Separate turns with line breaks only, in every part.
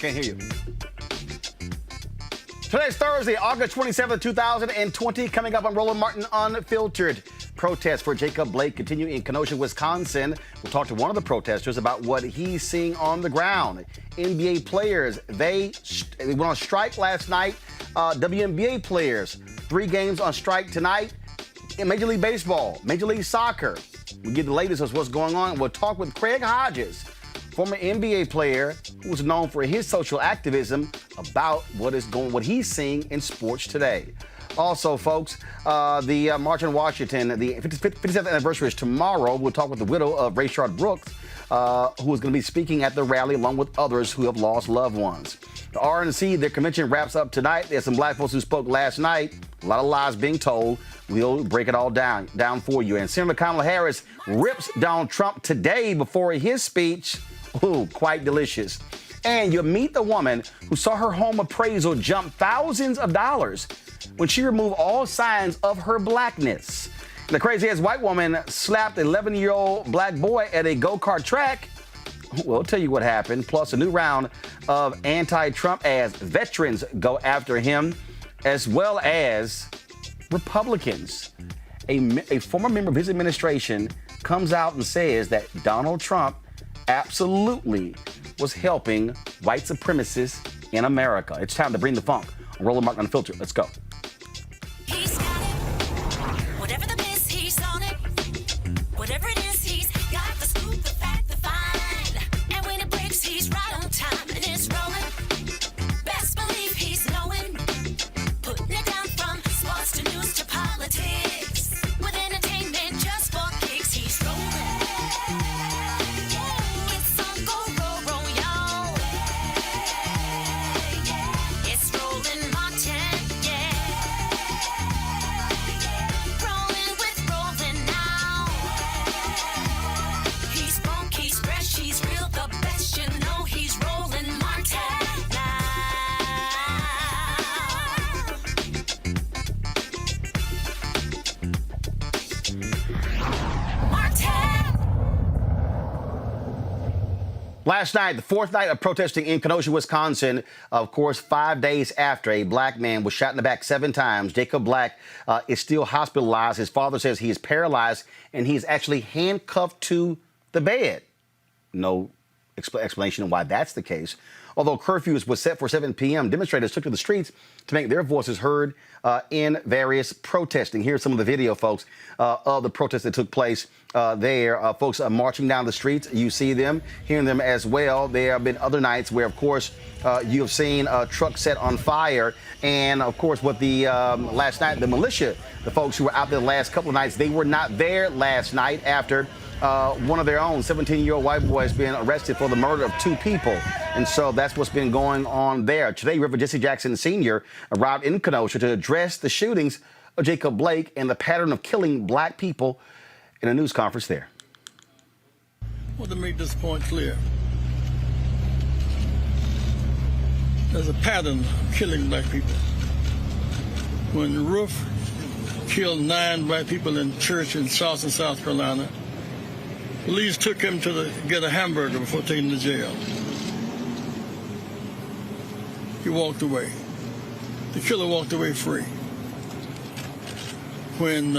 Can't hear you. Today's Thursday, August 27th, 2020. Coming up on Roland Martin Unfiltered. Protests for Jacob Blake continue in Kenosha, Wisconsin. We'll talk to one of the protesters about what he's seeing on the ground. NBA players, they went on strike last night. WNBA players, 3 games on strike tonight. In Major League Baseball, Major League Soccer. We'll get the latest of what's going on. We'll talk with Craig Hodges, former NBA player who's known for his social activism, about what he's seeing in sports today. Also, folks, the March on Washington, the 57th anniversary is tomorrow. We'll talk with the widow of Rayshard Brooks, who is going to be speaking at the rally along with others who have lost loved ones. The RNC, their convention wraps up tonight. There's some black folks who spoke last night. A lot of lies being told. We'll break it all down for you. And Senator Kamala Harris rips Donald Trump today before his speech. Ooh, quite delicious. And you'll meet the woman who saw her home appraisal jump thousands of dollars when she removed all signs of her blackness. The crazy-ass white woman slapped an 11-year-old black boy at a go-kart track. We'll tell you what happened. Plus, a new round of anti-Trump as veterans go after him, as well as Republicans. A former member of his administration comes out and says that Donald Trump absolutely was helping white supremacists in America. It's time to bring the funk. Roland Martin Unfiltered. Let's go.
He's got it. Whatever the biz, he's on it. Whatever it is, he's got the scoop, the fact, the find. And when it breaks, he's right on time and it's rolling. Best believe he's knowing. Putting it down from sports to news to politics. With entertainment just for kicks, he's rolling. It's on go, y'all. It's Roland Martin, yeah. Rolling with Roland now. He's funk, he's fresh, he's real, the best, you know he's Roland Martin now. Martin!
Last night, the 4th night of protesting in Kenosha, Wisconsin, of course, 5 days after a black man was shot in the back 7 times. Jacob Blake is still hospitalized. His father says he is paralyzed and he's actually handcuffed to the bed. No explanation of why that's the case. Although curfews was set for 7 p.m., demonstrators took to the streets to make their voices heard in various protesting. Here's some of the video, folks, of the protests that took place there. Folks are marching down the streets. You see them, hearing them as well. There have been other nights where, of course, you have seen trucks set on fire. And, of course, with the last night, the militia, the folks who were out there the last couple of nights, they were not there last night after one of their own 17-year-old white boys being arrested for the murder of 2 people. And so that's what's been going on there. Today, Reverend Jesse Jackson Sr. arrived in Kenosha to address the shootings of Jacob Blake and the pattern of killing black people in a news conference there.
I want to make this point clear. There's a pattern of killing black people. When Roof killed 9 black people in church in Charleston, South Carolina, police took him to get a hamburger before taking him to jail. He walked away. The killer walked away free. When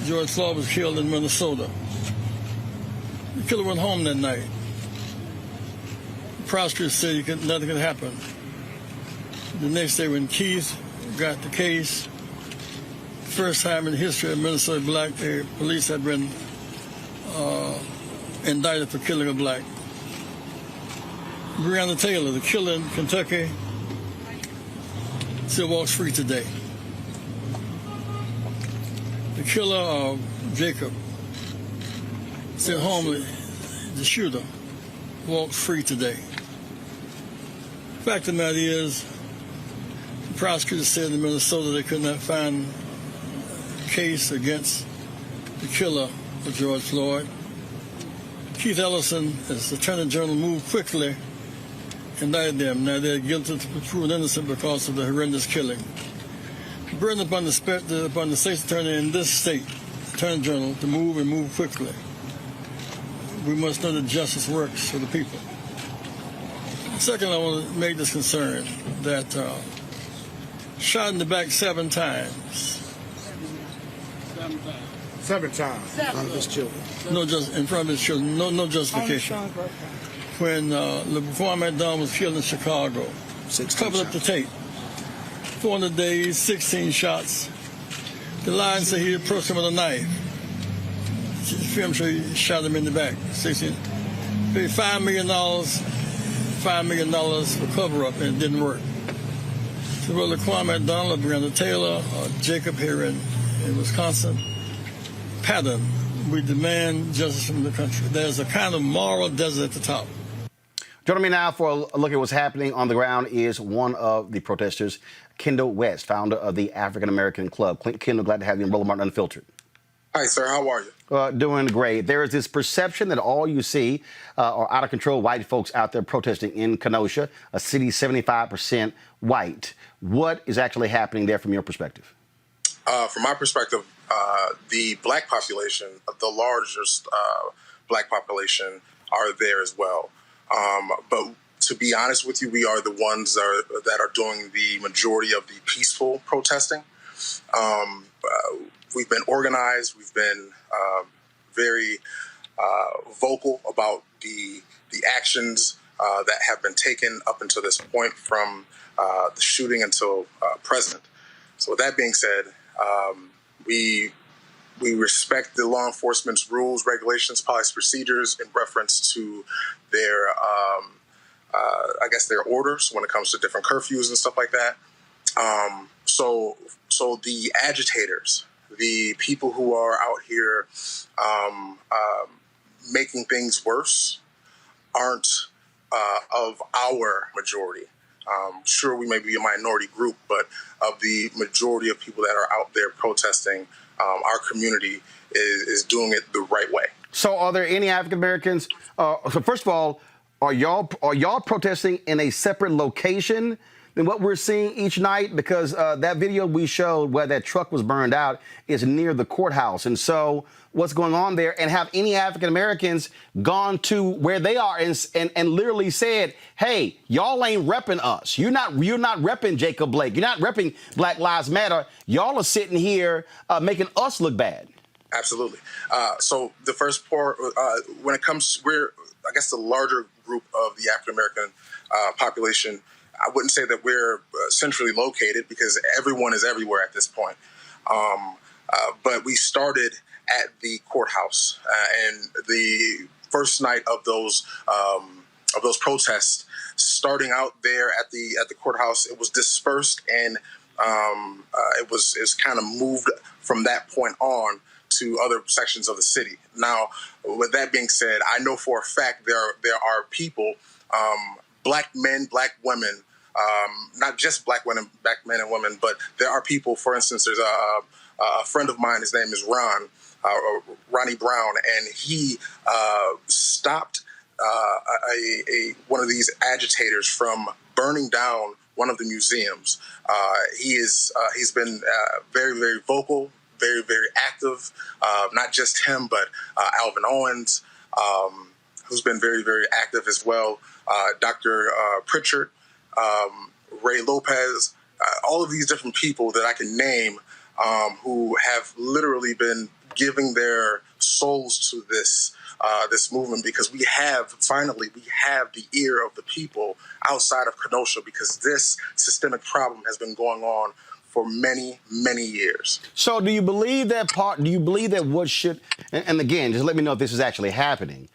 George Floyd was killed in Minnesota, the killer went home that night. The prosecutor said nothing could happen. The next day when Keith got the case, first time in the history of Minnesota black police had been indicted for killing a black. Breonna Taylor, the killer in Kentucky, still walks free today. The killer of Jacob, still home, the shooter, walks free today. The fact of the matter is, the prosecutor said in Minnesota they could not find a case against the killer of George Floyd. Keith Ellison, as Attorney General, moved quickly, indicted them. Now they're guilty to be proven innocent because of the horrendous killing. The burden upon the state's attorney in this state, Attorney General, to move and move quickly. We must know that justice works for the people. Second, I want to make this concern that shot in the back 7 times.
7 times. In front of his children.
No, just in front of his children. No justification. When before McDonald was killed in Chicago, covered up the tape. 400 days, 16 shots. The line said he approached him with a knife. The film showed he shot him in the back. 16. Paid $5 million for cover-up, and it didn't work. So whether Kwame McDonald, Breonna Taylor, or Jacob here in Wisconsin, pattern, we demand justice from the country. There's a kind of moral desert at the top.
Joining me now for a look at what's happening on the ground is one of the protesters, Kendall West, founder of the African American Club. Kendall, glad to have you in Roland Martin Unfiltered.
Hi, sir. How are you?
Doing great. There is this perception that all you see are out-of-control white folks out there protesting in Kenosha, a city 75% white. What is actually happening there from your perspective?
From my perspective, the black population, the largest black population, are there as well. But to be honest with you, we are the ones that are doing the majority of the peaceful protesting. We've been organized. We've been very vocal about the actions that have been taken up until this point, from the shooting until present. So with that being said, we respect the law enforcement's rules, regulations, policies, procedures in reference to their, their orders when it comes to different curfews and stuff like that. So the agitators, the people who are out here making things worse, aren't of our majority. Sure, we may be a minority group, but of the majority of people that are out there protesting, our community is doing it the right way.
So are there any African Americans? So first of all, are y'all protesting in a separate location than what we're seeing each night? Because that video we showed where that truck was burned out is near the courthouse. And so what's going on there? And have any African Americans gone to where they are and literally said, hey, y'all ain't repping us. You're not repping Jacob Blake. You're not repping Black Lives Matter. Y'all are sitting here making us look bad.
Absolutely. So the first part, when it comes, I guess the larger group of the African American population, I wouldn't say that we're centrally located, because everyone is everywhere at this point. But we started at the courthouse, and the first night of those protests, starting out there at the courthouse, it was dispersed, and it was kind of moved from that point on to other sections of the city. Now, with that being said, I know for a fact there are people, black men, black women, not just black men and women, but there are people. For instance, there's a friend of mine. His name is Ronnie Brown, and he stopped one of these agitators from burning down one of the museums. He's been very, very vocal, very, very active. Not just him, but Alvin Owens, who's been very, very active as well. Dr. Pritchard, Ray Lopez, all of these different people that I can name, who have literally been giving their souls to this movement, because we have the ear of the people outside of Kenosha, because this systemic problem has been going on for many, many years.
So do you believe that part? Do you believe that what should, and again, just let me know if this is actually happening.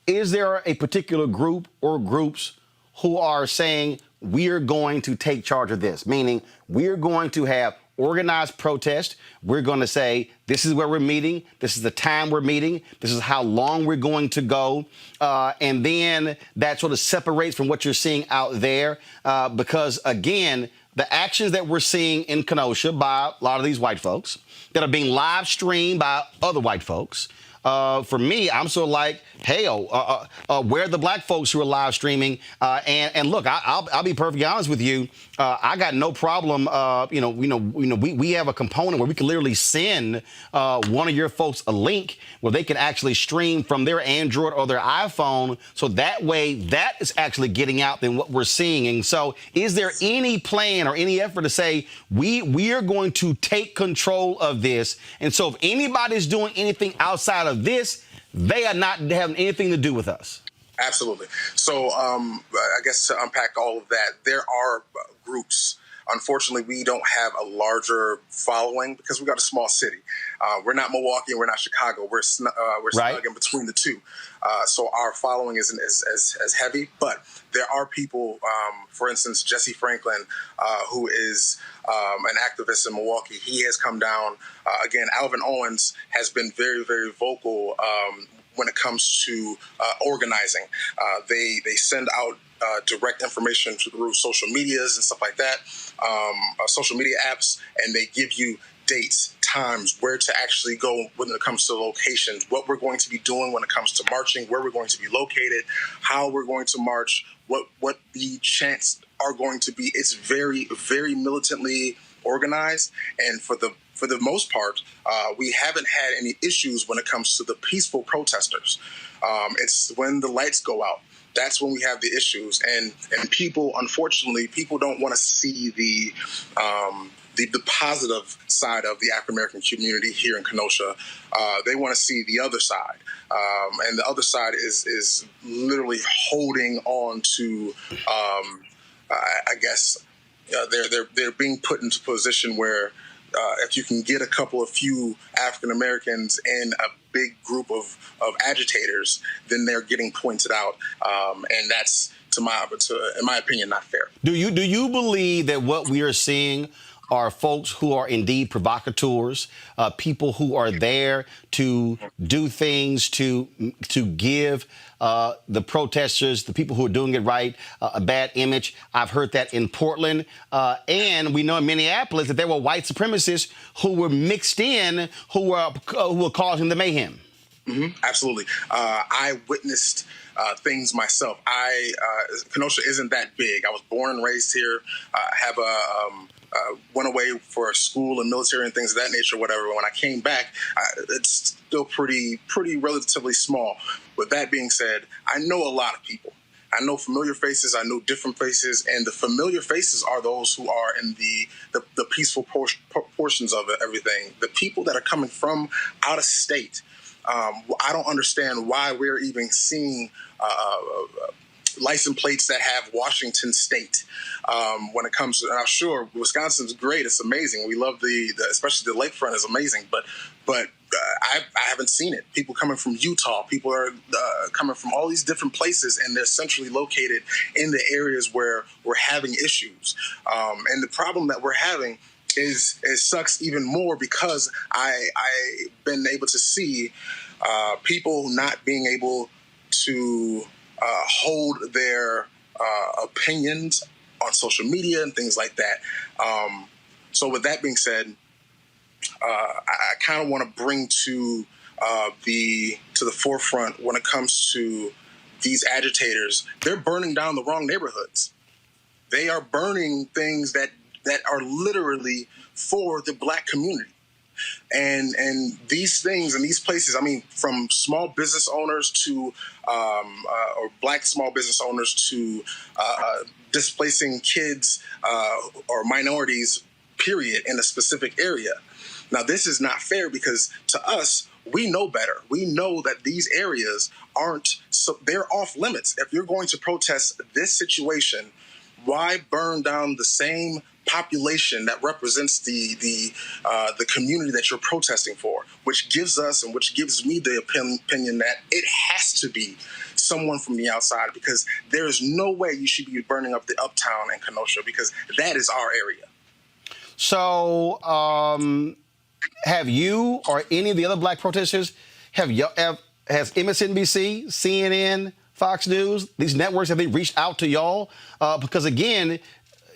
Is there a particular group or groups who are saying we're going to take charge of this? Meaning we're going to have organized protest. We're going to say, this is where we're meeting. This is the time we're meeting. This is how long we're going to go. And then that sort of separates from what you're seeing out there. Because, again, the actions that we're seeing in Kenosha by a lot of these white folks that are being live streamed by other white folks, for me, I'm sort of like, hell, where are the black folks who are live streaming? And look, I'll be perfectly honest with you. I got no problem. We have a component where we can literally send one of your folks a link where they can actually stream from their Android or their iPhone. So that way, that is actually getting out than what we're seeing. And so, is there any plan or any effort to say we are going to take control of this? And so, if anybody's doing anything outside of this, they are not having anything to do with us.
Absolutely. So I guess to unpack all of that, there are groups. Unfortunately, we don't have a larger following because we got a small city. We're not Milwaukee and we're not Chicago. We're snug in between the two. So our following isn't as heavy. But there are people, for instance, Jesse Franklin, who is an activist in Milwaukee. He has come down. Again, Alvin Owens has been very, very vocal when it comes to organizing. They send out direct information through social medias and stuff like that, social media apps, and they give you dates, times, where to actually go when it comes to locations, what we're going to be doing when it comes to marching, where we're going to be located, how we're going to march, what the chants are going to be. It's very, very militantly organized, and for the most part, we haven't had any issues when it comes to the peaceful protesters. It's when the lights go out. That's when we have the issues, and people, unfortunately, people don't want to see the positive side of the African American community here in Kenosha. They want to see the other side, and the other side is literally holding on to, I guess, they're being put into a position where if you can get a few African Americans in a big group of agitators, then they're getting pointed out, and that's, in my opinion, not fair.
Do you believe that what we are seeing are folks who are indeed provocateurs, people who are there to do things to give the protesters, the people who are doing it right, a bad image? I've heard that in Portland, and we know in Minneapolis that there were white supremacists who were mixed in, who were causing the mayhem.
Mm-hmm. Absolutely. I witnessed things myself. Kenosha isn't that big. I was born and raised here. I have went away for school and military and things of that nature, whatever. When I came back, it's still pretty relatively small. With that being said, I know a lot of people. I know familiar faces. I know different faces, and the familiar faces are those who are in the peaceful portions of everything. The people that are coming from out of state, I don't understand why we're even seeing license plates that have Washington State. When it comes to, and I'm sure Wisconsin's great. It's amazing. We love especially the lakefront is amazing. But I haven't seen it. People coming from Utah. People are coming from all these different places, and they're centrally located in the areas where we're having issues. And the problem that we're having is it sucks even more because I've been able to see people not being able to hold their opinions on social media and things like that. So with that being said, I kind of want to bring to the forefront when it comes to these agitators. They're burning down the wrong neighborhoods. They are burning things that are literally for the black community. And these things and these places, I mean, from small business owners to or black small business owners to displacing kids or minorities, period, in a specific area. Now, this is not fair because to us, we know better. We know that these areas they're off limits. If you're going to protest this situation, why burn down the same population that represents the community that you're protesting for, which gives us and which gives me the opinion that it has to be someone from the outside, because there is no way you should be burning up the uptown in Kenosha, because that is our area.
So have you or any of the other black protesters, has MSNBC, CNN, Fox News, these networks, have they reached out to y'all? Because again,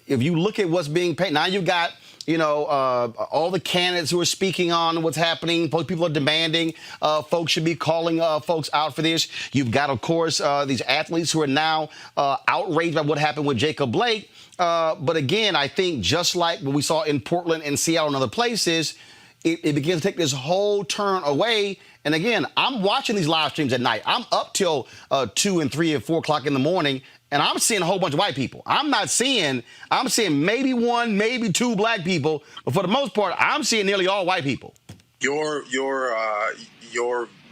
if you look at what's being paid, now you've got all the candidates who are speaking on what's happening. People are demanding folks should be calling folks out for this. You've got, of course, these athletes who are now outraged by what happened with Jacob Blake. But again, I think just like what we saw in Portland and Seattle and other places, it begins to take this whole turn away. And again, I'm watching these live streams at night. I'm up till 2 and 3 and 4 o'clock in the morning, and I'm seeing a whole bunch of white people. I'm seeing maybe 1, maybe 2 black people, but for the most part, I'm seeing nearly all white people.
Your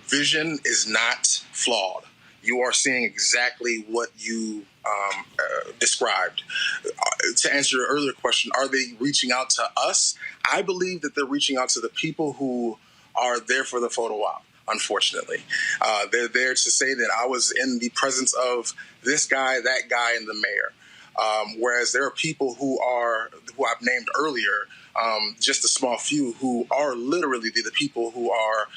vision is not flawed. You are seeing exactly what you described. To answer your earlier question, are they reaching out to us? I believe that they're reaching out to the people who are there for the photo op, unfortunately. They're there to say that I was in the presence of this guy, that guy, and the mayor. Whereas there are people who I've named earlier, just a small few, who are literally the people who are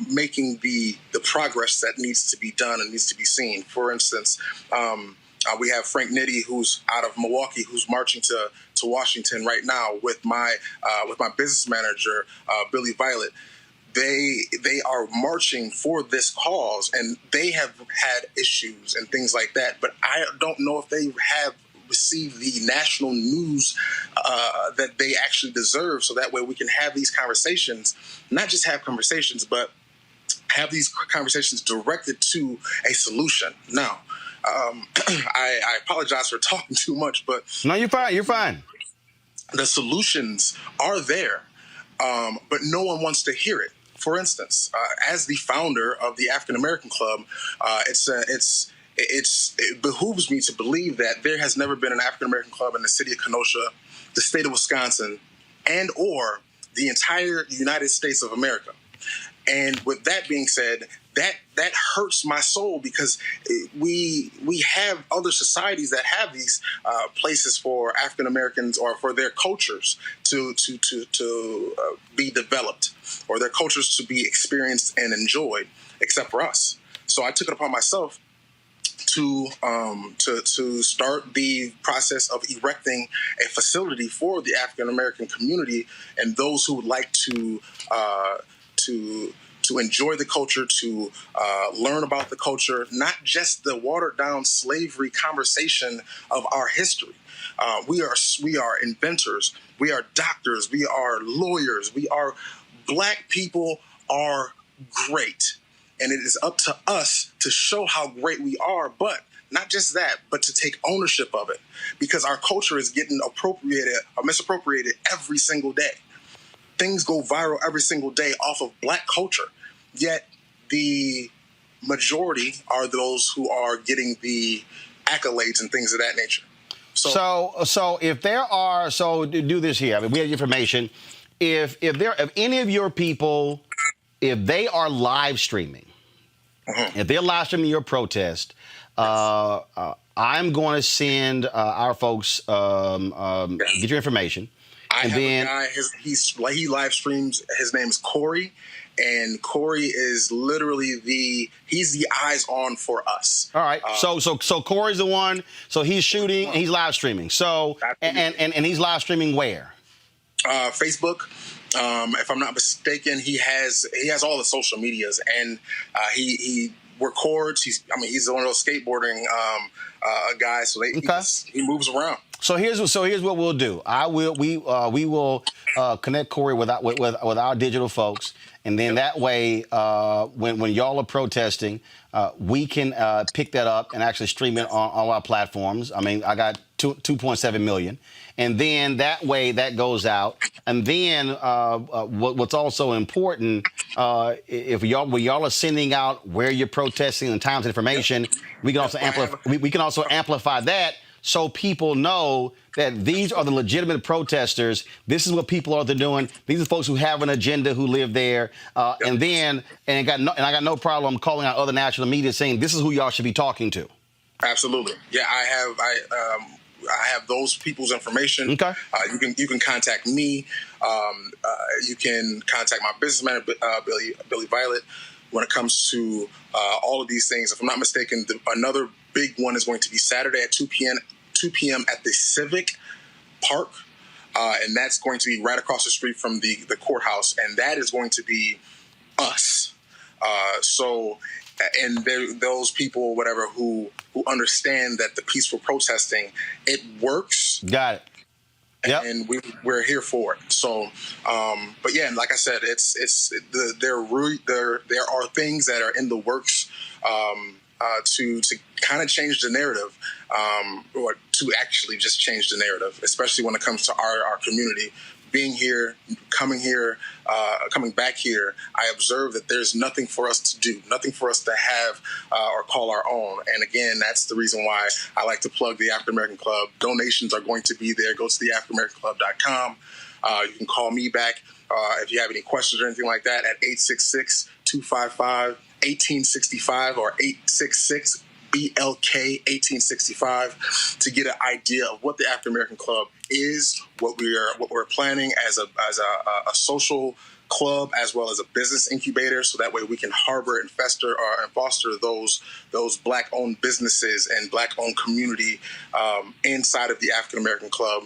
making the progress that needs to be done and needs to be seen. For instance, we have Frank Nitti, who's out of Milwaukee, who's marching to Washington right now with my business manager, Billy Violet. They are marching for this cause, and they have had issues and things like that. But I don't know if they have received the national news that they actually deserve. So that way we can have these conversations, not just have conversations, but have these conversations directed to a solution. Now, I apologize for talking too much, but
no, you're fine. You're fine.
The solutions are there, but no one wants to hear it. For instance, as the founder of the African American Club, it behooves me to believe that there has never been an African American club in the city of Kenosha, the state of Wisconsin, and or the entire United States of America. And with that being said, that hurts my soul, because we have other societies that have these places for African Americans or for their cultures to be developed, or their cultures to be experienced and enjoyed, except for us. So I took it upon myself to start the process of erecting a facility for the African American community and those who would like to enjoy the culture, to learn about the culture, not just the watered down slavery conversation of our history. We are inventors, we are doctors, we are lawyers, Black people are great. And it is up to us to show how great we are, but not just that, but to take ownership of it, because our culture is getting appropriated or misappropriated every single day. Things go viral every single day off of Black culture, yet the majority are those who are getting the accolades and things of that nature.
So if there are, do this here. I mean, we have information. If any of your people, if they are live streaming, if they're live streaming your protest, I'm going to send our folks get your information.
I have a guy. He live streams. His name is Corey, and Corey is literally he's the eyes on for us.
All right. So Corey's the one. So he's shooting and he's live streaming. So and he's live streaming where?
Facebook. If I'm not mistaken, he has all the social medias, and he records. He's one of those skateboarding guys, so he moves around. So here's
what we'll do. We will connect Corey with our digital folks, and then that way, when y'all are protesting, we can pick that up and actually stream it on all our platforms. I mean, I got 2.7 million. And then that way that goes out. And then what's also important, if y'all are sending out where you're protesting and times and information, we can also amplify that, so people know that these are the legitimate protesters. This is what people are doing. These are folks who have an agenda, who live there. And I got no problem calling out other national media saying this is who y'all should be talking to.
Absolutely. Yeah, I have those people's information.
Okay.
You can contact me. You can contact my business manager, Billy Violet, when it comes to all of these things. If I'm not mistaken, another big one is going to be Saturday at 2 p.m. at the Civic Park. and that's going to be right across the street from the courthouse, and that is going to be us. And those people, whatever, who understand that the peaceful protesting, it works.
Got it. Yep.
And we're here for it. So, but yeah, and like I said, there are things that are in the works to kind of change the narrative, or to actually just change the narrative, especially when it comes to our community. Being here, coming back here, I observe that there's nothing for us to do, nothing for us to have or call our own. And again, that's the reason why I like to plug the African American Club. Donations are going to be there. Go to the AfricanAmericanClub.com. You can call me back if you have any questions or anything like that at 866-255-1865 or 866 BLK 1865 to get an idea of what the African American Club is, what we're planning as a social club as well as a business incubator, so that way we can harbor and foster those Black-owned businesses and Black-owned community inside of the African American Club.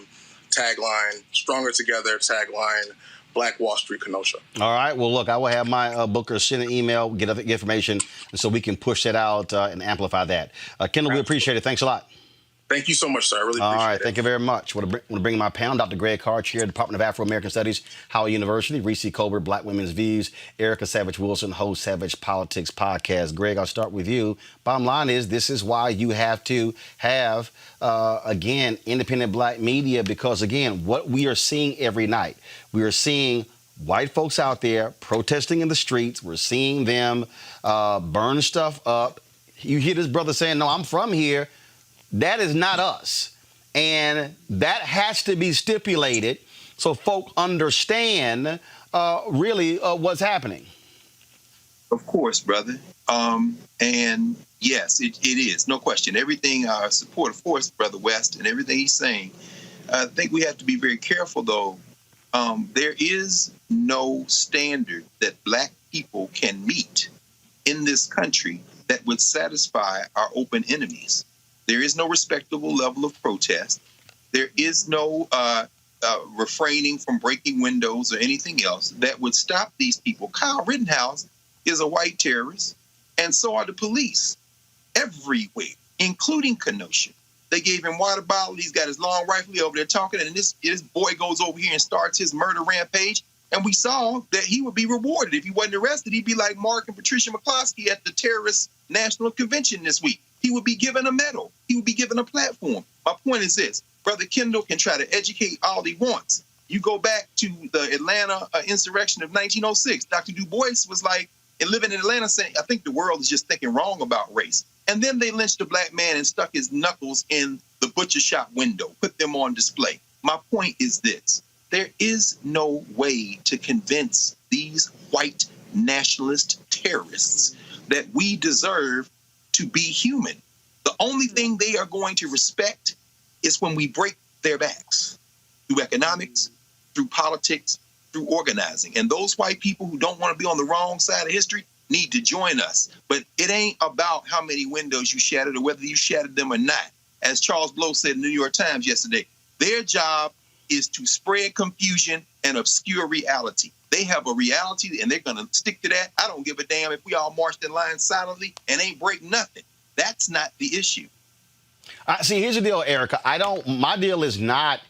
Tagline: Stronger Together. Tagline: Black Wall Street, Kenosha. All
right. Well, look, I will have my booker send an email, get other information, and so we can push that out and amplify that. Kendall, we appreciate it. Thanks a lot.
Thank you so much, sir. I really appreciate it.
All right. Thank you very much. Want to bring my panel, Dr. Greg Carr, Chair, Department of Afro-American Studies, Howard University, Reese Colbert, Black Women's Views, Erica Savage-Wilson, host Savage Politics Podcast. Greg, I'll start with you. Bottom line is, this is why you have to have, again, independent Black media, because, again, what we are seeing every night, we are seeing white folks out there protesting in the streets. We're seeing them burn stuff up. You hear this brother saying, no, I'm from here. That is not us. And that has to be stipulated so folk understand really what's happening.
Of course, brother. And yes, it is. No question. Everything I support, of course, Brother West, and everything he's saying. I think we have to be very careful, though. There is no standard that Black people can meet in this country that would satisfy our open enemies. There is no respectable level of protest. There is no refraining from breaking windows or anything else that would stop these people. Kyle Rittenhouse is a white terrorist, and so are the police everywhere, including Kenosha. They gave him water bottle. He's got his long rifle over there talking, and this boy goes over here and starts his murder rampage. And we saw that he would be rewarded. If he wasn't arrested, he'd be like Mark and Patricia McCloskey at the Terrorist National Convention this week. He would be given a medal. He would be given a platform. My point is this. Brother Kendall can try to educate all he wants. You go back to the Atlanta insurrection of 1906. Dr. Du Bois was like, and living in Atlanta, saying, I think the world is just thinking wrong about race. And then they lynched a Black man and stuck his knuckles in the butcher shop window, put them on display. My point is this. There is no way to convince these white nationalist terrorists that we deserve to be human. The only thing they are going to respect is when we break their backs through economics, through politics, through organizing. And those white people who don't want to be on the wrong side of history need to join us. But it ain't about how many windows you shattered or whether you shattered them or not. As Charles Blow said in the New York Times yesterday, their job is to spread confusion and obscure reality. They have a reality and they're going to stick to that. I don't give a damn if we all marched in line silently and ain't break nothing. That's not the issue.
See, here's the deal, Erica. My deal is not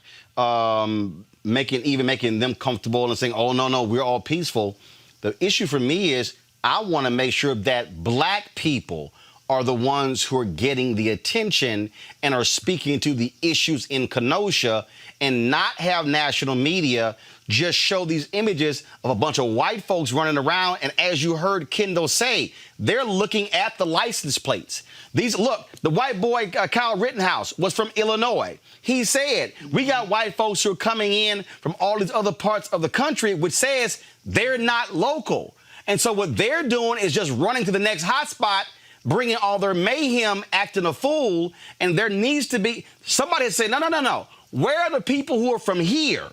making them comfortable and saying, oh, no, we're all peaceful. The issue for me is I want to make sure that Black people are the ones who are getting the attention and are speaking to the issues in Kenosha, and not have national media just show these images of a bunch of white folks running around. And as you heard Kendall say, they're looking at the license plates. Look, the white boy, Kyle Rittenhouse, was from Illinois. He said, we got white folks who are coming in from all these other parts of the country, which says they're not local. And so what they're doing is just running to the next hotspot, bringing all their mayhem, acting a fool. And there needs to be somebody say, no. Where are the people who are from here,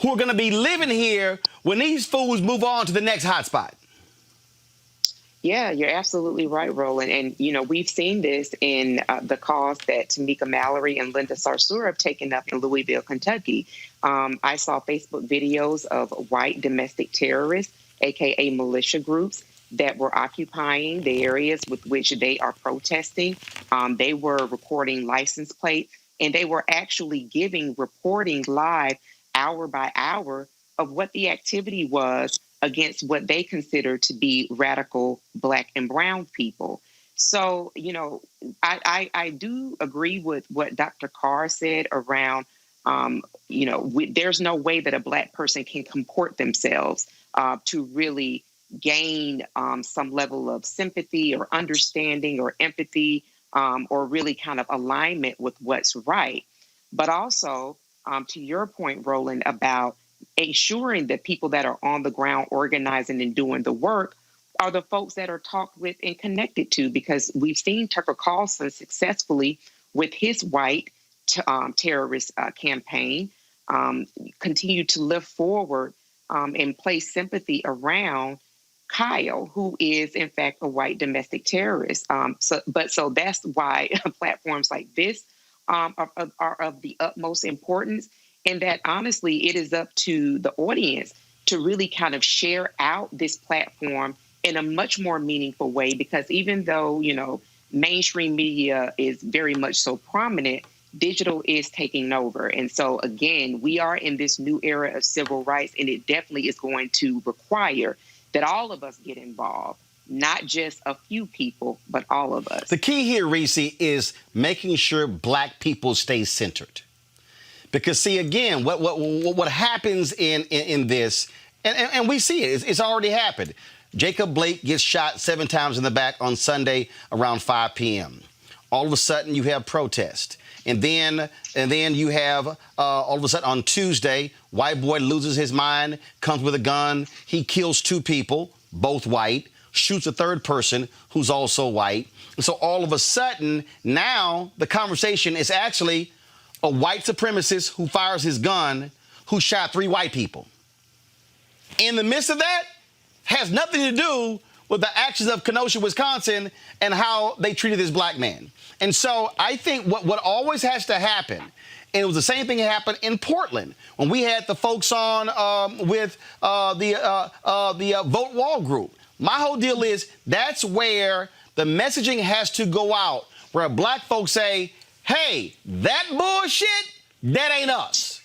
who are going to be living here when these fools move on to the next hotspot?
Yeah, you're absolutely right, Roland. And, we've seen this in the cause that Tamika Mallory and Linda Sarsour have taken up in Louisville, Kentucky. I saw Facebook videos of white domestic terrorists, a.k.a. militia groups, that were occupying the areas with which they are protesting. They were recording license plates, and they were actually reporting live hour by hour of what the activity was against what they consider to be radical Black and brown people. So, I do agree with what Dr. Carr said around, there's no way that a Black person can comport themselves to really gain some level of sympathy or understanding or empathy or really kind of alignment with what's right. But also, to your point, Roland, about ensuring that people that are on the ground organizing and doing the work are the folks that are talked with and connected to, because we've seen Tucker Carlson successfully with his white terrorist campaign continue to lift forward and place sympathy around Kyle, who is in fact a white domestic terrorist. So that's why platforms like this are of the utmost importance. And that honestly, it is up to the audience to really kind of share out this platform in a much more meaningful way, because even though, mainstream media is very much so prominent, digital is taking over. And so again, we are in this new era of civil rights, and it definitely is going to require that all of us get involved, not just a few people, but all of us.
The key here, Reese, is making sure Black people stay centered. Because, see, again, what happens in this, and we see it, it's already happened. Jacob Blake gets shot 7 times in the back on Sunday around 5 p.m. All of a sudden, you have protest. And then you have, all of a sudden on Tuesday, white boy loses his mind, comes with a gun. He kills 2 people, both white, shoots a 3rd person who's also white. And so all of a sudden, now the conversation is actually a white supremacist who fires his gun, who shot 3 white people. In the midst of that, has nothing to do with the actions of Kenosha, Wisconsin, and how they treated this Black man. And so I think what always has to happen, and it was the same thing that happened in Portland when we had the folks on with the Vote Wall group. My whole deal is that's where the messaging has to go out, where Black folks say, hey, that bullshit, that ain't us.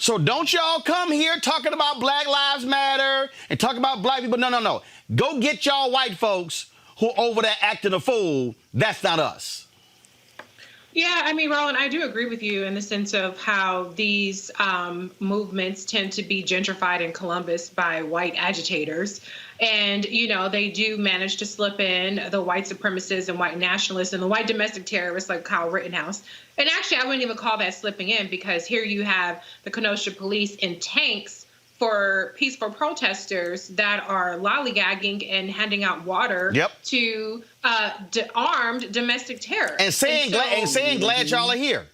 So don't y'all come here talking about Black Lives Matter and talking about Black people. No. Go get y'all white folks who over there acting a fool. That's not us.
Yeah, I mean, Roland, I do agree with you in the sense of how these movements tend to be gentrified in Columbus by white agitators. And, they do manage to slip in the white supremacists and white nationalists and the white domestic terrorists like Kyle Rittenhouse. And actually, I wouldn't even call that slipping in, because here you have the Kenosha police in tanks for peaceful protesters that are lollygagging and handing out water to armed domestic terrorists.
And saying glad y'all are here.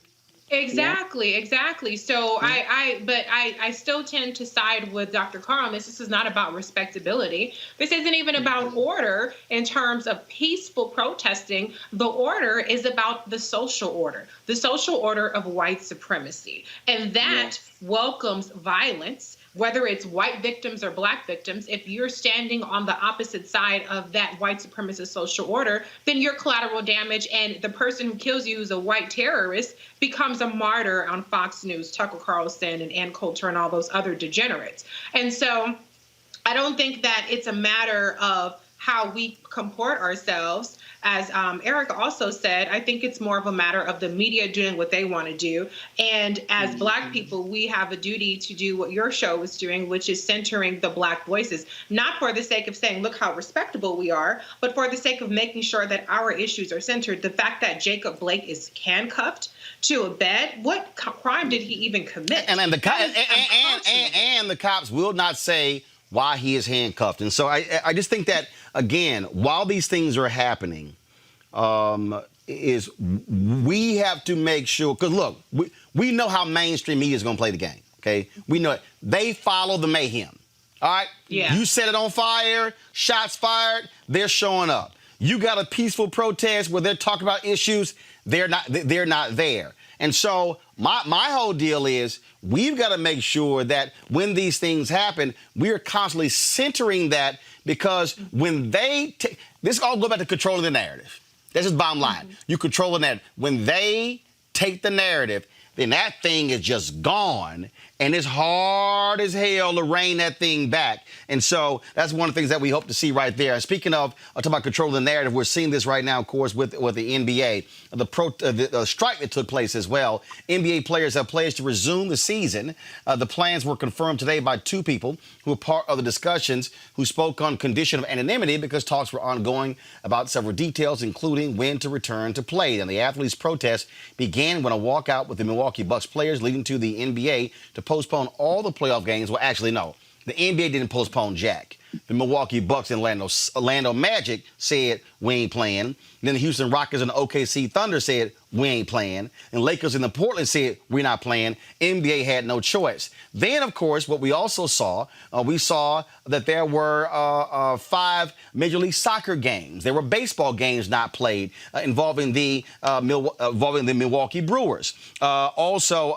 Exactly. So I still tend to side with Dr. Carr on this. This is not about respectability. This isn't even about order in terms of peaceful protesting. The order is about the social order of white supremacy. And that welcomes violence, whether it's white victims or Black victims. If you're standing on the opposite side of that white supremacist social order, then you're collateral damage, and the person who kills you, who's a white terrorist, becomes a martyr on Fox News, Tucker Carlson and Ann Coulter and all those other degenerates. And so I don't think that it's a matter of how we comport ourselves. As Eric also said, I think it's more of a matter of the media doing what they want to do. And as Black people, we have a duty to do what your show is doing, which is centering the Black voices, not for the sake of saying, look how respectable we are, but for the sake of making sure that our issues are centered. The fact that Jacob Blake is handcuffed to a bed, what crime did he even commit?
And the cops will not say why he is handcuffed. And so I just think that, again, while these things are happening, is we have to make sure, because look, we know how mainstream media is going to play the game, okay? We know it. They follow the mayhem. All right?
Yeah.
You set it on fire, shots fired, they're showing up. You got a peaceful protest where they're talking about issues, they're not there. And so my whole deal is we've got to make sure that when these things happen, we're constantly centering that, because when they this all go back to controlling the narrative. That's just bottom line. You control the narrative. When they take the narrative, then that thing is just gone, and it's hard as hell to rein that thing back. And so that's one of the things that we hope to see right there. Speaking of talking about controlling the narrative, we're seeing this right now, of course, with the NBA, the strike that took place as well. NBA players have pledged to resume the season. The plans were confirmed today by two people who were part of the discussions, who spoke on condition of anonymity because talks were ongoing about several details, including when to return to play. And the athletes' protest began when a walkout with the Milwaukee Bucks players, leading to the NBA to postpone all the playoff games. Well, actually, no. The NBA didn't postpone jack. The Milwaukee Bucks and Orlando Magic said, we ain't playing. Then the Houston Rockets and the OKC Thunder said, we ain't playing. And Lakers and the Portland said, we're not playing. NBA had no choice. Then, of course, what we also saw, we saw that there were 5 Major League Soccer games. There were baseball games not played involving the Milwaukee Brewers. Also,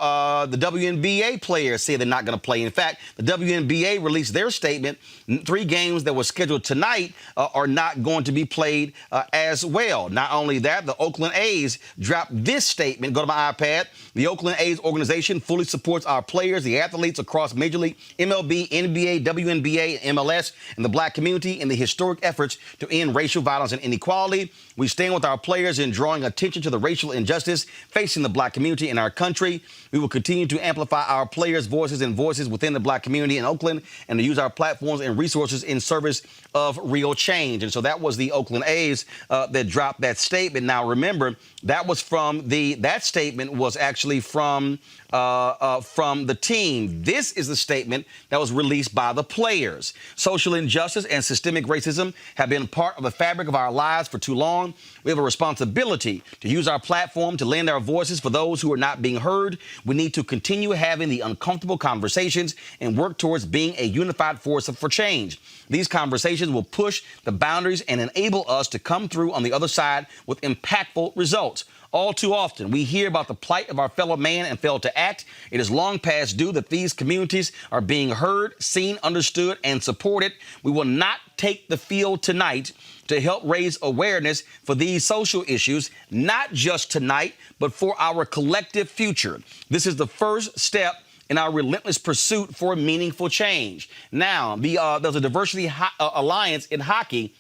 the WNBA players said they're not going to play. In fact, the WNBA released their statement. 3 games that were scheduled tonight are not going to be played as well. Not only that, the Oakland A's dropped this statement. Go to my iPad. The Oakland A's organization fully supports our players, the athletes across Major League, MLB, NBA, WNBA, MLS, and the black community in the historic efforts to end racial violence and inequality. We stand with our players in drawing attention to the racial injustice facing the black community in our country. We will continue to amplify our players' voices and voices within the black community in Oakland, and to use our platforms and resources in service of real change. And so that was the Oakland A's that dropped that statement. Now, remember, that statement was actually from the team. This is the statement that was released by the players. Social injustice and systemic racism have been part of the fabric of our lives for too long. We have a responsibility to use our platform to lend our voices for those who are not being heard. We need to continue having the uncomfortable conversations and work towards being a unified force for change. These conversations will push the boundaries and enable us to come through on the other side with impactful results. All too often, we hear about the plight of our fellow man and fail to act. It is long past due that these communities are being heard, seen, understood, and supported. We will not take the field tonight to help raise awareness for these social issues, not just tonight, but for our collective future. This is the first step in our relentless pursuit for meaningful change. Now, there's a diversity alliance in hockey.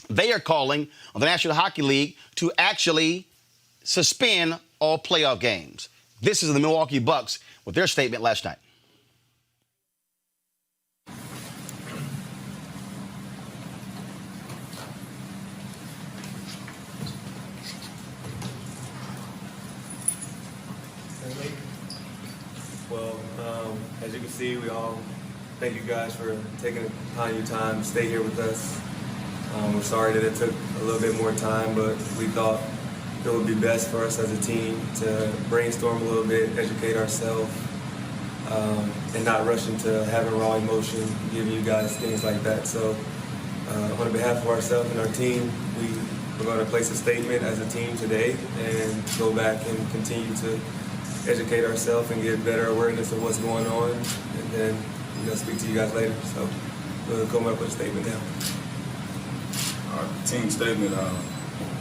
They are calling on the National Hockey League to actually suspend all playoff games. This is the Milwaukee Bucks with their statement last night.
Well, as you can see, we all thank you guys for taking upon your time to stay here with us. We're sorry that it took a little bit more time, but we thought it would be best for us as a team to brainstorm a little bit, educate ourselves, and not rush into having raw emotion, giving you guys things like that. So on behalf of ourselves and our team, we're going to place a statement as a team today and go back and continue to educate ourselves and get better awareness of what's going on, and then speak to you guys later. So we'll come up with a statement now.
Our team statement.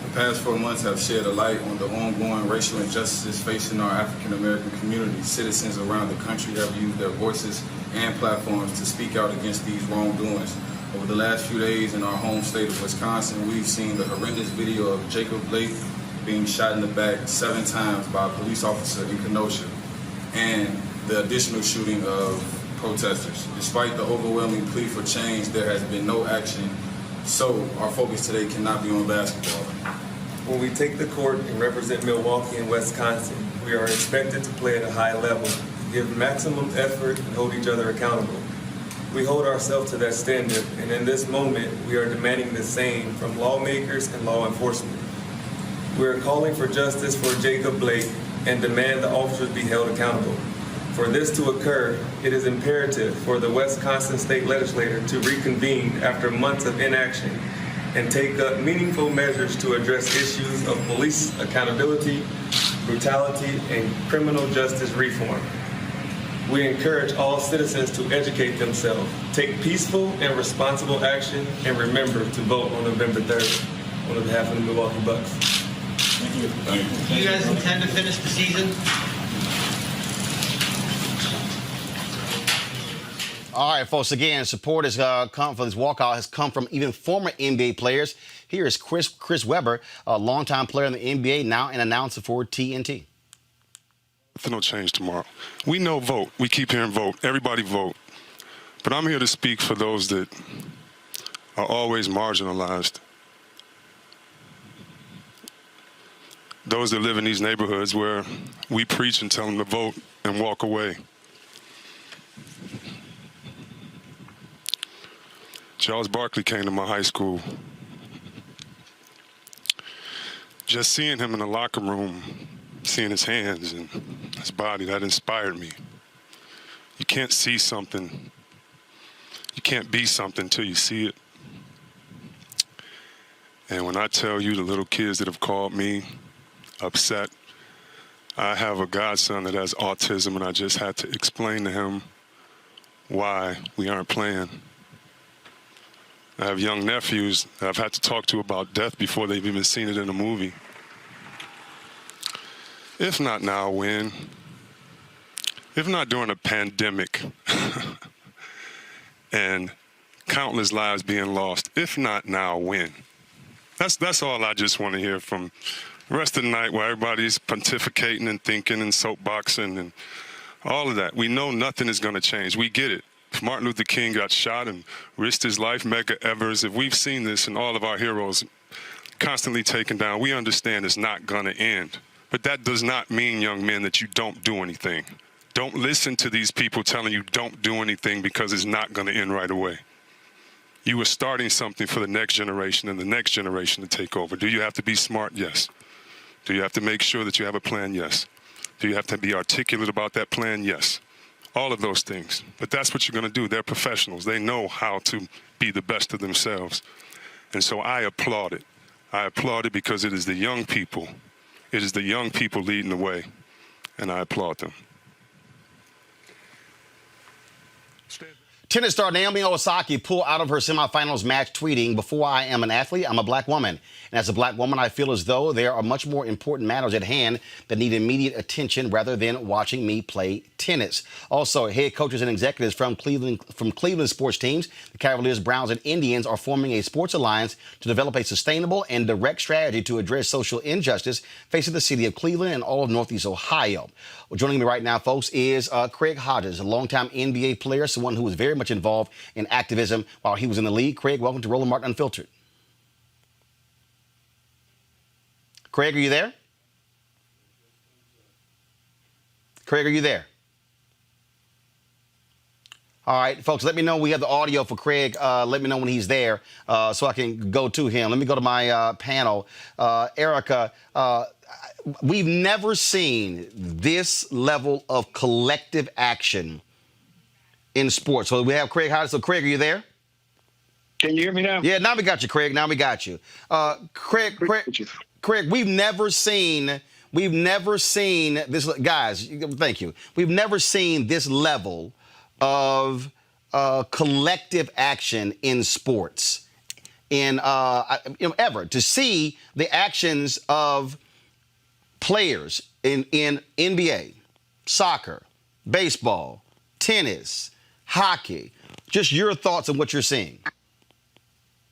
The past 4 months have shed a light on the ongoing racial injustices facing our African American community. Citizens around the country have used their voices and platforms to speak out against these wrongdoings. Over the last few days in our home state of Wisconsin, we've seen the horrendous video of Jacob Blake being shot in the back 7 times by a police officer in Kenosha, and the additional shooting of protesters. Despite the overwhelming plea for change, there has been no action. So our focus today cannot be on basketball.
When we take the court and represent Milwaukee and Wisconsin, we are expected to play at a high level, give maximum effort, and hold each other accountable. We hold ourselves to that standard, and in this moment, we are demanding the same from lawmakers and law enforcement. We are calling for justice for Jacob Blake and demand the officers be held accountable. For this to occur, it is imperative for the Wisconsin State Legislature to reconvene after months of inaction and take up meaningful measures to address issues of police accountability, brutality, and criminal justice reform. We encourage all citizens to educate themselves, take peaceful and responsible action, and remember to vote on November 3rd on behalf of the Milwaukee Bucks.
Thank you. Thank you.
Do you guys intend to finish the season?
All right, folks, again, support has come for this walkout has come from even former NBA players. Here is Chris Webber, a longtime player in the NBA, now an announcer for TNT.
Nothing will change tomorrow. We know vote. We keep hearing vote. Everybody vote. But I'm here to speak for those that are always marginalized. Those that live in these neighborhoods where we preach and tell them to vote and walk away. Charles Barkley came to my high school. Just seeing him in the locker room, seeing his hands and his body, that inspired me. You can't see something, you can't be something until you see it. And when I tell you the little kids that have called me upset, I have a godson that has autism, and I just had to explain to him why we aren't playing. I have young nephews that I've had to talk to about death before they've even seen it in a movie. If not now, when? If not during a pandemic and countless lives being lost, if not now, when? That's all I just want to hear from the rest of the night, where everybody's pontificating and thinking and soapboxing and all of that. We know nothing is going to change. We get it. If Martin Luther King got shot and risked his life, Medgar Evers, if we've seen this and all of our heroes constantly taken down, we understand it's not going to end. But that does not mean, young men, that you don't do anything. Don't listen to these people telling you don't do anything, because it's not going to end right away. You are starting something for the next generation and the next generation to take over. Do you have to be smart? Yes. Do you have to make sure that you have a plan? Yes. Do you have to be articulate about that plan? Yes. All of those things. But that's what you're going to do. They're professionals. They know how to be the best of themselves. And so I applaud it. I applaud it because it is the young people. It is the young people leading the way. And I applaud them.
Tennis star Naomi Osaka pulled out of her semifinals match, tweeting, "Before I am an athlete, I'm a black woman. And as a black woman, I feel as though there are much more important matters at hand that need immediate attention rather than watching me play tennis." Also, head coaches and executives from Cleveland sports teams, the Cavaliers, Browns, and Indians, are forming a sports alliance to develop a sustainable and direct strategy to address social injustice facing the city of Cleveland and all of Northeast Ohio. Well, joining me right now, folks, is Craig Hodges, a longtime NBA player, someone who was very much involved in activism while he was in the league. Craig, welcome to Roland Martin Unfiltered. Craig, are you there? Craig, are you there? All right, folks, let me know. We have the audio for Craig. Let me know when he's there so I can go to him. Let me go to my panel. Erica, we've never seen this level of collective action in sports. So we have Craig Hodges. So, Craig, are you there?
Can you hear me now?
Yeah, now we got you, Craig. Now we got you. Craig, we've never seen this, guys, thank you. We've never seen this level of collective action in sports ever. To see the actions of players in NBA, soccer, baseball, tennis, hockey, just your thoughts on what you're seeing.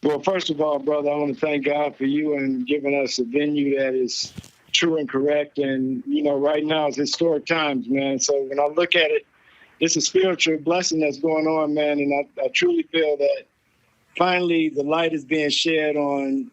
Well, first of all, brother, I want to thank God for you and giving us a venue that is true and correct. And, right now it's historic times, man. So when I look at it, it's a spiritual blessing that's going on, man. And I truly feel that finally the light is being shed on,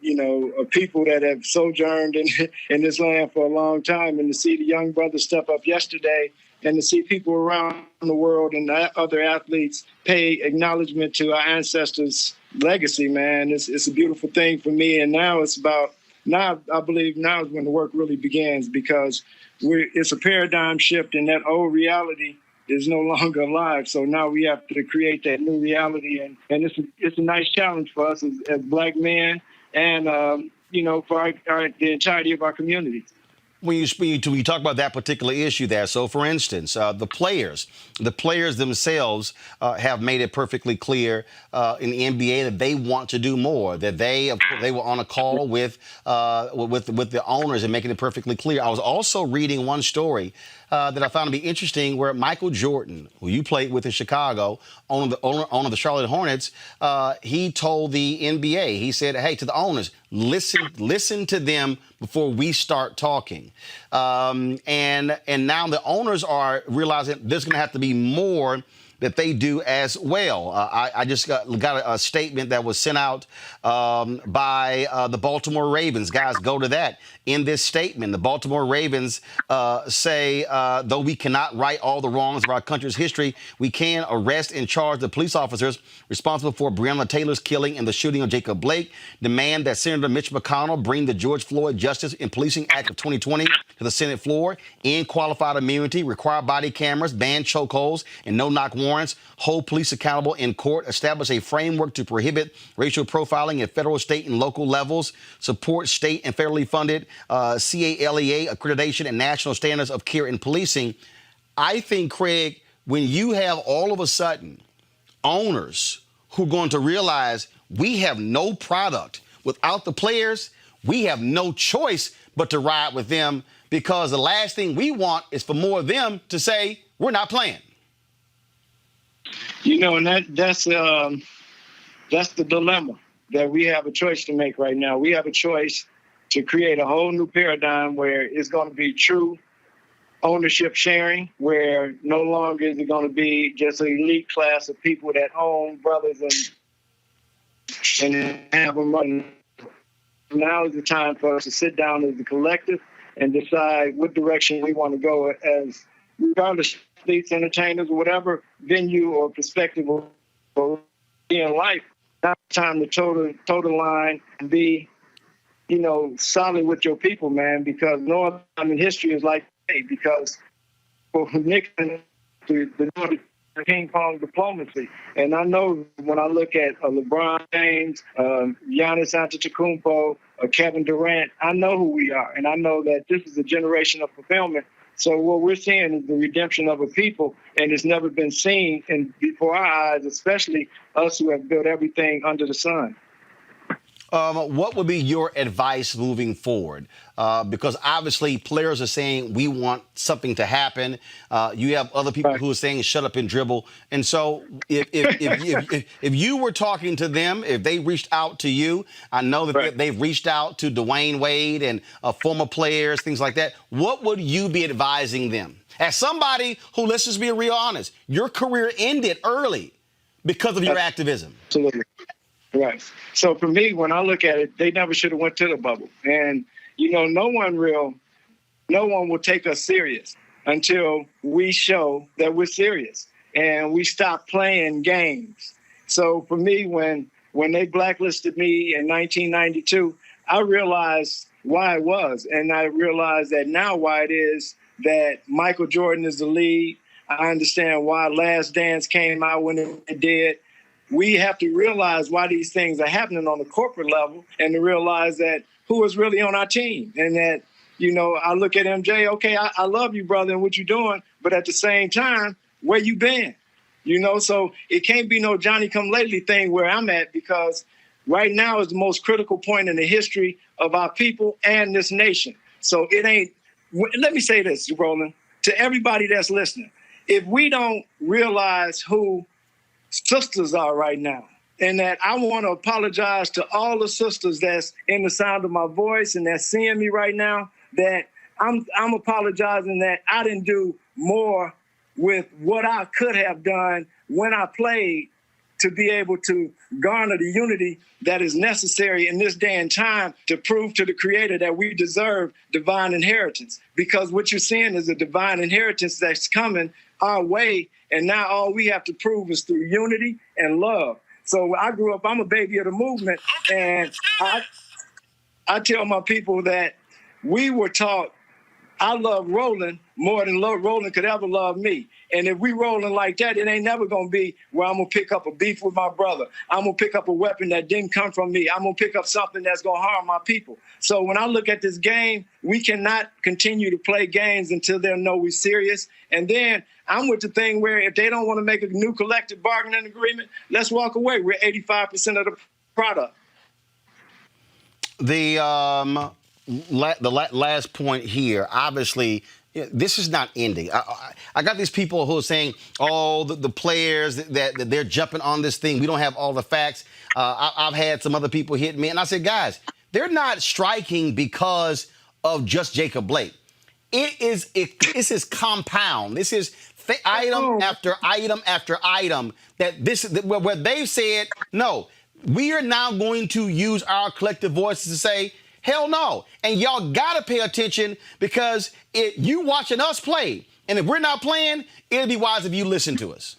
people that have sojourned in this land for a long time. And to see the young brothers step up yesterday, and to see people around the world and other athletes pay acknowledgement to our ancestors' legacy, man, it's a beautiful thing for me. And now I believe now is when the work really begins, because it's a paradigm shift, and that old reality is no longer alive. So now we have to create that new reality, and it's a nice challenge for us as Black men, and for the entirety of our community.
When you talk about that particular issue there, so for instance, the players themselves have made it perfectly clear in the NBA that they want to do more. That they were on a call with the owners and making it perfectly clear. I was also reading one story that I found to be interesting, where Michael Jordan, who you played with in Chicago, owner of the Charlotte Hornets, he told the NBA, he said, "Hey, to the owners, listen to them before we start talking." And now the owners are realizing there's going to have to be more that they do as well. I just got a statement that was sent out by the Baltimore Ravens. Guys, go to that. In this statement, the Baltimore Ravens say, though we cannot right all the wrongs of our country's history, we can arrest and charge the police officers responsible for Breonna Taylor's killing and the shooting of Jacob Blake, demand that Senator Mitch McConnell bring the George Floyd Justice and Policing Act of 2020 to the Senate floor, end qualified immunity, require body cameras, ban chokeholds and no-knock warrants, hold police accountable in court, establish a framework to prohibit racial profiling at federal, state, and local levels, support state and federally funded CALEA accreditation and national standards of care in policing. I think, Craig, when you have all of a sudden owners who are going to realize we have no product without the players, we have no choice but to ride with them, because the last thing we want is for more of them to say, we're not playing.
And that's the dilemma, that we have a choice to make right now. We have a choice to create a whole new paradigm where it's going to be true ownership sharing, where no longer is it going to be just an elite class of people that own brothers and have them running. Now is the time for us to sit down as a collective and decide what direction we want to go as, regardless of athletes, entertainers, whatever venue or perspective or in life. Now it's time to toe the line and be, solid with your people, man, because no time in history is like today, because for Nixon, the ping pong diplomacy. And I know when I look at LeBron James, Giannis Antetokounmpo, Kevin Durant, I know who we are. And I know that this is a generation of fulfillment. So what we're seeing is the redemption of a people, and it's never been seen before our eyes, especially us who have built everything under the sun.
What would be your advice moving forward? Because obviously players are saying we want something to happen. You have other people who are saying shut up and dribble. And so if you were talking to them, if they reached out to you, I know that they've reached out to Dwayne Wade and former players, things like that. What would you be advising them? As somebody who, let's just be real honest, your career ended early because of your activism.
Absolutely. Right. So for me, when I look at it, they never should have went to the bubble. And, no one will take us serious until we show that we're serious and we stop playing games. So for me, when they blacklisted me in 1992, I realized why it was. And I realized that now why it is that Michael Jordan is the lead. I understand why Last Dance came out when it did. We have to realize why these things are happening on the corporate level, and to realize that who is really on our team. And that, I look at MJ, okay, I love you, brother, and what you're doing, but at the same time, where you been? So it can't be no Johnny-come-lately thing where I'm at, because right now is the most critical point in the history of our people and this nation. So it ain't, let me say this, Roland, to everybody that's listening. If we don't realize who sisters are right now, and that I want to apologize to all the sisters that's in the sound of my voice and that's seeing me right now, that I'm apologizing that I didn't do more with what I could have done when I played to be able to garner the unity that is necessary in this day and time to prove to the Creator that we deserve divine inheritance. Because what you're seeing is a divine inheritance that's coming our way, and now all we have to prove is through unity and love. So I grew up, I'm a baby of the movement, and I tell my people that we were taught I love Roland more than Roland could ever love me. And if we rolling like that, it ain't never going to be where I'm going to pick up a beef with my brother. I'm going to pick up a weapon that didn't come from me. I'm going to pick up something that's going to harm my people. So when I look at this game, we cannot continue to play games until they'll know we're serious. And then I'm with the thing where if they don't want to make a new collective bargaining agreement, let's walk away. We're 85% of the product.
The last point here, obviously, this is not ending. I got these people who are saying, oh, the players, that they're jumping on this thing. We don't have all the facts. I've had some other people hit me. And I said, guys, they're not striking because of just Jacob Blake. This is compound. This is item after item after item where they've said, no, we are now going to use our collective voices to say, hell no. And y'all got to pay attention because you watching us play. And if we're not playing, it'll be wise if you listen to us.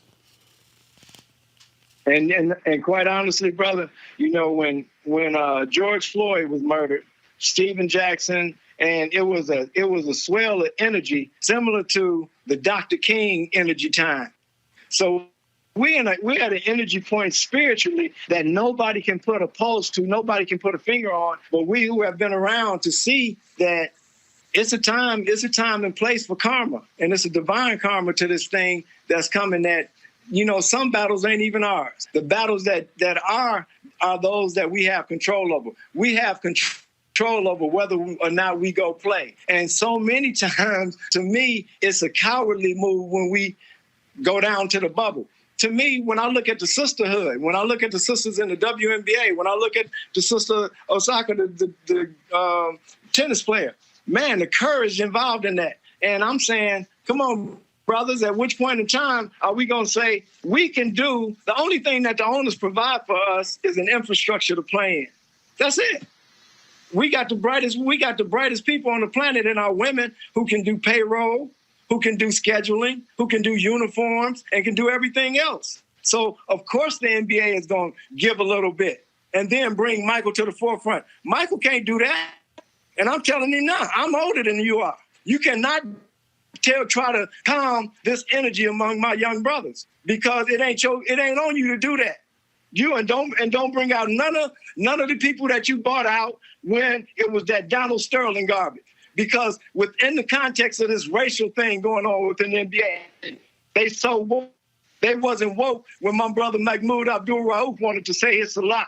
And quite honestly, brother, you know, when George Floyd was murdered, Stephen Jackson, and it was a swell of energy similar to the Dr. King energy time. So we're at an energy point spiritually that nobody can put a pulse to, nobody can put a finger on. But we who have been around to see that it's a time and place for karma, and it's a divine karma to this thing that's coming. That, you know, some battles ain't even ours. The battles that are those that we have control over. We have control over whether or not we go play. And so many times, to me, it's a cowardly move when we go down to the bubble. To me, when I look at the sisterhood, when I look at the sisters in the WNBA, when I look at the sister Osaka, the tennis player, man, the courage involved in that. And I'm saying, come on, brothers, at which point in time are we going to say we can do, the only thing that the owners provide for us is an infrastructure to play in. That's it. We got the brightest people on the planet in our women who can do payroll, who can do scheduling, who can do uniforms, and can do everything else. So, of course, the NBA is going to give a little bit and then bring Michael to the forefront. Michael can't do that. And I'm telling you now, I'm older than you are. You cannot try to calm this energy among my young brothers because it ain't on you to do that. Don't bring out none of the people that you bought out when it was that Donald Sterling garbage. Because within the context of this racial thing going on within the NBA, they so woke. They wasn't woke when my brother Mahmoud Abdul-Rauf wanted to say his salah.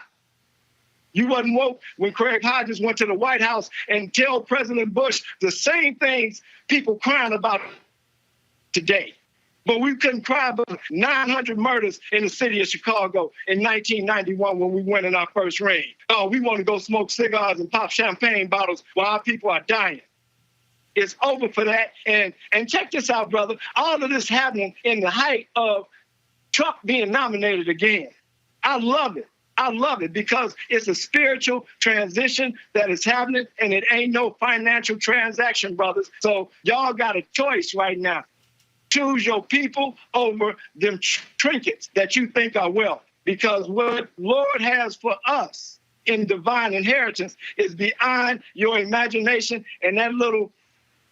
You wasn't woke when Craig Hodges went to the White House and told President Bush the same things people crying about today. But we couldn't cry about 900 murders in the city of Chicago in 1991 when we went in our first ring. Oh, we want to go smoke cigars and pop champagne bottles while our people are dying. It's over for that. And check this out, brother. All of this happening in the height of Trump being nominated again. I love it. I love it because it's a spiritual transition that is happening, and it ain't no financial transaction, brothers. So y'all got a choice right now. Choose your people over them trinkets that you think are wealth. Because what Lord has for us in divine inheritance is beyond your imagination, and that little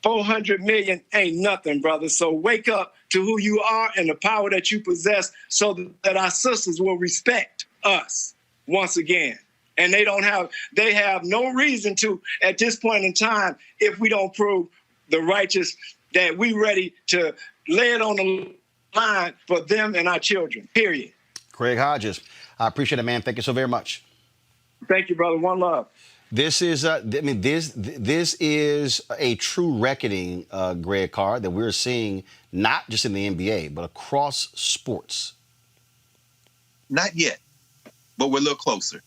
400 million ain't nothing, brother. So wake up to who you are and the power that you possess so that our sisters will respect us once again. And they have no reason to at this point in time if we don't prove the righteous that we ready to lay it on the line for them and our children, period.
Craig Hodges, I appreciate it, man. Thank you so very much.
Thank you, brother. One love.
This is, this is a true reckoning, Greg Carr, that we're seeing not just in the NBA, but across sports.
Not yet, but we're a little closer.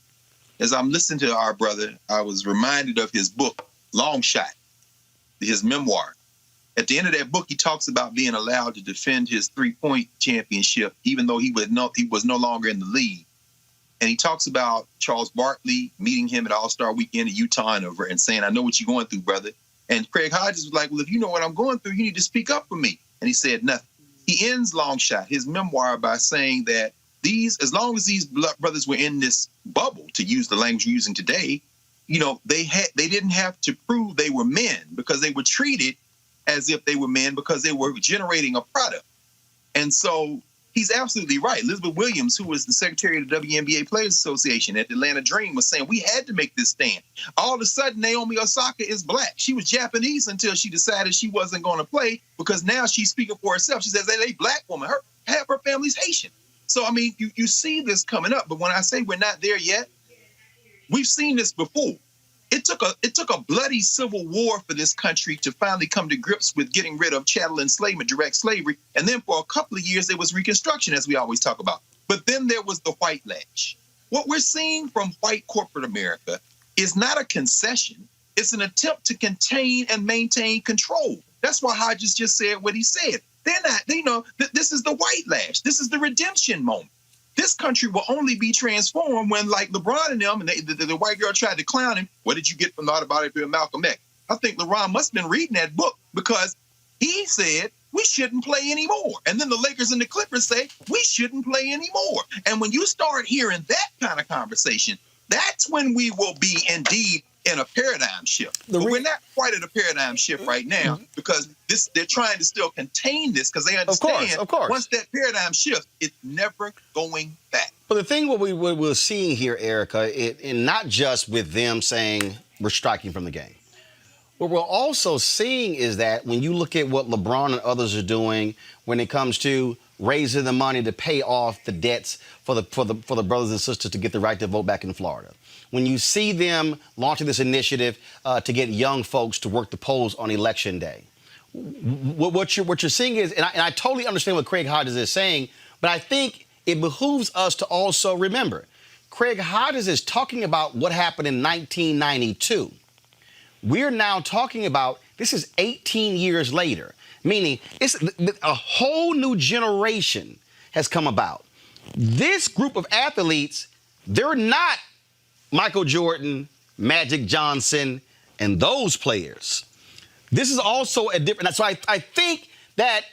As I'm listening to our brother, I was reminded of his book, Long Shot, his memoir. At the end of that book, he talks about being allowed to defend his three-point championship, even though he was no longer in the league. And he talks about Charles Barkley meeting him at All-Star Weekend in Utah and saying, I know what you're going through, brother. And Craig Hodges was like, well, if you know what I'm going through, you need to speak up for me. And he said nothing. He ends Long Shot, his memoir, by saying that as long as these brothers were in this bubble, to use the language we're using today, you know, they didn't have to prove they were men because they were treated as if they were men because they were generating a product. And so he's absolutely right. Elizabeth Williams, who was the secretary of the WNBA Players Association at the Atlanta Dream, was saying we had to make this stand. All of a sudden, Naomi Osaka is black. She was Japanese until she decided she wasn't going to play, because now she's speaking for herself. She says, hey, black woman, half her family's Haitian. So, I mean, you see this coming up. But when I say we're not there yet, we've seen this before. It took a bloody civil war for this country to finally come to grips with getting rid of chattel enslavement, direct slavery. And then for a couple of years, there was Reconstruction, as we always talk about. But then there was the white lash. What we're seeing from white corporate America is not a concession. It's an attempt to contain and maintain control. That's why Hodges just said what he said. They're not, this is the white lash. This is the redemption moment. This country will only be transformed when, like LeBron and them, and the white girl tried to clown him. What did you get from the autobiography of Malcolm X? I think LeBron must have been reading that book, because he said we shouldn't play anymore. And then the Lakers and the Clippers say we shouldn't play anymore. And when you start hearing that kind of conversation, that's when we will be indeed in a paradigm shift. But we're not quite at a paradigm shift right now, because they're trying to still contain this, because they understand
of course.
Once that paradigm shifts, it's never going back.
But the thing what we're seeing here, Erica, and not just with them saying we're striking from the game. What we're also seeing is that when you look at what LeBron and others are doing when it comes to raising the money to pay off the debts for the brothers and sisters to get the right to vote back in Florida. When you see them launching this initiative to get young folks to work the polls on Election Day, what you're seeing is, and I totally understand what Craig Hodges is saying, but I think it behooves us to also remember, Craig Hodges is talking about what happened in 1992. We're now talking about, this is 18 years later, meaning it's a whole new generation has come about. This group of athletes, they're not Michael Jordan, Magic Johnson, and those players. This is also a different, so I think that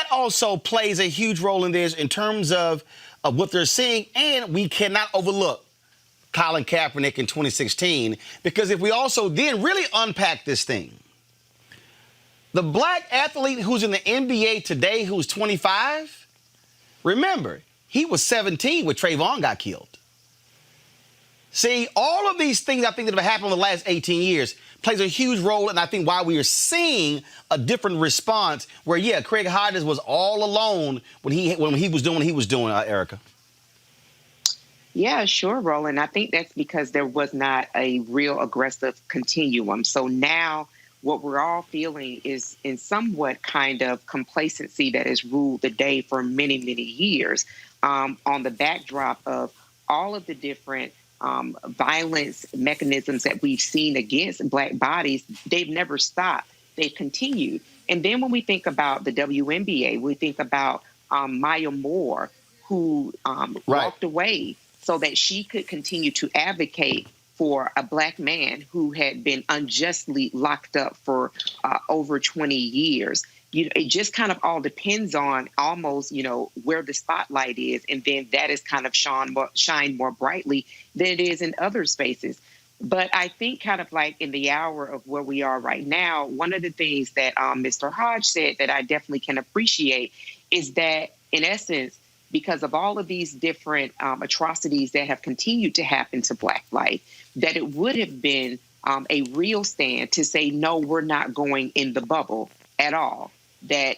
also plays a huge role in this in terms of what they're seeing, and we cannot overlook Colin Kaepernick in 2016, because if we also then really unpack this thing, the black athlete who's in the NBA today who's 25, remember, he was 17 when Trayvon got killed. See, all of these things I think that have happened in the last 18 years plays a huge role, and I think why we are seeing a different response where, yeah, Craig Hodges was all alone when he was doing what he was doing, Erica.
Yeah, sure, Roland. I think that's because there was not a real aggressive continuum. So now what we're all feeling is in somewhat kind of complacency that has ruled the day for many, many years on the backdrop of all of the different violence mechanisms that we've seen against black bodies. They've never stopped. They've continued. And then when we think about the WNBA, we think about Maya Moore, who walked away so that she could continue to advocate for a black man who had been unjustly locked up for over 20 years. You know, it just kind of all depends on almost, where the spotlight is. And then that is kind of shine more brightly than it is in other spaces. But I think kind of like in the hour of where we are right now, one of the things that Mr. Hodge said that I definitely can appreciate is that, in essence, because of all of these different atrocities that have continued to happen to Black life, that it would have been a real stand to say, no, we're not going in the bubble at all. That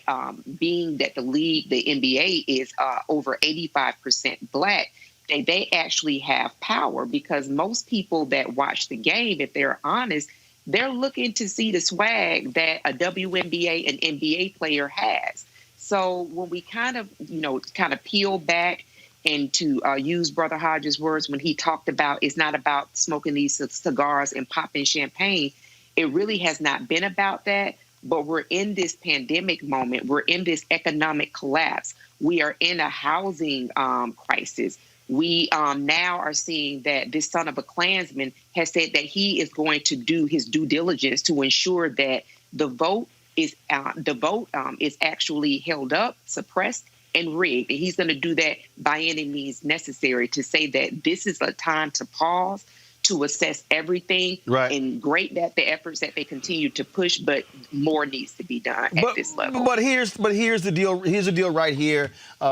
being that the league, the NBA, is over 85% Black, they actually have power, because most people that watch the game, if they're honest, they're looking to see the swag that a WNBA and NBA player has. So when we kind of peel back and to use Brother Hodges' words when he talked about it's not about smoking these cigars and popping champagne, it really has not been about that. But we're in this pandemic moment. We're in this economic collapse. We are in a housing crisis. We now are seeing that this son of a Klansman has said that he is going to do his due diligence to ensure that the vote is actually held up, suppressed, and rigged. And he's going to do that by any means necessary to say that this is a time to pause, to assess everything.
Right.
And great that the efforts that they continue to push, but more needs to be done at this level.
But here's the deal. Here's the deal right here,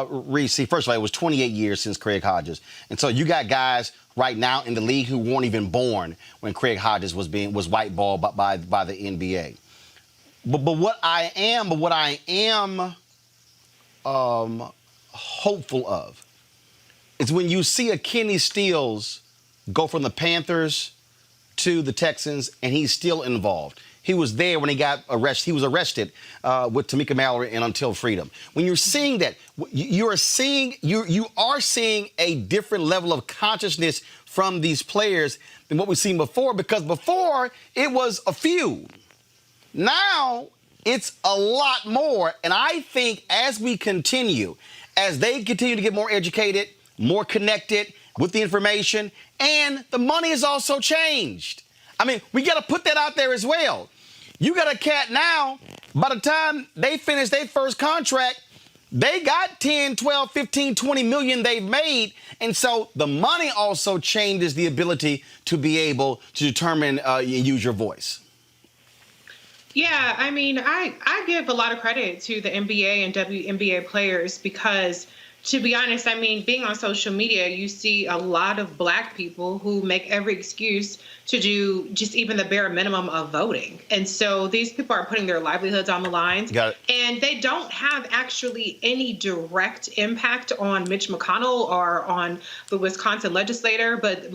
Reese. First of all, it was 28 years since Craig Hodges, and so you got guys right now in the league who weren't even born when Craig Hodges was whiteballed by the NBA. But what I am hopeful of is when you see a Kenny Stills go from the Panthers to the Texans, and he's still involved. He was there when he got arrested. He was arrested with Tamika Mallory and Until Freedom. When you're seeing that, you are seeing a different level of consciousness from these players than what we've seen before, because before it was a few. Now it's a lot more, and I think as they continue to get more educated, more connected with the information, and the money has also changed. I mean, we got to put that out there as well. You got a cat now, by the time they finish their first contract, they got 10, 12, 15, 20 million they've made. And so the money also changes the ability to be able to determine and use your voice.
Yeah, I mean, I give a lot of credit to the NBA and WNBA players because, to be honest, I mean, being on social media, you see a lot of Black people who make every excuse to do just even the bare minimum of voting. And so these people are putting their livelihoods on the lines.
Got it.
And they don't have actually any direct impact on Mitch McConnell or on the Wisconsin legislature, but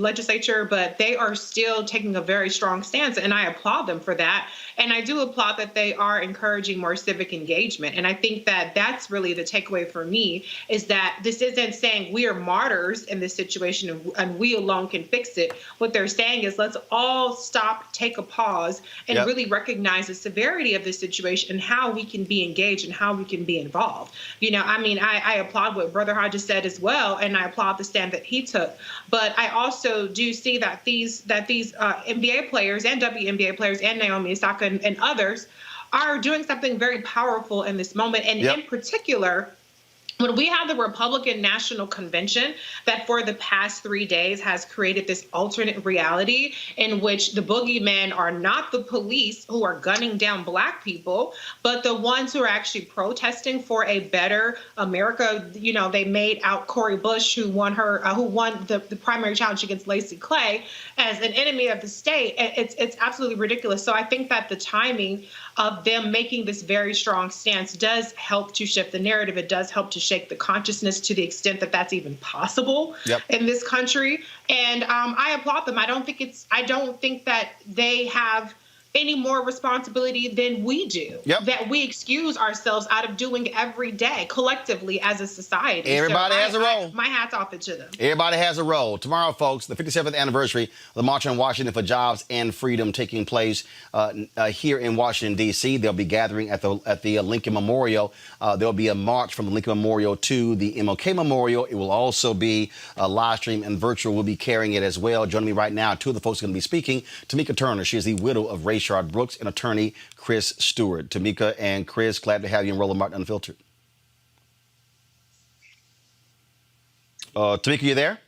they are still taking a very strong stance. And I applaud them for that. And I do applaud that they are encouraging more civic engagement. And I think that that's really the takeaway for me, is that this isn't saying we are martyrs in this situation and we alone can fix it. What they're saying is let's all stop, take a pause, and really recognize the severity of this situation and how we can be engaged and how we can be involved. You know, I mean, I applaud what Brother Hodges said as well, and I applaud the stand that he took. But I also do see that these NBA players and WNBA players and Naomi Osaka and others are doing something very powerful in this moment. And in particular, when we have the Republican National Convention that for the past 3 days has created this alternate reality in which the boogeymen are not the police who are gunning down Black people, but the ones who are actually protesting for a better America. You know, they made out Cori Bush, who won the primary challenge against Lacey Clay, as an enemy of the state. It's absolutely ridiculous. So I think that the timing of them making this very strong stance does help to shift the narrative. It does help to shake the consciousness to the extent that that's even possible in this country. And I applaud them. I don't think that they have any more responsibility than we do, that we excuse ourselves out of doing every day collectively as a society.
Everybody has a role.
My hat's off to them.
Everybody has a role. Tomorrow, folks, the 57th anniversary of the March on Washington for Jobs and Freedom taking place here in Washington, D.C. They'll be gathering at the Lincoln Memorial. There'll be a march from the Lincoln Memorial to the MLK Memorial. It will also be live stream and virtual. We'll be carrying it as well. Joining me right now, two of the folks are going to be speaking. Tamika Turner, she is the widow of Rayshard Brooks, and attorney Chris Stewart. Tamika and Chris, glad to have you in Roland Martin Unfiltered. Tamika, you there?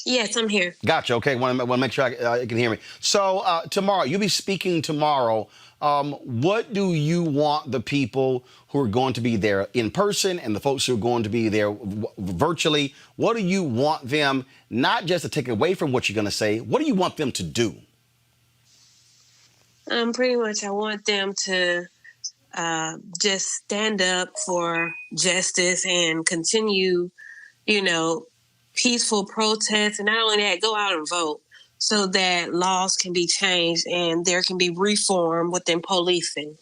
Yes, I'm here.
Gotcha. Okay, want to make sure you can hear me. So tomorrow, you'll be speaking tomorrow. What do you want the people who are going to be there in person and the folks who are going to be there virtually, what do you want them not just to take away from what you're going to say, what do you want them to do?
Pretty much I want them to just stand up for justice and continue, peaceful protests. And not only that, go out and vote so that laws can be changed and there can be reform within policing.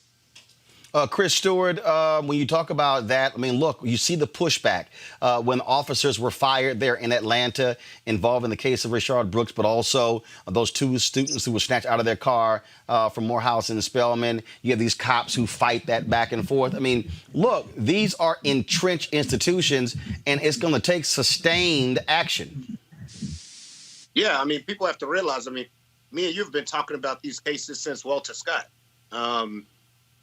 Chris Stewart, when you talk about that, I mean, look, you see the pushback when officers were fired there in Atlanta involved in the case of Rayshard Brooks, but also those two students who were snatched out of their car from Morehouse and Spelman. You have these cops who fight that back and forth. I mean, look, these are entrenched institutions, and it's going to take sustained action.
Yeah, I mean, people have to realize, me and you have been talking about these cases since Walter Scott.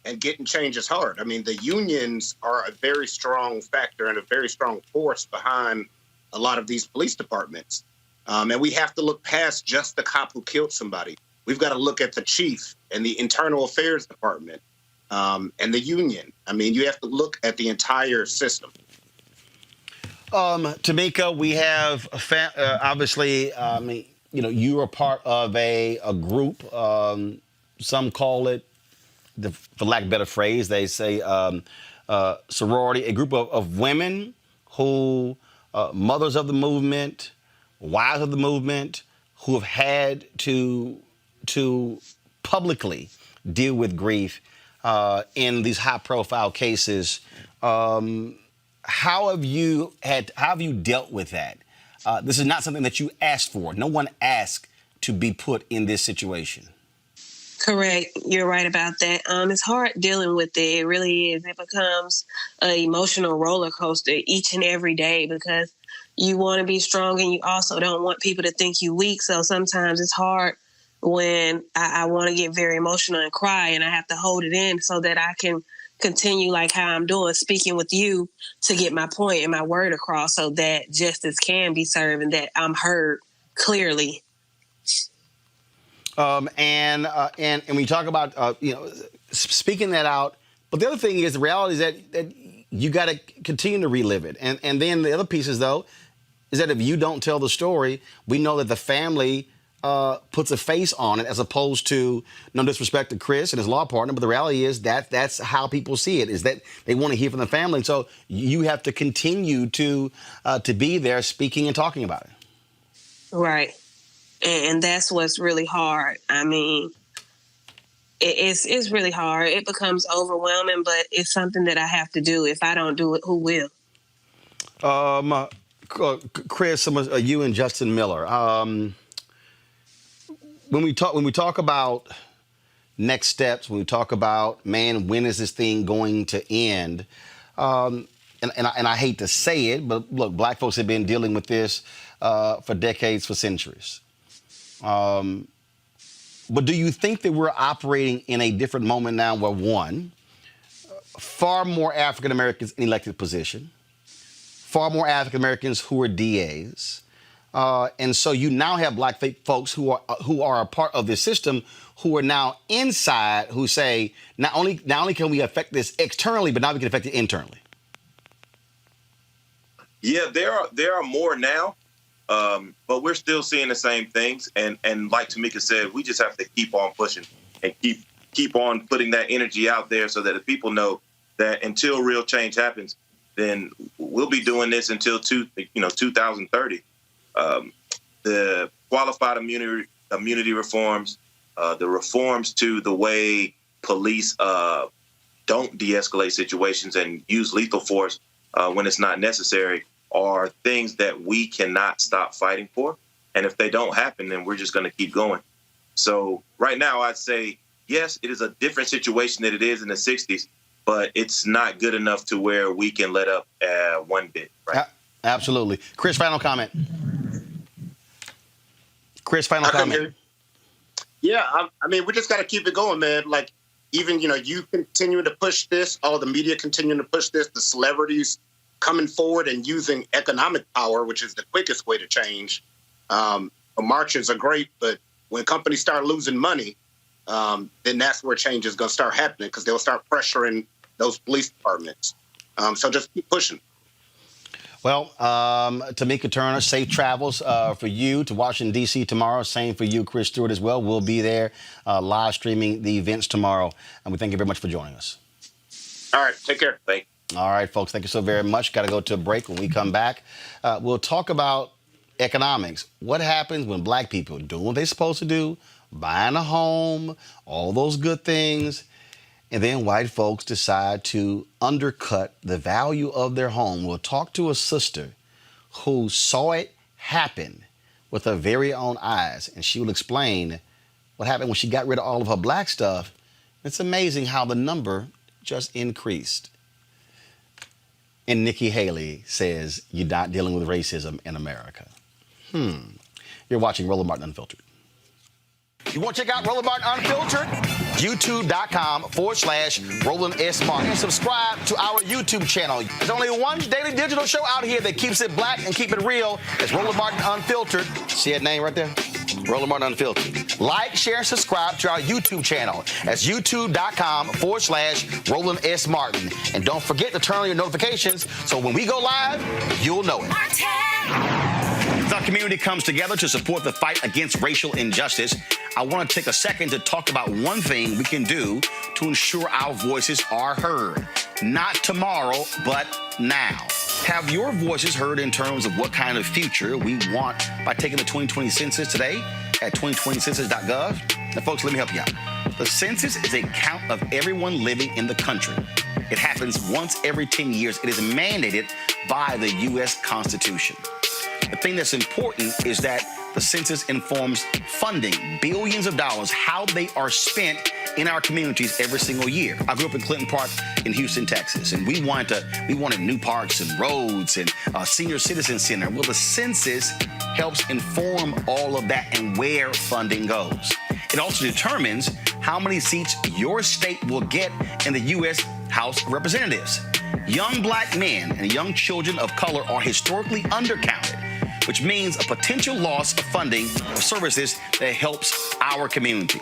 And getting change is hard. I mean, the unions are a very strong factor and a very strong force behind a lot of these police departments. And we have to look past just the cop who killed somebody. We've got to look at the chief and the internal affairs department and the union. I mean, you have to look at the entire system.
Tamika, we have obviously, you are part of a group. Some call it, for lack of a better phrase, they say sorority, a group of women who, mothers of the movement, wives of the movement, who have had to publicly deal with grief in these high-profile cases. How have you dealt with that? This is not something that you asked for. No one asked to be put in this situation.
Correct. You're right about that. It's hard dealing with it. It really is. It becomes an emotional roller coaster each and every day because you want to be strong and you also don't want people to think you weak. So sometimes it's hard when I want to get very emotional and cry and I have to hold it in so that I can continue like how I'm doing, speaking with you to get my point and my word across so that justice can be served and that I'm heard clearly.
And when you talk about, speaking that out, but the other thing is the reality is that you got to continue to relive it. And then the other pieces, though, is that if you don't tell the story, we know that the family puts a face on it as opposed to, no disrespect to Chris and his law partner, but the reality is that that's how people see it, is that they want to hear from the family. And so you have to continue to be there speaking and talking about it.
Right. And that's what's really hard. I mean, it's really hard. It becomes overwhelming, but it's something that I have to do. If I don't do it, who will?
Chris, you and Justin Miller. When we talk about next steps, when we talk about, man, when is this thing going to end? And I hate to say it, but look, black folks have been dealing with this for decades, for centuries. But do you think that we're operating in a different moment now where, one, far more African Americans in elected position, far more African Americans who are DAs, and so you now have black folks who are a part of this system who are now inside, who say not only can we affect this externally, but now we can affect it internally.
Yeah, there are more now. But we're still seeing the same things. And like Tamika said, we just have to keep on pushing and keep on putting that energy out there so that the people know that until real change happens, then we'll be doing this until 2030. The qualified immunity reforms, the reforms to the way police don't de-escalate situations and use lethal force when it's not necessary, are things that we cannot stop fighting for. And if they don't happen, then we're just going to keep going. So right now, I'd say, yes, it is a different situation than it is in the 60s, but it's not good enough to where we can let up one bit. Right?
Absolutely. Chris, final comment. Chris, final comment.
Yeah, I mean, we just got to keep it going, man. Like, even, you continue to push this, all the media continuing to push this, the celebrities coming forward and using economic power, which is the quickest way to change. Marches are great, but when companies start losing money, then that's where change is going to start happening because they'll start pressuring those police departments. So just keep pushing.
Well, Tamika Turner, safe travels for you to Washington, D.C. tomorrow. Same for you, Chris Stewart, as well. We'll be there live streaming the events tomorrow. And we thank you very much for joining us.
All right. Take care. Thanks.
All right, folks. Thank you so very much. Got to go to a break. When we come back, we'll talk about economics. What happens when black people doing what they're supposed to do, buying a home, all those good things, and then white folks decide to undercut the value of their home. We'll talk to a sister who saw it happen with her very own eyes, and she will explain what happened when she got rid of all of her black stuff. It's amazing how the number just increased. And Nikki Haley says you're not dealing with racism in America. You're watching Roland Martin Unfiltered. You want to check out Roland Martin Unfiltered? youtube.com/Roland S. Martin. And subscribe to our YouTube channel. There's only one daily digital show out here that keeps it black and keep it real. It's Roland Martin Unfiltered. See that name right there? Roland Martin Unfiltered. Like, share, and subscribe to our YouTube channel. That's youtube.com/Roland S. Martin. And don't forget to turn on your notifications so when we go live, you'll know it. As our community comes together to support the fight against racial injustice, I want to take a second to talk about one thing we can do to ensure our voices are heard. Not tomorrow, but now. Have your voices heard in terms of what kind of future we want by taking the 2020 census today at 2020census.gov? Now, folks, let me help you out. The census is a count of everyone living in the country. It happens once every 10 years. It is mandated by the U.S. Constitution. The thing that's important is that the census informs funding, billions of dollars, how they are spent in our communities every single year. I grew up in Clinton Park in Houston, Texas, and we wanted new parks and roads and a senior citizen center. Well, the census helps inform all of that and where funding goes. It also determines how many seats your state will get in the U.S. House of Representatives. Young black men and young children of color are historically undercounted, which means a potential loss of funding or services that helps our community.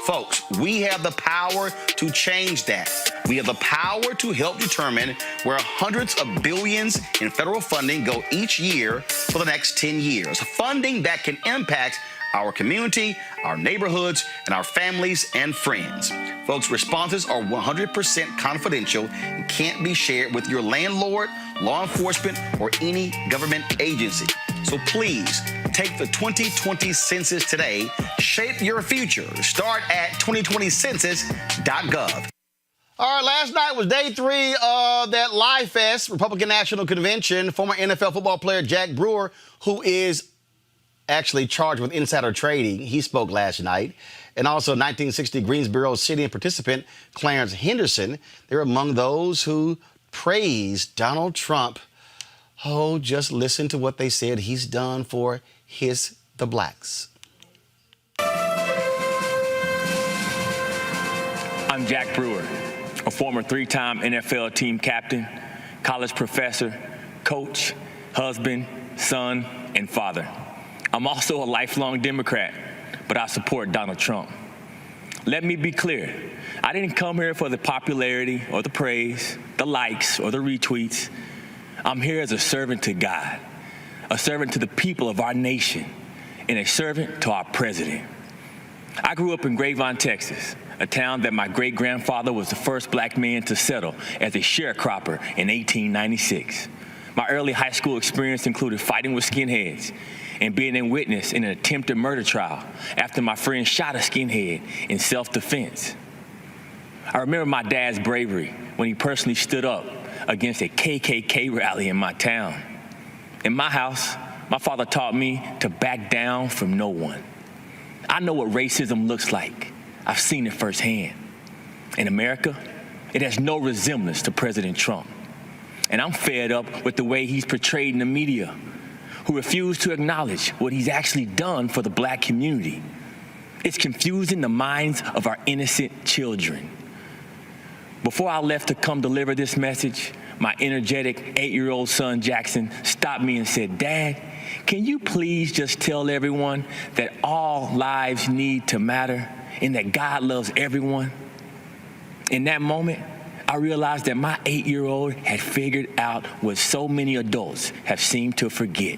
Folks, we have the power to change that. We have the power to help determine where hundreds of billions in federal funding go each year for the next 10 years. Funding that can impact our community, our neighborhoods, and our families and friends. Folks, responses are 100% confidential and can't be shared with your landlord, law enforcement, or any government agency. So please take the 2020 census today. Shape your future. Start at 2020census.gov. All right, last night was day 3 of that Live Fest, Republican National Convention. Former NFL football player Jack Brewer, who is actually charged with insider trading, he spoke last night. And also 1960 Greensboro sit-in participant Clarence Henderson. They're among those who praised Donald Trump. Oh, just listen to what they said he's done for the blacks.
I'm Jack Brewer, a former 3-time NFL team captain, college professor, coach, husband, son, and father. I'm also a lifelong Democrat, but I support Donald Trump. Let me be clear. I didn't come here for the popularity or the praise, the likes or the retweets. I'm here as a servant to God, a servant to the people of our nation, and a servant to our president. I grew up in Grapevine, Texas, a town that my great-grandfather was the first black man to settle as a sharecropper in 1896. My early high school experience included fighting with skinheads and being a witness in an attempted murder trial after my friend shot a skinhead in self-defense. I remember my dad's bravery when he personally stood up against a KKK rally in my town. In my house, my father taught me to back down from no one. I know what racism looks like. I've seen it firsthand. In America, it has no resemblance to President Trump. And I'm fed up with the way he's portrayed in the media, who refuse to acknowledge what he's actually done for the black community. It's confusing the minds of our innocent children. Before I left to come deliver this message, my energetic 8-year-old son, Jackson, stopped me and said, "Dad, can you please just tell everyone that all lives need to matter and that God loves everyone?" In that moment, I realized that my 8-year-old had figured out what so many adults have seemed to forget.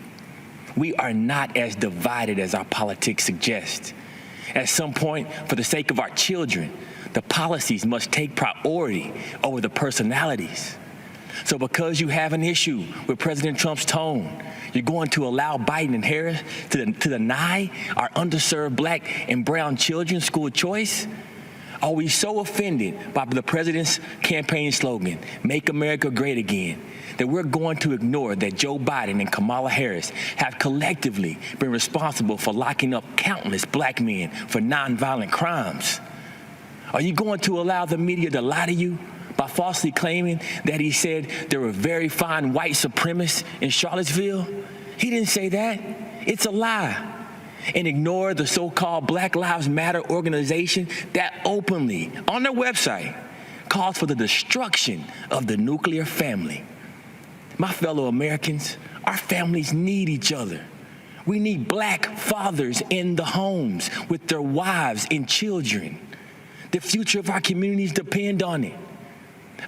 We are not as divided as our politics suggest. At some point, for the sake of our children, the policies must take priority over the personalities. So because you have an issue with President Trump's tone, you're going to allow Biden and Harris to deny our underserved black and brown children school choice? Are we so offended by the president's campaign slogan, "Make America Great Again," that we're going to ignore that Joe Biden and Kamala Harris have collectively been responsible for locking up countless black men for nonviolent crimes? Are you going to allow the media to lie to you by falsely claiming that he said there were very fine white supremacists in Charlottesville? He didn't say that. It's a lie. and ignore the so-called Black Lives Matter organization that openly, on their website, calls for the destruction of the nuclear family. My fellow Americans, our families need each other. We need Black fathers in the homes with their wives and children. The future of our communities depend on it.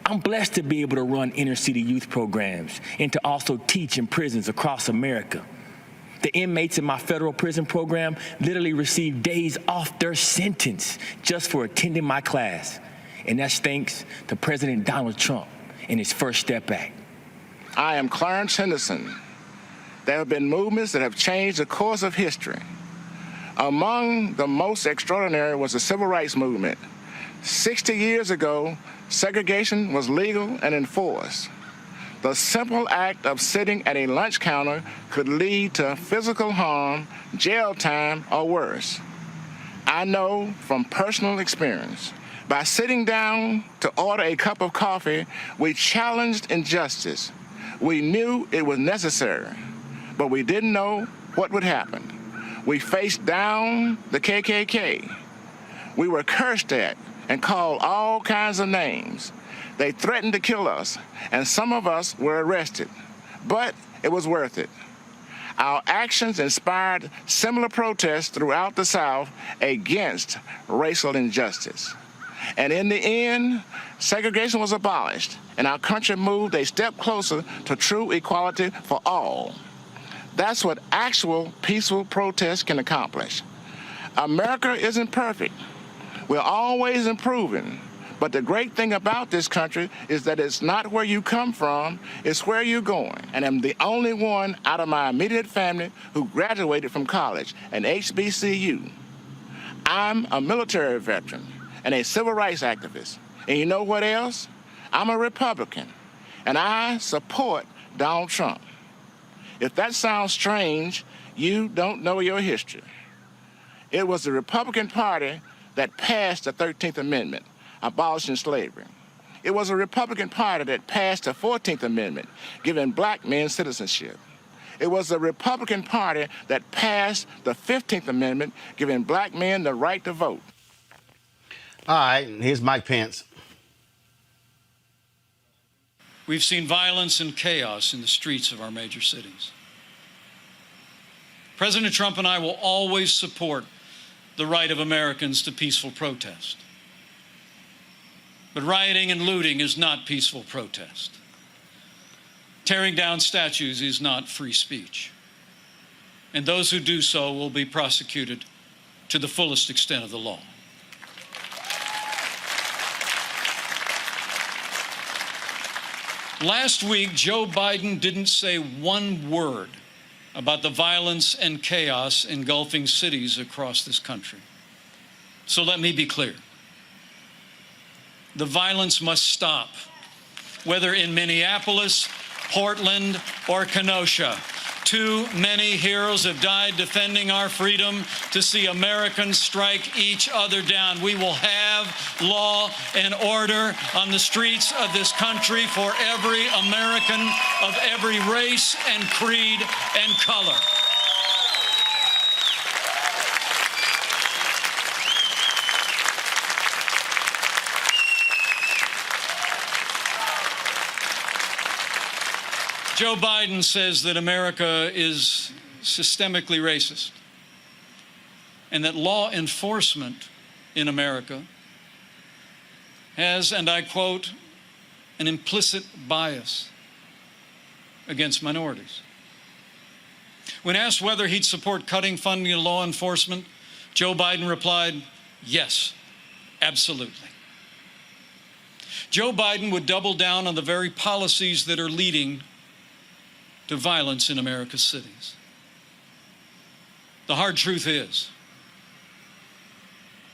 I'm blessed to be able to run inner-city youth programs and to also teach in prisons across America. The inmates in my federal prison program literally receive days off their sentence just for attending my class. And that's thanks to President Donald Trump and his First Step Act.
I am Clarence Henderson. There have been movements that have changed the course of history. Among the most extraordinary was the Civil Rights Movement. 60 years ago, segregation was legal and enforced. The simple act of sitting at a lunch counter could lead to physical harm, jail time, or worse. I know from personal experience. By sitting down to order a cup of coffee, we challenged injustice. We knew it was necessary, but we didn't know what would happen. We faced down the KKK. We were cursed at and called all kinds of names. They threatened to kill us, and some of us were arrested, but it was worth it. Our actions inspired similar protests throughout the South against racial injustice. And in the end, segregation was abolished, and our country moved a step closer to true equality for all. That's what actual peaceful protest can accomplish. America isn't perfect. We're always improving. But the great thing about this country is that it's not where you come from, it's where you're going. And I'm the only one out of my immediate family who graduated from college, an HBCU. I'm a military veteran and a civil rights activist. And you know what else? I'm a Republican, and I support Donald Trump. If that sounds strange, you don't know your history. It was the Republican Party that passed the 13th Amendment, abolishing slavery. It was a Republican Party that passed the 14th Amendment, giving Black men citizenship. It was the Republican Party that passed the 15th Amendment, giving Black men the right to vote.
All right, here's Mike Pence.
We've seen violence and chaos in the streets of our major cities. President Trump and I will always support the right of Americans to peaceful protest. But rioting and looting is not peaceful protest. Tearing down statues is not free speech. And those who do so will be prosecuted to the fullest extent of the law. Last week, Joe Biden didn't say one word about the violence and chaos engulfing cities across this country. So let me be clear. The violence must stop, whether in Minneapolis, Portland, or Kenosha. Too many heroes have died defending our freedom to see Americans strike each other down. We will have law and order on the streets of this country for every American of every race and creed and color. Joe Biden says that America is systemically racist and that law enforcement in America has, and I quote, an implicit bias against minorities. When asked whether he'd support cutting funding to law enforcement, Joe Biden replied, yes, absolutely. Joe Biden would double down on the very policies that are leading to violence in America's cities. The hard truth is,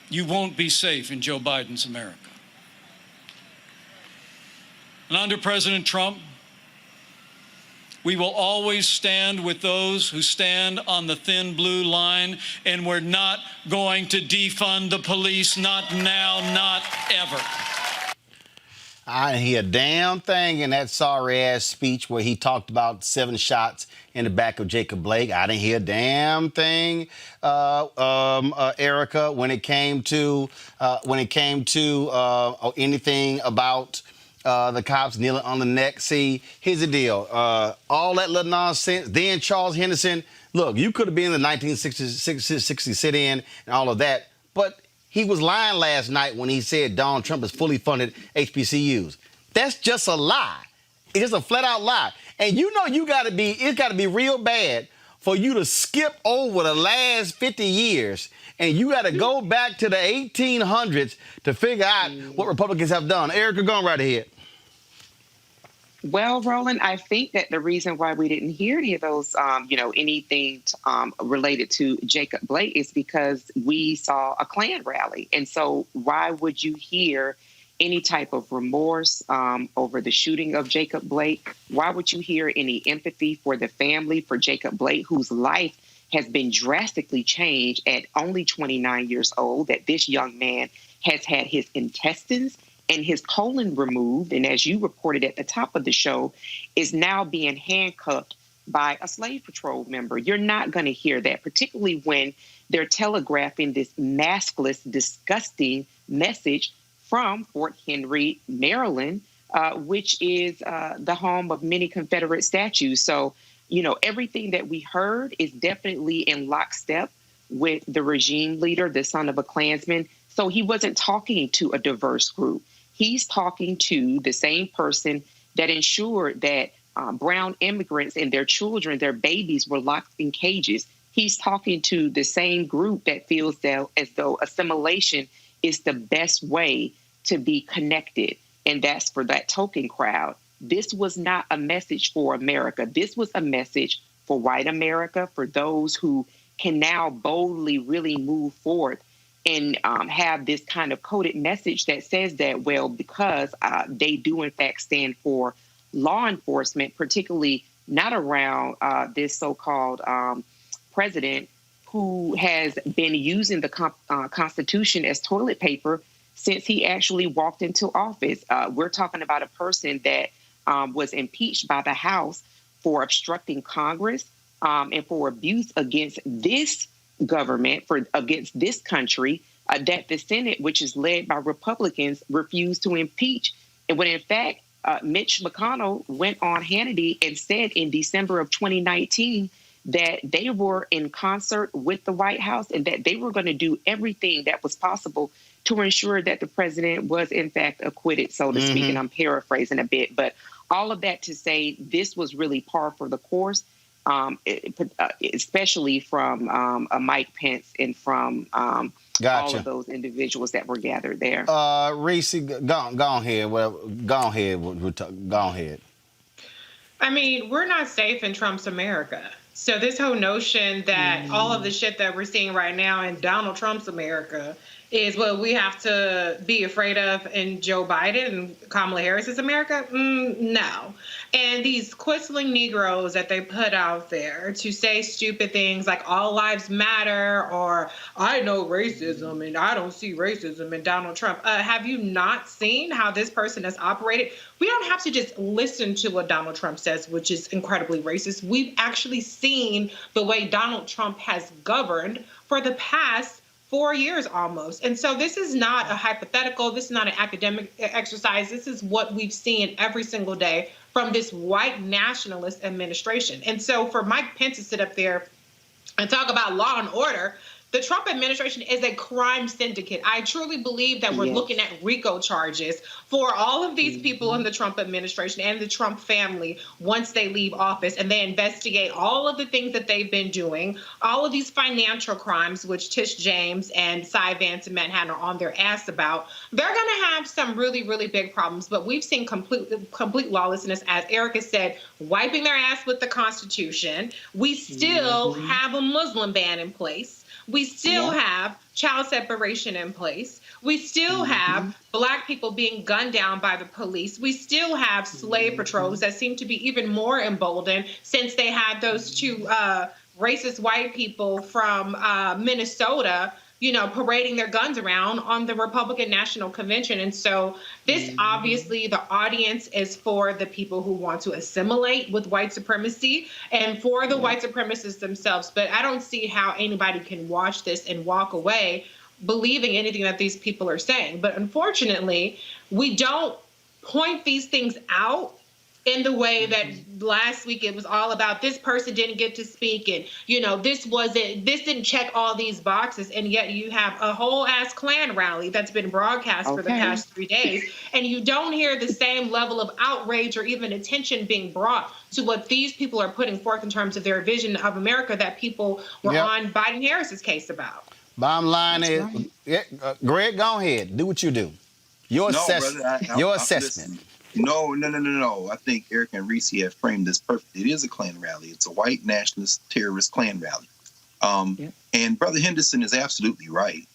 you won't be safe in Joe Biden's America. And under President Trump, we will always stand with those who stand on the thin blue line, and we're not going to defund the police, not now, not ever.
I didn't hear a damn thing in that sorry-ass speech where he talked about 7 shots in the back of Jacob Blake. I didn't hear a damn thing, Erica, when it came to anything about the cops kneeling on the neck. See, here's the deal. All that little nonsense. Then Charles Henderson, look, you could have been in the 1960 sit-in and all of that, but he was lying last night when he said Donald Trump is fully funded HBCUs. That's just a lie. It's just a flat-out lie. And you know it's got to be real bad for you to skip over the last 50 years and you got to go back to the 1800s to figure out what Republicans have done. Erica, go on right ahead.
Well, Roland, I think that the reason why we didn't hear any of those, anything related to Jacob Blake is because we saw a Klan rally. And so why would you hear any type of remorse over the shooting of Jacob Blake? Why would you hear any empathy for the family, for Jacob Blake, whose life has been drastically changed at only 29 years old, that this young man has had his intestines and his colon removed, and as you reported at the top of the show, is now being handcuffed by a slave patrol member? You're not going to hear that, particularly when they're telegraphing this maskless, disgusting message from Fort Henry, Maryland, which is the home of many Confederate statues. So, everything that we heard is definitely in lockstep with the regime leader, the son of a Klansman. So he wasn't talking to a diverse group. He's talking to the same person that ensured that brown immigrants and their children, their babies, were locked in cages. He's talking to the same group that feels as though assimilation is the best way to be connected. And that's for that token crowd. This was not a message for America. This was a message for white America, for those who can now boldly really move forward and have this kind of coded message that says that, well, because they do in fact stand for law enforcement, particularly not around this so-called president who has been using the Constitution as toilet paper since he actually walked into office. We're talking about a person that was impeached by the House for obstructing Congress and for abuse against this government, against this country, that the Senate, which is led by Republicans, refused to impeach. And when in fact, Mitch McConnell went on Hannity and said in December of 2019 that they were in concert with the White House and that they were going to do everything that was possible to ensure that the president was in fact acquitted, so to speak. And I'm paraphrasing a bit, but all of that to say this was really par for the course, especially from Mike Pence and from all of those individuals that were gathered there.
Reese, go ahead. Well, go ahead.
I mean, we're not safe in Trump's America. So this whole notion that all of the shit that we're seeing right now in Donald Trump's America is what we have to be afraid of in Joe Biden and Kamala Harris's America? No. And these quisling Negroes that they put out there to say stupid things like all lives matter or I know racism and I don't see racism in Donald Trump. Have you not seen how this person has operated? We don't have to just listen to what Donald Trump says, which is incredibly racist. We've actually seen the way Donald Trump has governed for the past 4 years almost. And so this is not a hypothetical. This is not an academic exercise. This is what we've seen every single day from this white nationalist administration. And so for Mike Pence to sit up there and talk about law and order, the Trump administration is a crime syndicate. I truly believe that we're looking at RICO charges for all of these people in the Trump administration and the Trump family once they leave office, and they investigate all of the things that they've been doing, all of these financial crimes, which Tish James and Cy Vance in Manhattan are on their ass about. They're going to have some really, really big problems, but we've seen complete lawlessness, as Erica said, wiping their ass with the Constitution. We still have a Muslim ban in place. We still have child separation in place. We still have Black people being gunned down by the police. We still have slave patrols that seem to be even more emboldened since they had those two racist white people from Minnesota parading their guns around on the Republican National Convention. And so this obviously, the audience is for the people who want to assimilate with white supremacy and for the white supremacists themselves. But I don't see how anybody can watch this and walk away believing anything that these people are saying. But unfortunately, we don't point these things out in the way that last week it was all about this person didn't get to speak and, this didn't check all these boxes. And yet you have a whole ass Klan rally that's been broadcast for the past 3 days. And you don't hear the same level of outrage or even attention being brought to what these people are putting forth in terms of their vision of America that people were on Biden-Harris's case about.
Bottom line is, Greg, go ahead. Do what you do. Your assessment.
Listen, No. I think Eric and Reese have framed this perfectly. It is a Klan rally. It's a white nationalist terrorist Klan rally. And Brother Henderson is absolutely right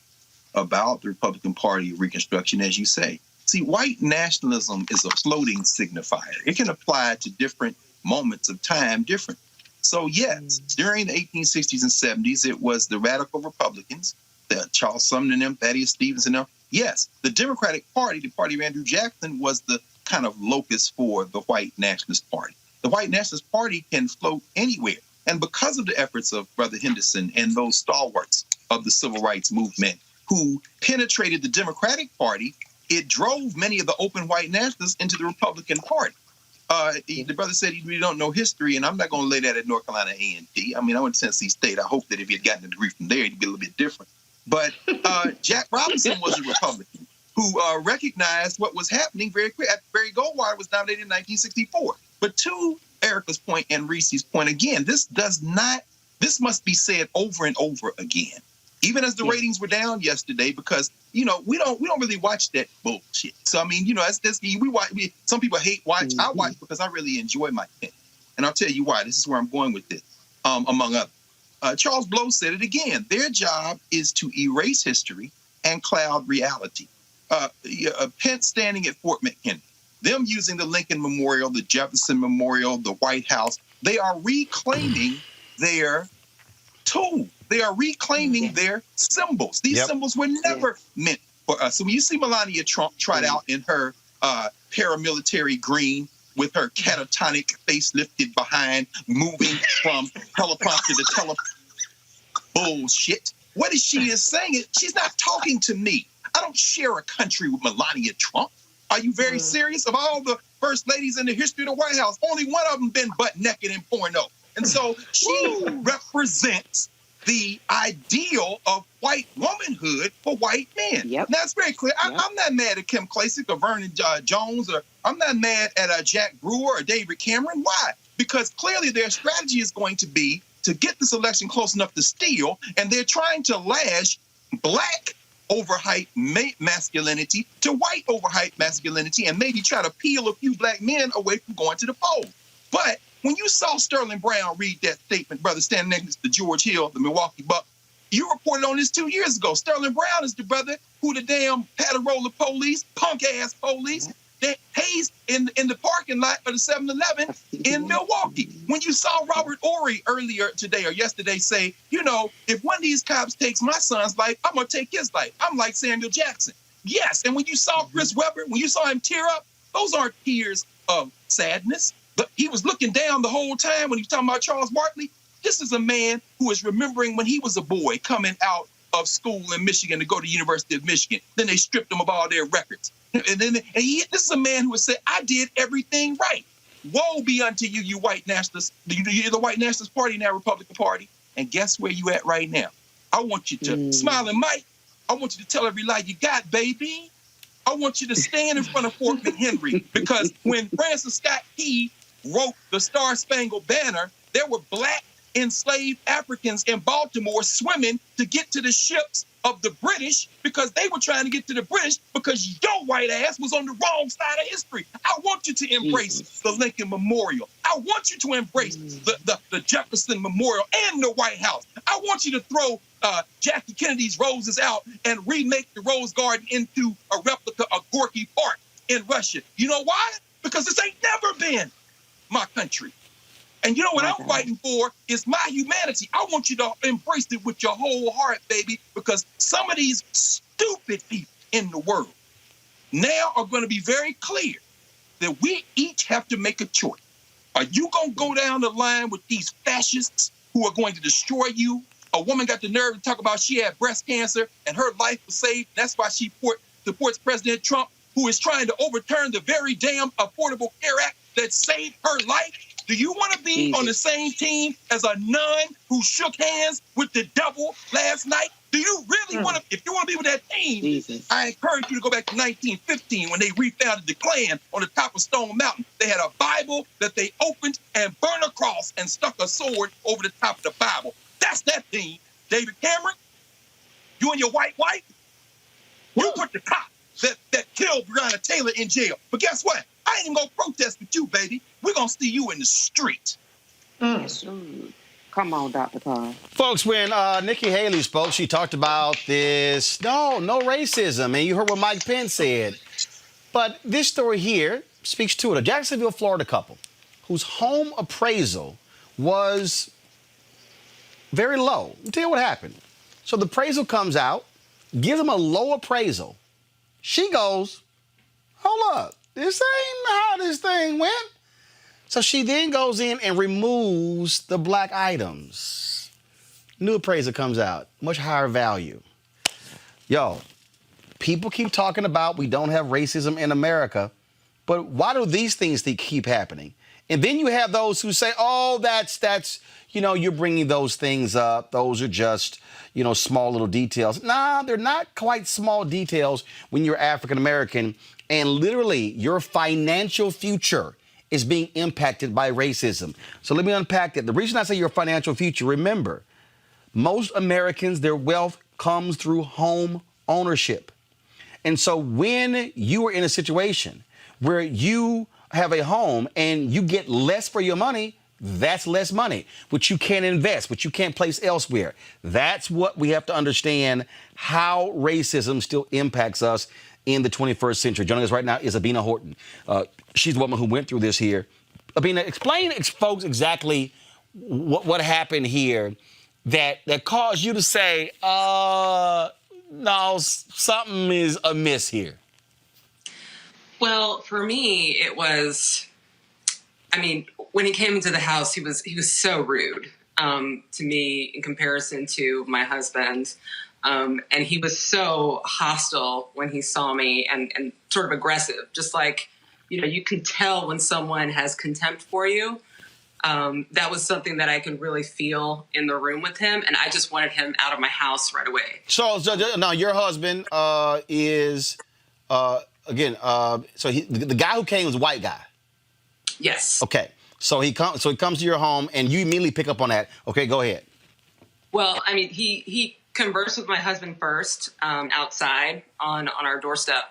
about the Republican Party of Reconstruction, as you say. See, white nationalism is a floating signifier. It can apply to different moments of time differently. So, yes, during the 1860s and 70s, it was the radical Republicans, the Charles Sumner and them, Thaddeus Stevens and them. Yes, the Democratic Party, the party of Andrew Jackson, was the kind of locus for the white nationalist party. The white nationalist party can float anywhere. And because of the efforts of Brother Henderson and those stalwarts of the civil rights movement who penetrated the Democratic Party, it drove many of the open white nationalists into the Republican Party. The brother said he really don't know history, and I'm not going to lay that at North Carolina A&T. I mean, I went to Tennessee State. I hope that if he had gotten a degree from there, he'd be a little bit different. But Jack Robinson was a Republican who recognized what was happening very quick. Barry Goldwater was nominated in 1964. But to Erica's point and Reese's point, again, this must be said over and over again. Even as the ratings were down yesterday, because we don't really watch that bullshit. So I mean, we watch. Some people hate watch. I watch because I really enjoy my thing, and I'll tell you why. This is where I'm going with this, among others. Charles Blow said it again. Their job is to erase history and cloud reality. Pence standing at Fort McHenry, them using the Lincoln Memorial, the Jefferson Memorial, the White House. They are reclaiming their tool. They are reclaiming their symbols. These symbols were never meant for us. So when you see Melania Trump trot out in her paramilitary green with her catatonic face lifted behind, moving from teleprompter to bullshit, what is she is saying? She's not talking to me. I don't share a country with Melania Trump. Are you very serious? Of all the first ladies in the history of the White House, only one of them been butt naked in porno. And so she represents the ideal of white womanhood for white men. Now, it's very clear. I'm not mad at Kim Klacik or Vernon Jones, or I'm not mad at Jack Brewer or David Cameron. Why? Because clearly their strategy is going to be to get this election close enough to steal, and they're trying to lash black overhyped masculinity to white overhyped masculinity and maybe try to peel a few black men away from going to the polls. But when you saw Sterling Brown read that statement, brother, standing next to George Hill, the Milwaukee Bucks, you reported on this 2 years ago. Sterling Brown is the brother who the damn Paterola police, punk-ass police, that hazed in the parking lot of the 7-Eleven in Milwaukee. When you saw Robert Ory earlier today or yesterday say, if one of these cops takes my son's life, I'm going to take his life. I'm like Samuel Jackson. Yes, and when you saw Chris Webber, when you saw him tear up, those aren't tears of sadness. But he was looking down the whole time when he was talking about Charles Barkley. This is a man who is remembering when he was a boy coming out of school in Michigan to go to the University of Michigan. Then they stripped him of all their records. This is a man who would say, I did everything right. Woe be unto you, you white nationalists. You're the white nationalist party and that Republican Party. And guess where you at right now? I want you to smile and Mike. I want you to tell every lie you got, baby. I want you to stand in front of Fort McHenry, because when Francis Scott Key wrote the Star-Spangled Banner, there were black enslaved Africans in Baltimore swimming to get to the ships of the British because they were trying to get to the British because your white ass was on the wrong side of history. I want you to embrace the Lincoln Memorial. I want you to embrace the Jefferson Memorial and the White House. I want you to throw Jackie Kennedy's roses out and remake the Rose Garden into a replica of Gorky Park in Russia. You know why? Because this ain't never been my country. And you know what I'm fighting for is my humanity. I want you to embrace it with your whole heart, baby, because some of these stupid people in the world now are going to be very clear that we each have to make a choice. Are you going to go down the line with these fascists who are going to destroy you? A woman got the nerve to talk about she had breast cancer and her life was saved. That's why she supports President Trump, who is trying to overturn the very damn Affordable Care Act that saved her life. Do you want to be on the same team as a nun who shook hands with the devil last night? Do you really want to, if you want to be with that team, I encourage you to go back to 1915 when they refounded the Klan on the top of Stone Mountain. They had a Bible that they opened and burned a cross and stuck a sword over the top of the Bible. That's that team. David Cameron, you and your white wife, you put the cop that killed Breonna Taylor in jail. But guess what? I ain't even going to protest with you, baby. We're going to see you in the street.
Come on, Dr. Carr.
Folks, when Nikki Haley spoke, she talked about this, no racism. And you heard what Mike Pence said. But this story here speaks to it. A Jacksonville, Florida couple whose home appraisal was very low. I'll tell you what happened. So the appraisal comes out, gives them a low appraisal. She goes, hold up, this ain't how this thing went. So she then goes in and removes the black items. New appraisal comes out, much higher value. Yo, people keep talking about we don't have racism in America, but why do these things keep happening? And then you have those who say, oh, that's, you're bringing those things up. Those are just, small little details. Nah, they're not quite small details when you're African American. And literally, your financial future is being impacted by racism. So let me unpack that. The reason I say your financial future, remember, most Americans, their wealth comes through home ownership. And so when you are in a situation where you have a home and you get less for your money, that's less money, which you can't invest, which you can't place elsewhere. That's what we have to understand, how racism still impacts us in the 21st century. Joining us right now is Abina Horton. She's the woman who went through this here. Abina, explain, folks, exactly what happened here that caused you to say, no, something is amiss here.
Well, for me, it was, when he came into the house, he was so rude to me in comparison to my husband. And he was so hostile when he saw me and sort of aggressive, just like, you can tell when someone has contempt for you. That was something that I could really feel in the room with him. And I just wanted him out of my house right away. So
now your husband is, the guy who came was a white guy.
Yes.
Okay. So he comes to your home and you immediately pick up on that. Okay, go ahead.
Well, he conversed with my husband first outside on our doorstep,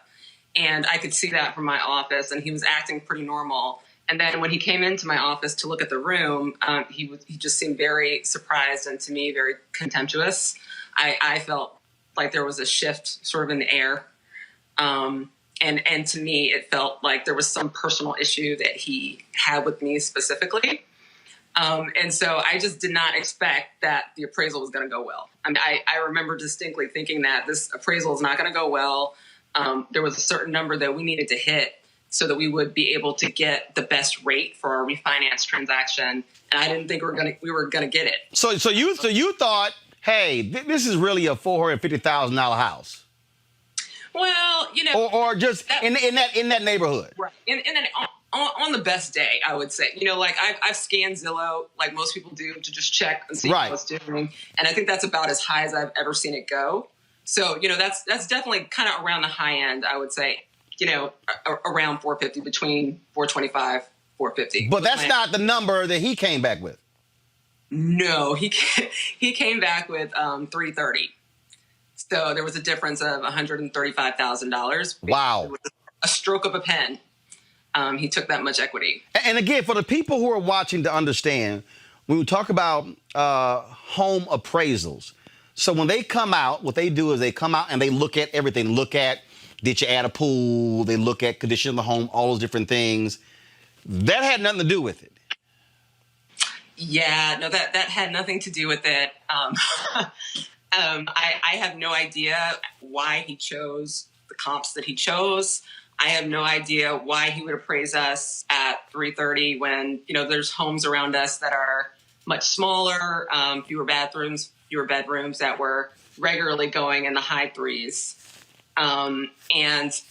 and I could see that from my office, and he was acting pretty normal. And then when he came into my office to look at the room, he just seemed very surprised and to me very contemptuous. I felt like there was a shift sort of in the air. And to me, it felt like there was some personal issue that he had with me specifically. And so I just did not expect that the appraisal was going to go well. I remember distinctly thinking that this appraisal is not going to go well. There was a certain number that we needed to hit so that we would be able to get the best rate for our refinance transaction. And I didn't think we were going to get it.
So you thought, hey, this is really a $450,000 house.
Well,
or just in that neighborhood.
Right. On the best day, I would say, I've scanned Zillow like most people do to just check and see what it's doing. And I think that's about as high as I've ever seen it go. So, that's definitely kind of around the high end, I would say, around 450, between 425, 450.
But that's not the number that he came back with.
No, he came back with 330. So there was a difference of $135,000.
Wow.
A stroke of a pen. He took that much equity.
And again, for the people who are watching to understand, when we talk about home appraisals, so when they come out, what they do is they come out and they look at everything. Look at, did you add a pool? They look at condition of the home, all those different things. That had nothing to do with it.
Yeah, no, that had nothing to do with it. I have no idea why he chose the comps that he chose. I have no idea why he would appraise us at 330 when, there's homes around us that are much smaller, fewer bathrooms, fewer bedrooms that were regularly going in the high threes. And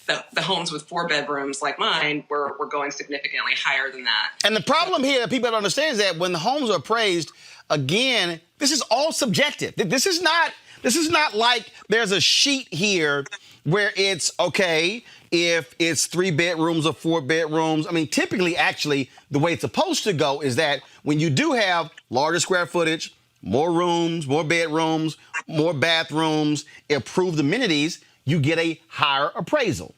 the homes with 4 bedrooms like mine were going significantly higher than that.
And the problem here that people don't understand is that when the homes are appraised, again, this is all subjective. This is not like there's a sheet here where it's, okay, if it's 3 bedrooms or 4 bedrooms. I mean, typically, actually, the way it's supposed to go is that when you do have larger square footage, more rooms, more bedrooms, more bathrooms, improved amenities, you get a higher appraisal.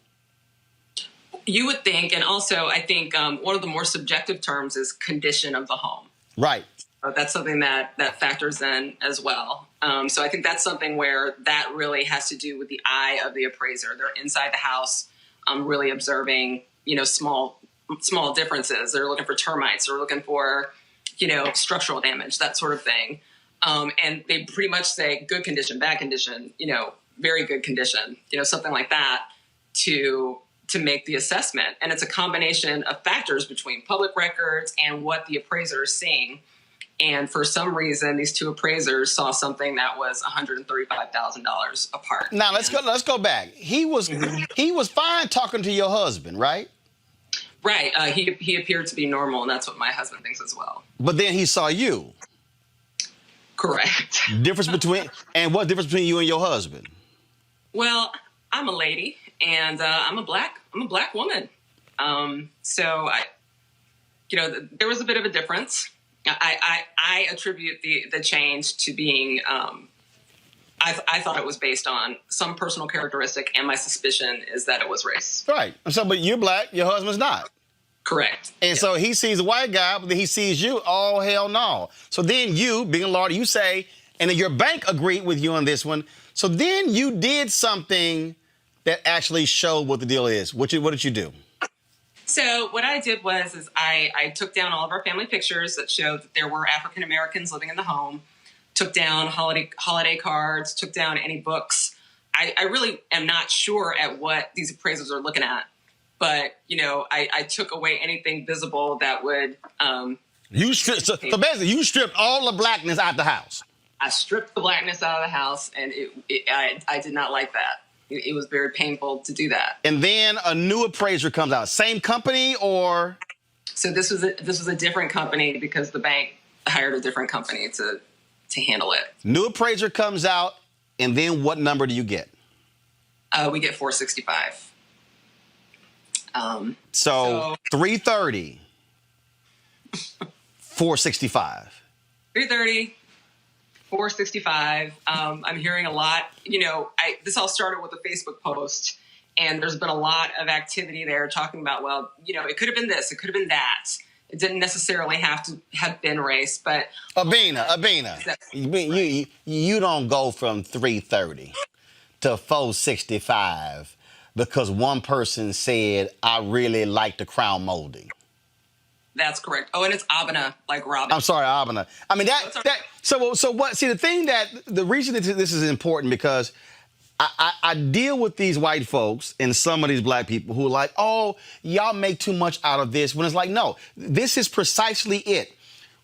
You would think, and also I think one of the more subjective terms is condition of the home.
Right.
That's something that factors in as well. So I think that's something where that really has to do with the eye of the appraiser. They're inside the house, really observing, small differences. They're looking for termites. They're looking for, structural damage, that sort of thing. And they pretty much say good condition, bad condition, very good condition, something like that to make the assessment. And it's a combination of factors between public records and what the appraiser is seeing. And for some reason, these two appraisers saw something that was $135,000 apart.
Now let's go back. He was fine talking to your husband, right?
Right. He appeared to be normal, and that's what my husband thinks as well.
But then he saw you.
Correct.
What difference between you and your husband?
Well, I'm a lady, and I'm a black woman. So there was a bit of a difference. I attribute the change to being, I thought it was based on some personal characteristic, and my suspicion is that it was race.
Right. So, but you're black, your husband's not.
Correct.
And so he sees a white guy, but then he sees you. Oh, hell no. So then you, being a lawyer, you say, and then your bank agreed with you on this one. So then you did something that actually showed what the deal is. What did you do?
So what I did was I took down all of our family pictures that showed that there were African Americans living in the home, took down holiday cards, took down any books. I really am not sure at what these appraisals are looking at, but I took away anything visible that would.
So basically, you stripped all the blackness out the house.
I stripped the blackness out of the house, and I did not like that. It was very painful to do that.
And then a new appraiser comes out. Same company or?
So this was a different company because the bank hired a different company to handle it.
New appraiser comes out, and then what number do you get?
We get 465.
So 330, 465.
330. 465. I'm hearing a lot. This all started with a Facebook post, and there's been a lot of activity there talking about, well, it could have been this, it could have been that. It didn't necessarily have to have been race, but
Abina, you don't go from 330 to 465 because one person said, I really like the crown molding.
That's correct. Oh, and it's Abina, like Robin.
I'm sorry, Abina. I mean, so what, see, the reason that this is important because I deal with these white folks and some of these black people who are like, oh, y'all make too much out of this. When it's like, no, this is precisely it.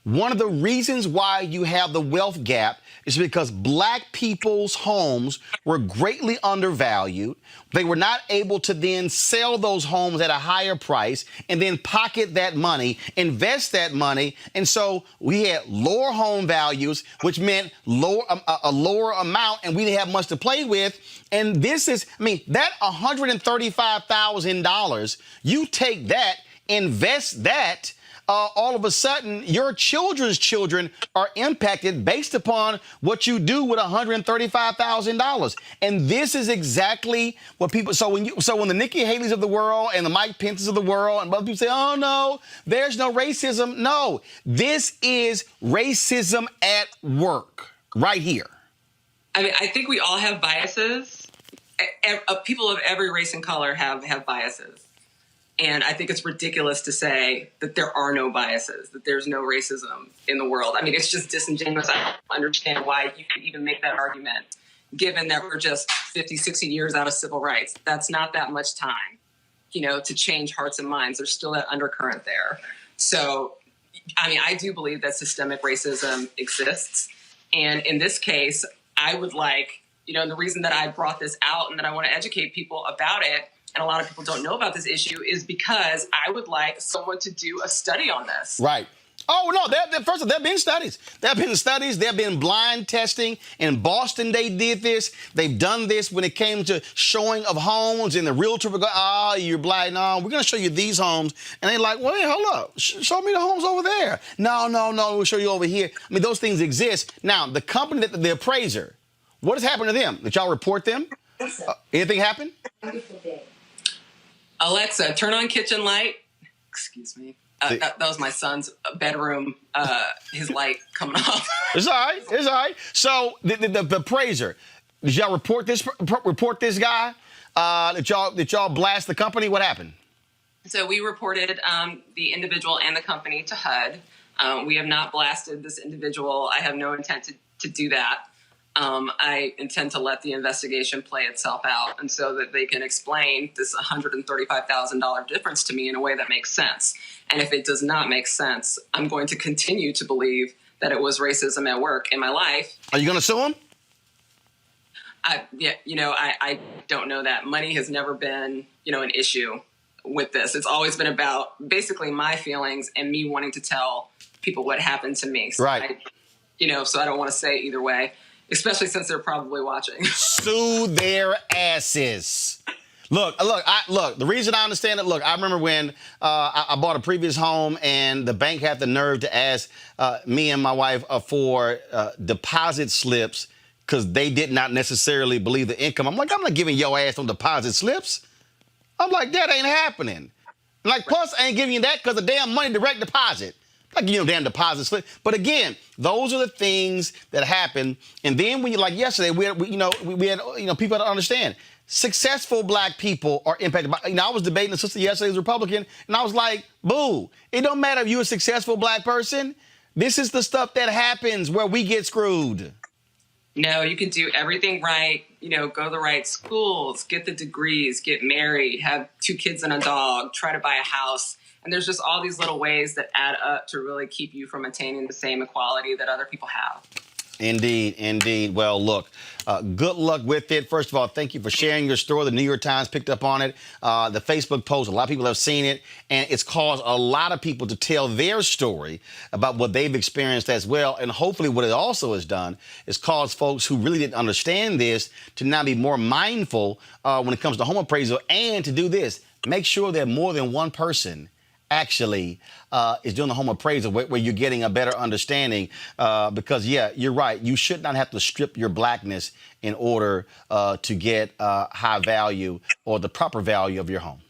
One of the reasons why you have the wealth gap is because black people's homes were greatly undervalued. They were not able to then sell those homes at a higher price and then pocket that money, invest that money. And so we had lower home values, which meant a lower amount, and we didn't have much to play with. And this is, that $135,000, you take that, invest that, all of a sudden, your children's children are impacted based upon what you do with $135,000. And this is exactly what people. So when the Nikki Haley's of the world and the Mike Pence's of the world and other people say, "Oh no, there's no racism." No, this is racism at work right here.
I think we all have biases. People of every race and color have biases. And I think it's ridiculous to say that there are no biases, that there's no racism in the world. I mean, it's just disingenuous. I don't understand why you could even make that argument, given that we're just 50, 60 years out of civil rights. That's not that much time, to change hearts and minds. There's still that undercurrent there. So, I mean, I do believe that systemic racism exists. And in this case, I would like, and the reason that I brought this out and that I want to educate people about it, and a lot of people don't know about this issue, is because I would like someone to do a study on this.
Right. Oh, no, first of all, there have been studies. There have been studies. There have been blind testing. In Boston, they did this. They've done this when it came to showing of homes, and the realtor would go, you're black. No, we're going to show you these homes. And they're like, well, hey, hold up. Show me the homes over there. No, we'll show you over here. I mean, those things exist. Now, the company, the appraiser, what has happened to them? Did y'all report them? Anything happen?
Alexa, turn on kitchen light. Excuse me. That was my son's bedroom, his light coming off.
It's all right. So the appraiser, did y'all report this guy? Did y'all blast the company? What happened?
So we reported the individual and the company to HUD. We have not blasted this individual. I have no intent to do that. I intend to let the investigation play itself out, and so that they can explain this $135,000 difference to me in a way that makes sense. And if it does not make sense, I'm going to continue to believe that it was racism at work in my life.
Are you going to sue him?
I don't know that. Money has never been, an issue with this. It's always been about basically my feelings and me wanting to tell people what happened to me. So
right.
So I don't want to say either way, especially since they're probably watching.
Sue their asses. Look, the reason I understand it, I remember when I bought a previous home and the bank had the nerve to ask me and my wife for deposit slips because they did not necessarily believe the income. I'm like, I'm not giving your ass on deposit slips. I'm like, that ain't happening. Like, plus I ain't giving you that because of damn money direct deposit. Like, damn deposit slip. But again, those are the things that happen. And then when like yesterday, we had people to understand. Successful black people are impacted by, I was debating a sister yesterday who's Republican, and I was like, boo, it don't matter if you're a successful black person. This is the stuff that happens where we get screwed.
No, you can do everything right, go to the right schools, get the degrees, get married, have 2 kids and a dog, try to buy a house. And there's just all these little ways that add up to really keep you from attaining the same equality that other people have.
Indeed. Well, look, good luck with it. First of all, thank you for sharing your story. The New York Times picked up on it. The Facebook post, a lot of people have seen it. And it's caused a lot of people to tell their story about what they've experienced as well. And hopefully what it also has done is caused folks who really didn't understand this to now be more mindful when it comes to home appraisal, and to do this. Make sure that more than one person actually is doing the home appraisal where you're getting a better understanding because, you're right. You should not have to strip your blackness in order to get high value or the proper value of your home.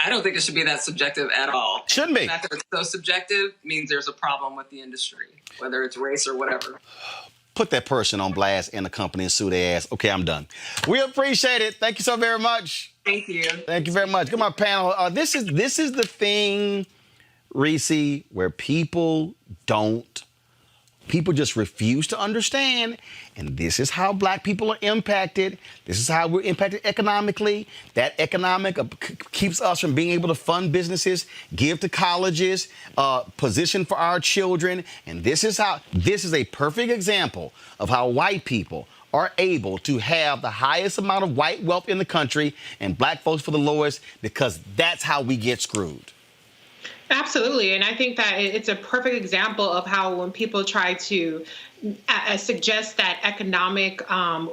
I don't think it should be that subjective at all.
Shouldn't be.
The fact that it's so subjective means there's a problem with the industry, whether it's race or whatever.
Put that person on blast in the company and sue their ass. Okay, I'm done. We appreciate it. Thank you so very much.
Thank you.
Thank you very much. Come on, panel. This is the thing, Reese, where people just refuse to understand. And this is how black people are impacted. This is how we're impacted economically. That economic keeps us from being able to fund businesses, give to colleges, position for our children. And this is a perfect example of how white people are able to have the highest amount of white wealth in the country and black folks for the lowest, because that's how we get screwed.
Absolutely. And I think that it's a perfect example of how when people try to suggest that economic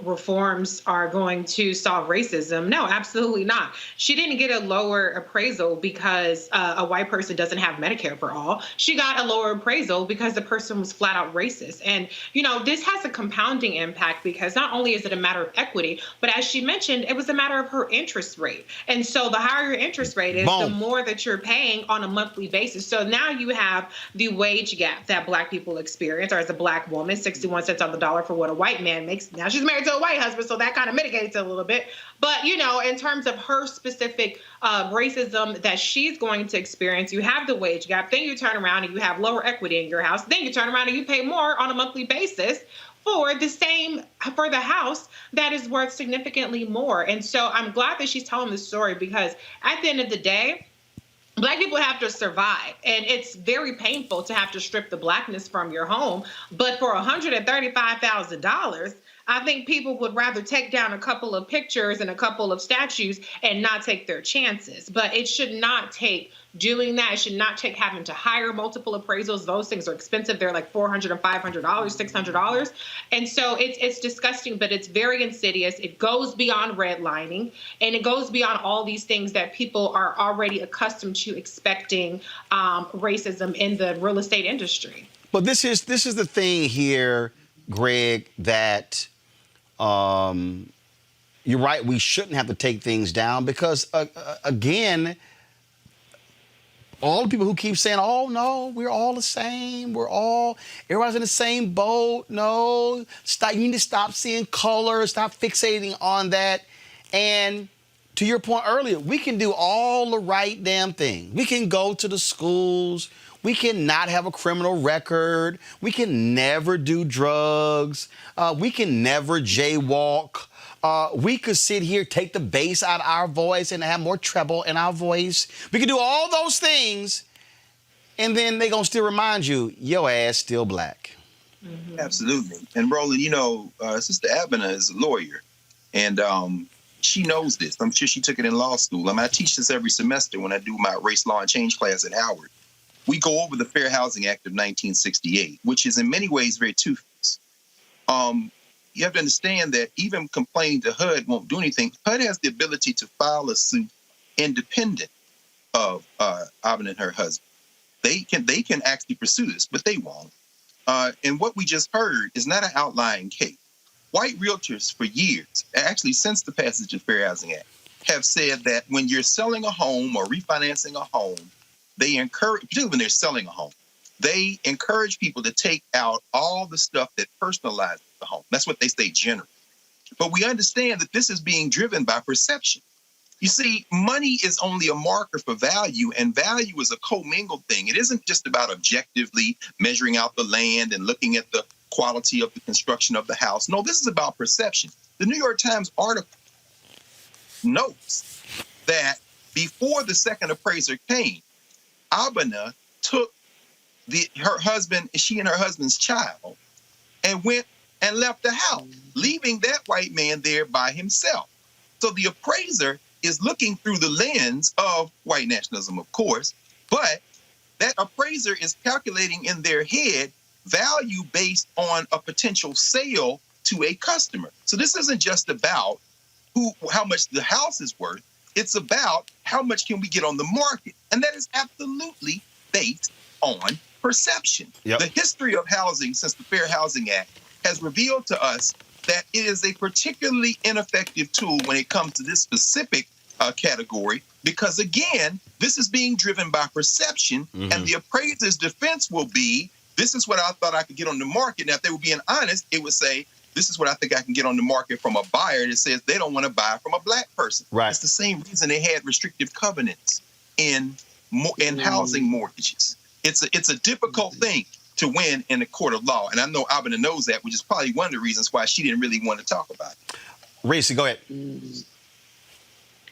reforms are going to solve racism. No, absolutely not. She didn't get a lower appraisal because a white person doesn't have Medicare for all. She got a lower appraisal because the person was flat out racist. And, this has a compounding impact because not only is it a matter of equity, but as she mentioned, it was a matter of her interest rate. And so the higher your interest rate is, the more that you're paying on a monthly basis. So now you have the wage gap that black people experience, or as a black woman. 61 cents on the dollar for what a white man makes. Now she's married to a white husband, so that kind of mitigates it a little bit. But, you know, in terms of her specific racism that she's going to experience, you have the wage gap. Then you turn around and you have lower equity in your house. Then you turn around and you pay more on a monthly basis for the house that is worth significantly more. And so I'm glad that she's telling this story, because at the end of the day, Black people have to survive, and it's very painful to have to strip the Blackness from your home. But for $135,000, I think people would rather take down a couple of pictures and a couple of statues and not take their chances. But it should not take doing that. It should not take having to hire multiple appraisals. Those things are expensive. They're like $400 and $500, $600. And so it's disgusting, but it's very insidious. It goes beyond redlining, and it goes beyond all these things that people are already accustomed to expecting racism in the real estate industry.
But this is the thing here, Greg, that you're right. We shouldn't have to take things down because, again, all the people who keep saying, oh, no, we're all the same. Everybody's in the same boat. No, you need to stop seeing color, stop fixating on that. And to your point earlier, we can do all the right damn thing. We can go to the schools. We can not have a criminal record. We can never do drugs. We can never jaywalk. We could sit here, take the bass out of our voice and have more treble in our voice. We can do all those things, and then they're going to still remind you, your ass still black.
Mm-hmm. Absolutely. And Roland, you know, Sister Abena is a lawyer, and she knows this. I'm sure she took it in law school. I mean, I teach this every semester when I do my race, law, and change class at Howard. We go over the Fair Housing Act of 1968, which is in many ways very two-faced. You have to understand that even complaining to HUD won't do anything. HUD has the ability to file a suit independent of Abena and her husband. They can actually pursue this, but they won't. And what we just heard is not an outlying case. White realtors for years, actually since the passage of the Fair Housing Act, have said that when you're selling a home or refinancing a home, they encourage, particularly when they're selling a home, they encourage people to take out all the stuff that personalizes the home. That's what they say generally. But we understand that this is being driven by perception. You see, money is only a marker for value, and value is a commingled thing. It isn't just about objectively measuring out the land and looking at the quality of the construction of the house. No, this is about perception. The New York Times article notes that before the second appraiser came, Abena took she and her husband's child, and went and left the house, leaving that white man there by himself. So the appraiser is looking through the lens of white nationalism, of course, but that appraiser is calculating in their head value based on a potential sale to a customer. So this isn't just about how much the house is worth. It's about how much can we get on the market. And that is absolutely based on perception. Yep. The history of housing since the Fair Housing Act has revealed to us that it is a particularly ineffective tool when it comes to this specific category, because again, this is being driven by perception, and the appraiser's defense will be, this is what I thought I could get on the market. Now, if they were being honest, it would say, this is what I think I can get on the market from a buyer that says they don't want to buy from a black person. Right. It's the same reason they had restrictive covenants in housing mortgages. It's a difficult thing to win in a court of law. And I know Abena knows that, which is probably one of the reasons why she didn't really want to talk about it.
Reese, go ahead.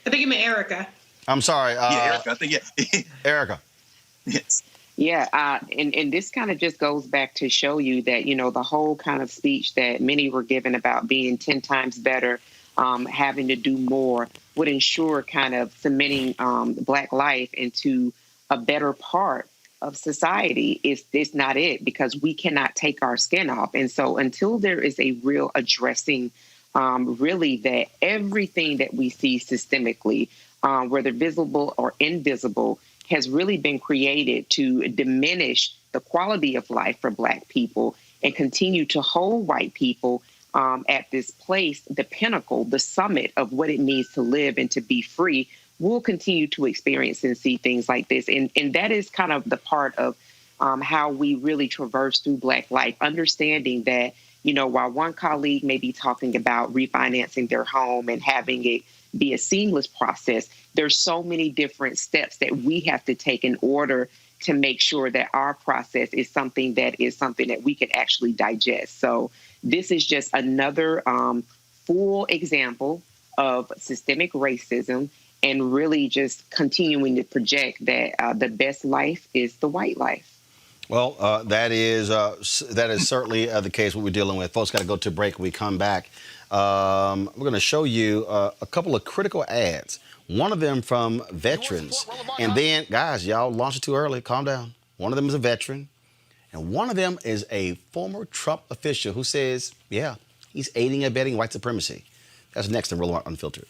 I think you meant Erica.
I'm sorry.
Erica. I think, yeah.
Erica.
Yes.
Yeah, and this kind of just goes back to show you that, you know, the whole kind of speech that many were given about being 10 times better, having to do more, would ensure kind of cementing Black life into a better part of society. It's not it, because we cannot take our skin off. And so until there is a real addressing, really, that everything that we see systemically, whether visible or invisible, has really been created to diminish the quality of life for Black people and continue to hold white people at this place, the pinnacle, the summit of what it means to live and to be free. We'll continue to experience and see things like this. And that is kind of the part of how we really traverse through Black life, understanding that, while one colleague may be talking about refinancing their home and having it be a seamless process, there's so many different steps that we have to take in order to make sure that our process is something that we can actually digest. So this is just another full example of systemic racism, and really just continuing to project that the best life is the white life.
Well, that is certainly the case what we're dealing with. Folks got to go to break. When we come back, we're going to show you a couple of critical ads. One of them from veterans. And then, guys, y'all launched it too early. Calm down. One of them is a veteran. And one of them is a former Trump official who says, yeah, he's aiding and abetting white supremacy. That's next in Roland Unfiltered.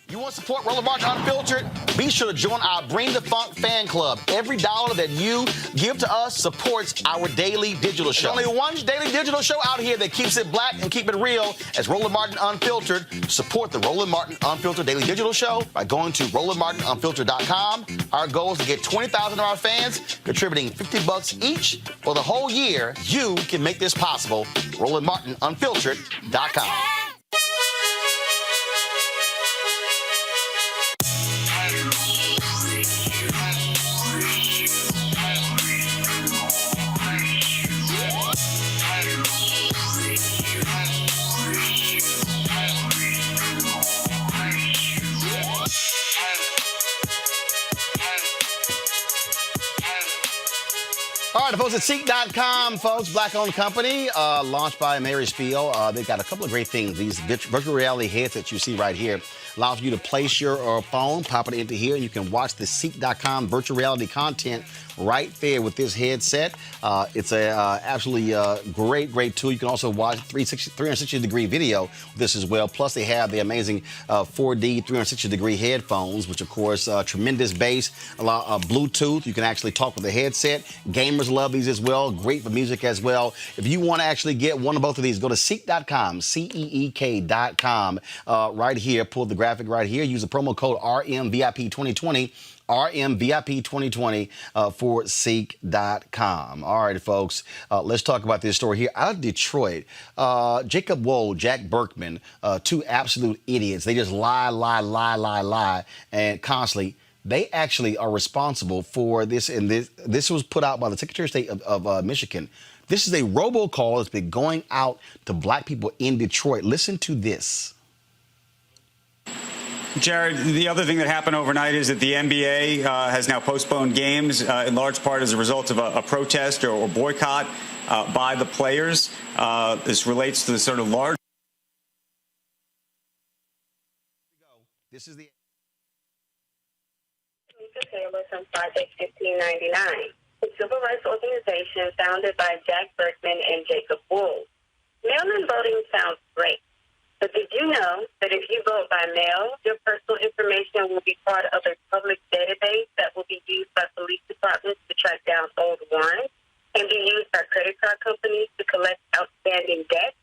You want to support Roland Martin Unfiltered? Be sure to join our Bring the Funk fan club. Every dollar that you give to us supports our daily digital show. There's only one daily digital show out here that keeps it black and keep it real as Roland Martin Unfiltered. Support the Roland Martin Unfiltered daily digital show by going to RolandMartinUnfiltered.com. Our goal is to get 20,000 of our fans contributing $50 each for the whole year. You can make this possible. RolandMartinUnfiltered.com. All right, folks, at Ceek.com, folks, black-owned company, launched by Mary Spiel. They've got a couple of great things. These virtual reality headsets you see right here allows you to place your phone, pop it into here, and you can watch the Ceek.com virtual reality content right there with this headset. It's a absolutely great tool. You can also watch 360-degree video with this as well. Plus, they have the amazing 4D 360-degree headphones, which, of course, tremendous bass, Bluetooth. You can actually talk with the headset. Gamers love these as well. Great for music as well. If you want to actually get one of both of these, go to Ceek.com, Ceek.com, right here. Pull the graphic right here. Use the promo code RMVIP2020. RMVIP2020 for Ceek.com. All right, folks, let's talk about this story here. Out of Detroit, Jacob Wohl, Jack Berkman, two absolute idiots. They just lie, and constantly. They actually are responsible for this, and this was put out by the Secretary of State of Michigan. This is a robocall that's been going out to black people in Detroit. Listen to this.
Jared, the other thing that happened overnight is that the NBA has now postponed games in large part as a result of a protest or boycott by the players. This relates to the sort of large.
This is the
Taylor from Project 1599, a civil rights organization founded by Jack Berkman and Jacob Wohl. Mail-in voting sounds great. But did you know that if you vote by mail, your personal information will be part of a public database that will be used by police departments to track down old warrants and be used by credit card companies to collect outstanding debt?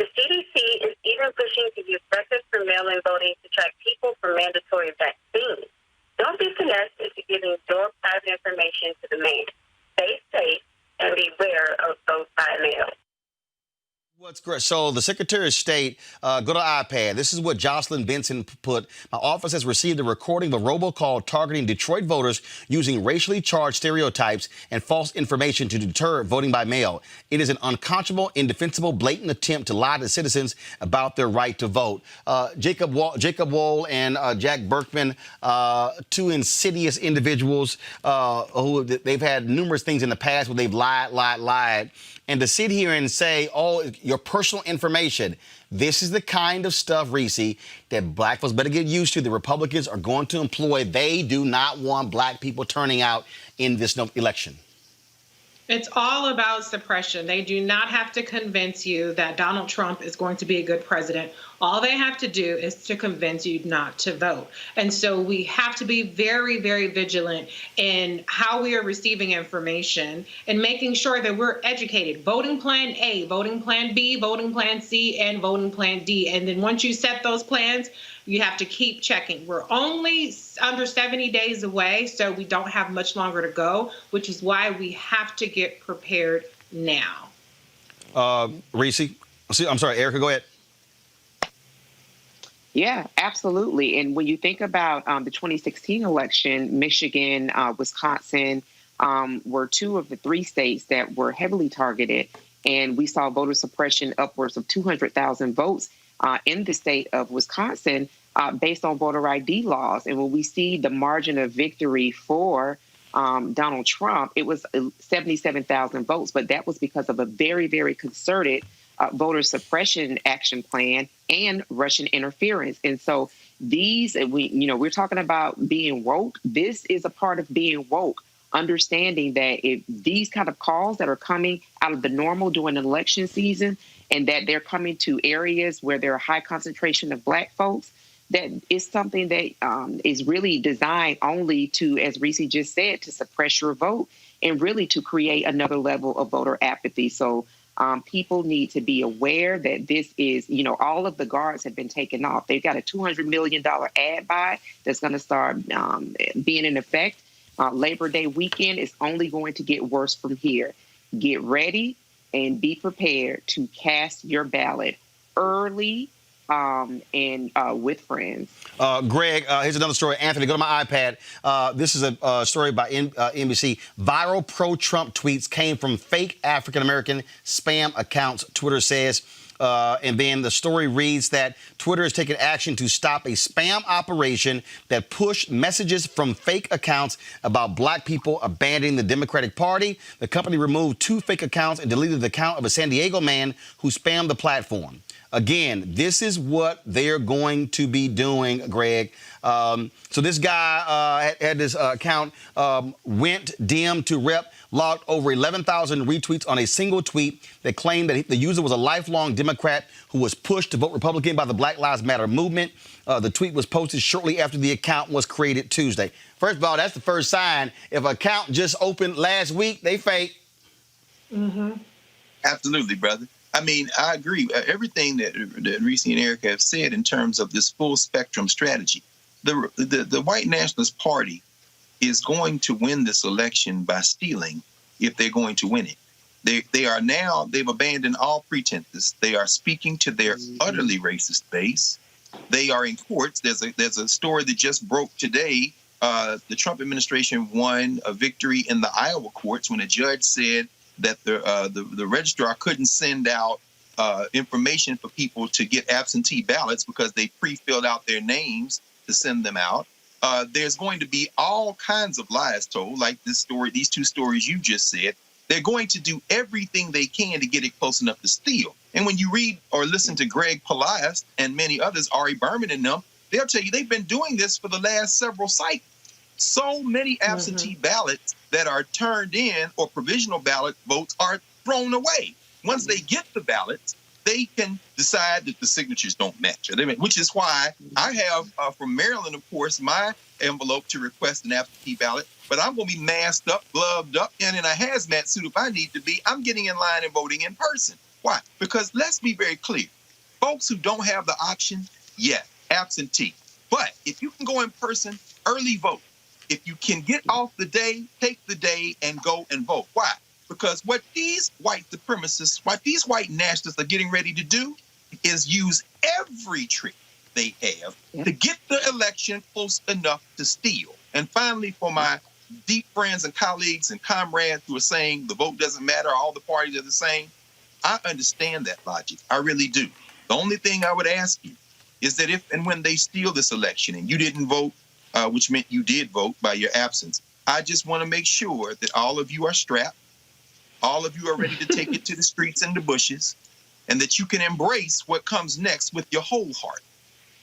The CDC is even pushing to use records for mail-in voting to track people for mandatory vaccines. Don't be finessed into giving your private information to the man. Stay safe and beware of vote by mail.
What's great? So the Secretary of State, go to iPad. This is what Jocelyn Benson put. My office has received a recording of a robocall targeting Detroit voters using racially charged stereotypes and false information to deter voting by mail. It is an unconscionable, indefensible, blatant attempt to lie to citizens about their right to vote. Jacob Wohl and Jack Berkman, two insidious individuals who they've had numerous things in the past where they've lied. And to sit here and say, oh, your personal information, this is the kind of stuff, Reese, that black folks better get used to. The Republicans are going to employ. They do not want black people turning out in this election.
It's all about suppression. They do not have to convince you that Donald Trump is going to be a good president. All they have to do is to convince you not to vote. And so we have to be very, very vigilant in how we are receiving information and making sure that we're educated. Voting plan A, voting plan B, voting plan C, and voting plan D. And then once you set those plans, you have to keep checking. We're only under 70 days away, so we don't have much longer to go, which is why we have to get prepared now.
Reese, I'm sorry, Erica, go ahead.
Yeah, absolutely. And when you think about the 2016 election, Michigan, Wisconsin were two of the three states that were heavily targeted. And we saw voter suppression upwards of 200,000 votes in the state of Wisconsin based on voter ID laws. And when we see the margin of victory for Donald Trump, it was 77,000 votes. But that was because of a very, very concerted voter suppression action plan and Russian interference. And so we're talking about being woke. This is a part of being woke, understanding that if these kind of calls that are coming out of the normal during an election season and that they're coming to areas where there are high concentration of Black folks, that is something that is really designed only to, as Reese just said, to suppress your vote and really to create another level of voter apathy. So people need to be aware that this is, all of the guards have been taken off. They've got a $200 million ad buy that's going to start being in effect. Labor Day weekend is only going to get worse from here. Get ready and be prepared to cast your ballot early and with friends.
Greg, here's another story. Anthony, go to my iPad. This is a story by NBC. Viral pro-Trump tweets came from fake African-American spam accounts, Twitter says. And then the story reads that Twitter has taken action to stop a spam operation that pushed messages from fake accounts about Black people abandoning the Democratic Party. The company removed 2 fake accounts and deleted the account of a San Diego man who spammed the platform. Again, this is what they're going to be doing, Greg. So this guy had this account, went dim to rep, logged over 11,000 retweets on a single tweet that claimed that the user was a lifelong Democrat who was pushed to vote Republican by the Black Lives Matter movement. The tweet was posted shortly after the account was created Tuesday. First of all, that's the first sign. If an account just opened last week, they fake.
Mm-hmm.
Absolutely, brother. I mean, I agree. Everything that Reese and Erica have said in terms of this full spectrum strategy. The White Nationalist Party is going to win this election by stealing if they're going to win it. They've abandoned all pretenses. They are speaking to their utterly racist base. They are in courts. There's a story that just broke today. The Trump administration won a victory in the Iowa courts when a judge said that the registrar couldn't send out information for people to get absentee ballots because they pre-filled out their names to send them out. There's going to be all kinds of lies told, like this story, these 2 stories you just said. They're going to do everything they can to get it close enough to steal. And when you read or listen to Greg Pelias and many others, Ari Berman and them, they'll tell you they've been doing this for the last several cycles. So many absentee ballots that are turned in or provisional ballot votes are thrown away. Once they get the ballots, they can decide that the signatures don't match, which is why I have from Maryland, of course, my envelope to request an absentee ballot. But I'm going to be masked up, gloved up, and in a hazmat suit if I need to be. I'm getting in line and voting in person. Why? Because let's be very clear. Folks who don't have the option, yes, absentee. But if you can go in person, early vote. If you can get off the day, take the day and go and vote. Why? Because what these white supremacists, what these white nationalists are getting ready to do is use every trick they have to get the election close enough to steal. And finally, for my deep friends and colleagues and comrades who are saying the vote doesn't matter, all the parties are the same, I understand that logic. I really do. The only thing I would ask you is that if and when they steal this election and you didn't vote, which meant you did vote by your absence, I just want to make sure that all of you are strapped, all of you are ready to take it to the streets and the bushes, and that you can embrace what comes next with your whole heart.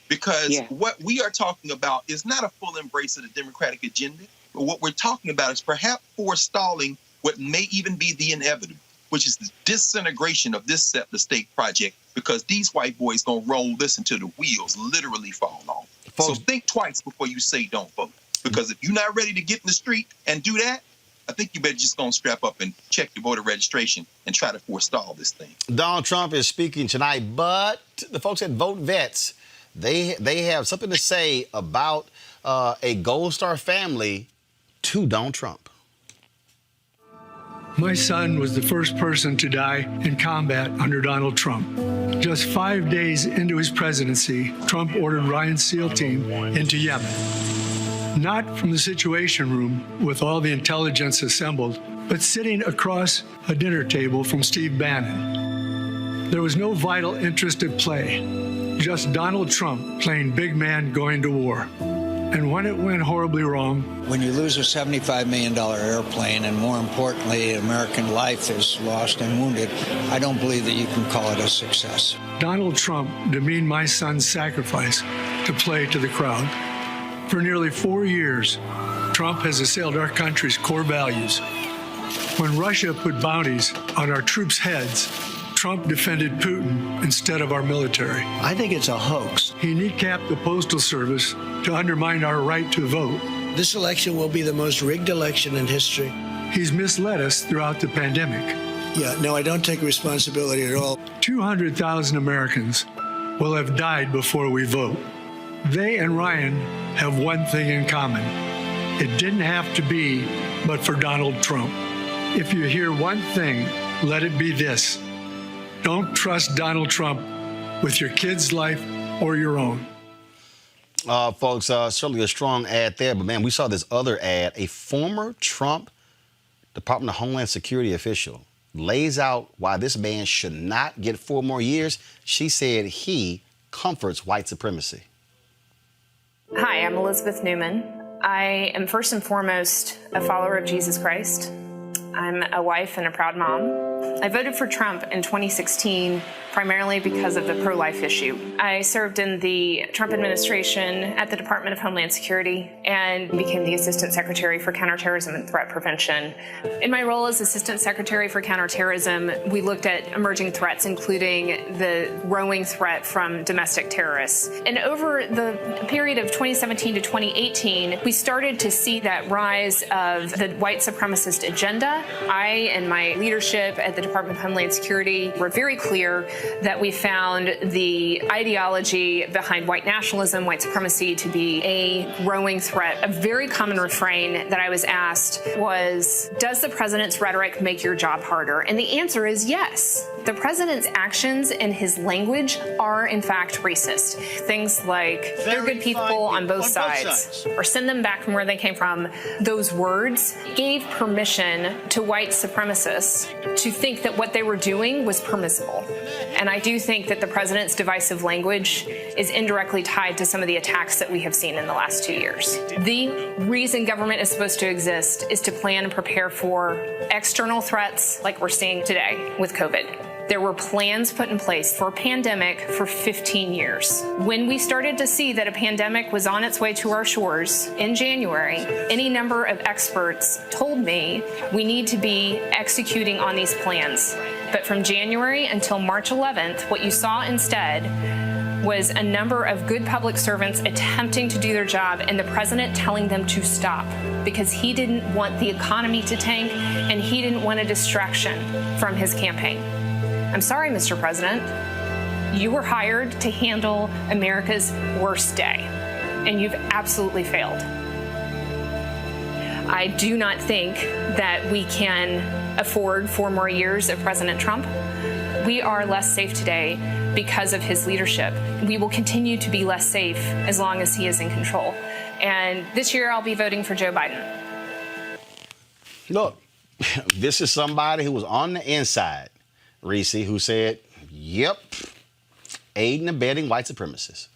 Because what we are talking about is not a full embrace of the Democratic agenda, but what we're talking about is perhaps forestalling what may even be the inevitable, which is the disintegration of this set the state project because these white boys gonna roll this until the wheels literally fall off. So think twice before you say don't vote. Because if you're not ready to get in the street and do that, I think you better just gonna strap up and check your voter registration and try to forestall this thing.
Donald Trump is speaking tonight, but the folks at Vote Vets, they have something to say about a Gold Star family to Donald Trump.
My son was the first person to die in combat under Donald Trump. Just 5 days into his presidency, Trump ordered Ryan's SEAL team into Yemen. Not from the Situation Room with all the intelligence assembled, but sitting across a dinner table from Steve Bannon. There was no vital interest at play, just Donald Trump playing big man going to war. And when it went horribly wrong...
When you lose a $75 million airplane, and more importantly, American life is lost and wounded, I don't believe that you can call it a success.
Donald Trump demeaned my son's sacrifice to play to the crowd. For nearly 4 years, Trump has assailed our country's core values. When Russia put bounties on our troops' heads, Trump defended Putin instead of our military.
I think it's a hoax.
He kneecapped the Postal Service to undermine our right to vote.
This election will be the most rigged election in history.
He's misled us throughout the pandemic.
Yeah, no, I don't take responsibility at all.
200,000 Americans will have died before we vote. They and Ryan have one thing in common. It didn't have to be but for Donald Trump. If you hear one thing, let it be this. Don't trust Donald Trump with your kid's life or your own.
Folks, certainly a strong ad there, but man, we saw this other ad. A former Trump Department of Homeland Security official lays out why this man should not get 4 more years. She said he comforts white supremacy.
Hi, I'm Elizabeth Newman. I am first and foremost a follower of Jesus Christ. I'm a wife and a proud mom. I voted for Trump in 2016 primarily because of the pro-life issue. I served in the Trump administration at the Department of Homeland Security and became the Assistant Secretary for Counterterrorism and Threat Prevention. In my role as Assistant Secretary for Counterterrorism, we looked at emerging threats, including the growing threat from domestic terrorists. And over the period of 2017 to 2018, we started to see that rise of the white supremacist agenda. I and my leadership at the Department of Homeland Security were very clear that we found the ideology behind white nationalism, white supremacy to be a growing threat. A very common refrain that I was asked was, does the president's rhetoric make your job harder? And the answer is yes. The president's actions and his language are, in fact, racist. Things like, they're good people on both sides, or send them back from where they came from. Those words gave permission to white supremacists to think that what they were doing was permissible. And I do think that the president's divisive language is indirectly tied to some of the attacks that we have seen in the last 2 years. The reason government is supposed to exist is to plan and prepare for external threats like we're seeing today with COVID. There were plans put in place for a pandemic for 15 years. When we started to see that a pandemic was on its way to our shores in January, any number of experts told me we need to be executing on these plans. But from January until March 11th, what you saw instead was a number of good public servants attempting to do their job and the president telling them to stop because he didn't want the economy to tank and he didn't want a distraction from his campaign. I'm sorry, Mr. President. You were hired to handle America's worst day, and you've absolutely failed. I do not think that we can afford 4 more years of President Trump. We are less safe today because of his leadership. We will continue to be less safe as long as he is in control. And this year, I'll be voting for Joe Biden.
Look, this is somebody who was on the inside, Reese, who said, yep, aiding and abetting white supremacists.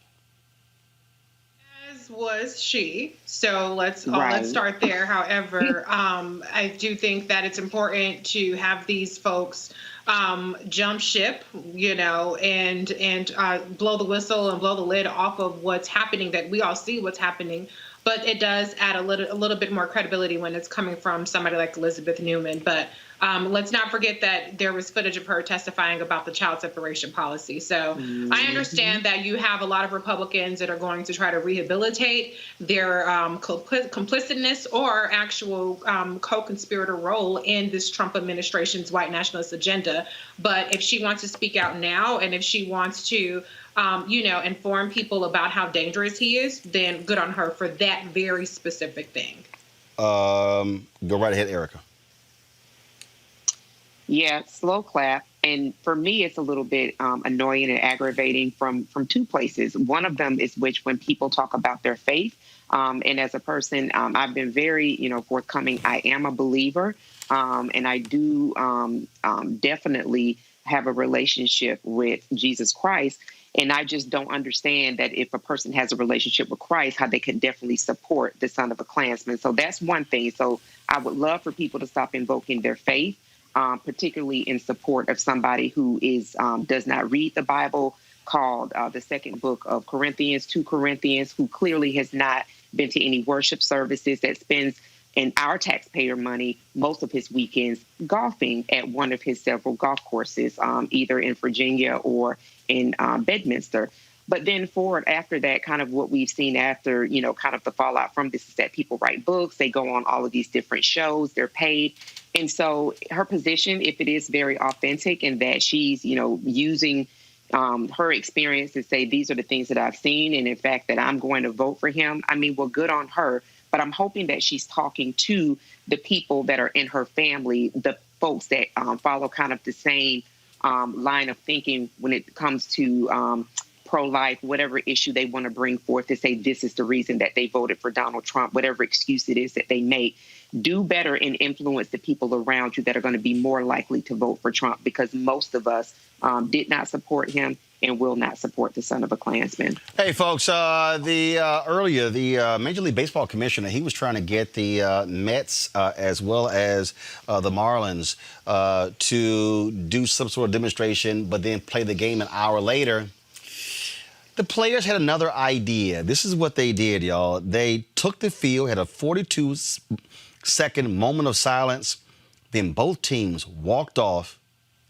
As was she. So let's
Right.
start there. However, I do think that it's important to have these folks jump ship, and blow the whistle and blow the lid off of what's happening, that we all see what's happening. But it does add a little bit more credibility when it's coming from somebody like Elizabeth Newman. But Let's not forget that there was footage of her testifying about the child separation policy. So I understand that you have a lot of Republicans that are going to try to rehabilitate their complicitness or actual co-conspirator role in this Trump administration's white nationalist agenda. But if she wants to speak out now, and if she wants to, inform people about how dangerous he is, then good on her for that very specific thing.
Go right ahead, Erica.
Yeah, slow clap. And for me, it's a little bit annoying and aggravating from two places. One of them is when people talk about their faith. And as a person, I've been very, forthcoming. I am a believer, and I do definitely have a relationship with Jesus Christ. And I just don't understand that if a person has a relationship with Christ, how they can definitely support the son of a Klansman. So that's one thing. So I would love for people to stop invoking their faith, particularly in support of somebody who does not read the Bible, called the second book of Corinthians, 2 Corinthians, who clearly has not been to any worship services, that spends in our taxpayer money most of his weekends golfing at one of his several golf courses, either in Virginia or in Bedminster. But then forward after that, kind of what we've seen after, kind of the fallout from this is that people write books, they go on all of these different shows, they're paid. And so her position, if it is very authentic and that she's, using her experience to say, these are the things that I've seen, and in fact that I'm going to vote for him, well, good on her. But I'm hoping that she's talking to the people that are in her family, the folks that follow kind of the same line of thinking when it comes to pro-life, whatever issue they want to bring forth to say this is the reason that they voted for Donald Trump, whatever excuse it is that they make. Do better and influence the people around you that are going to be more likely to vote for Trump, because most of us did not support him and will not support the son of a Klansman.
Hey, folks, earlier, the Major League Baseball commissioner, he was trying to get the Mets as well as the Marlins to do some sort of demonstration, but then play the game an hour later. The players had another idea. This is what they did, y'all. They took the field, had a 42-second moment of silence, then both teams walked off,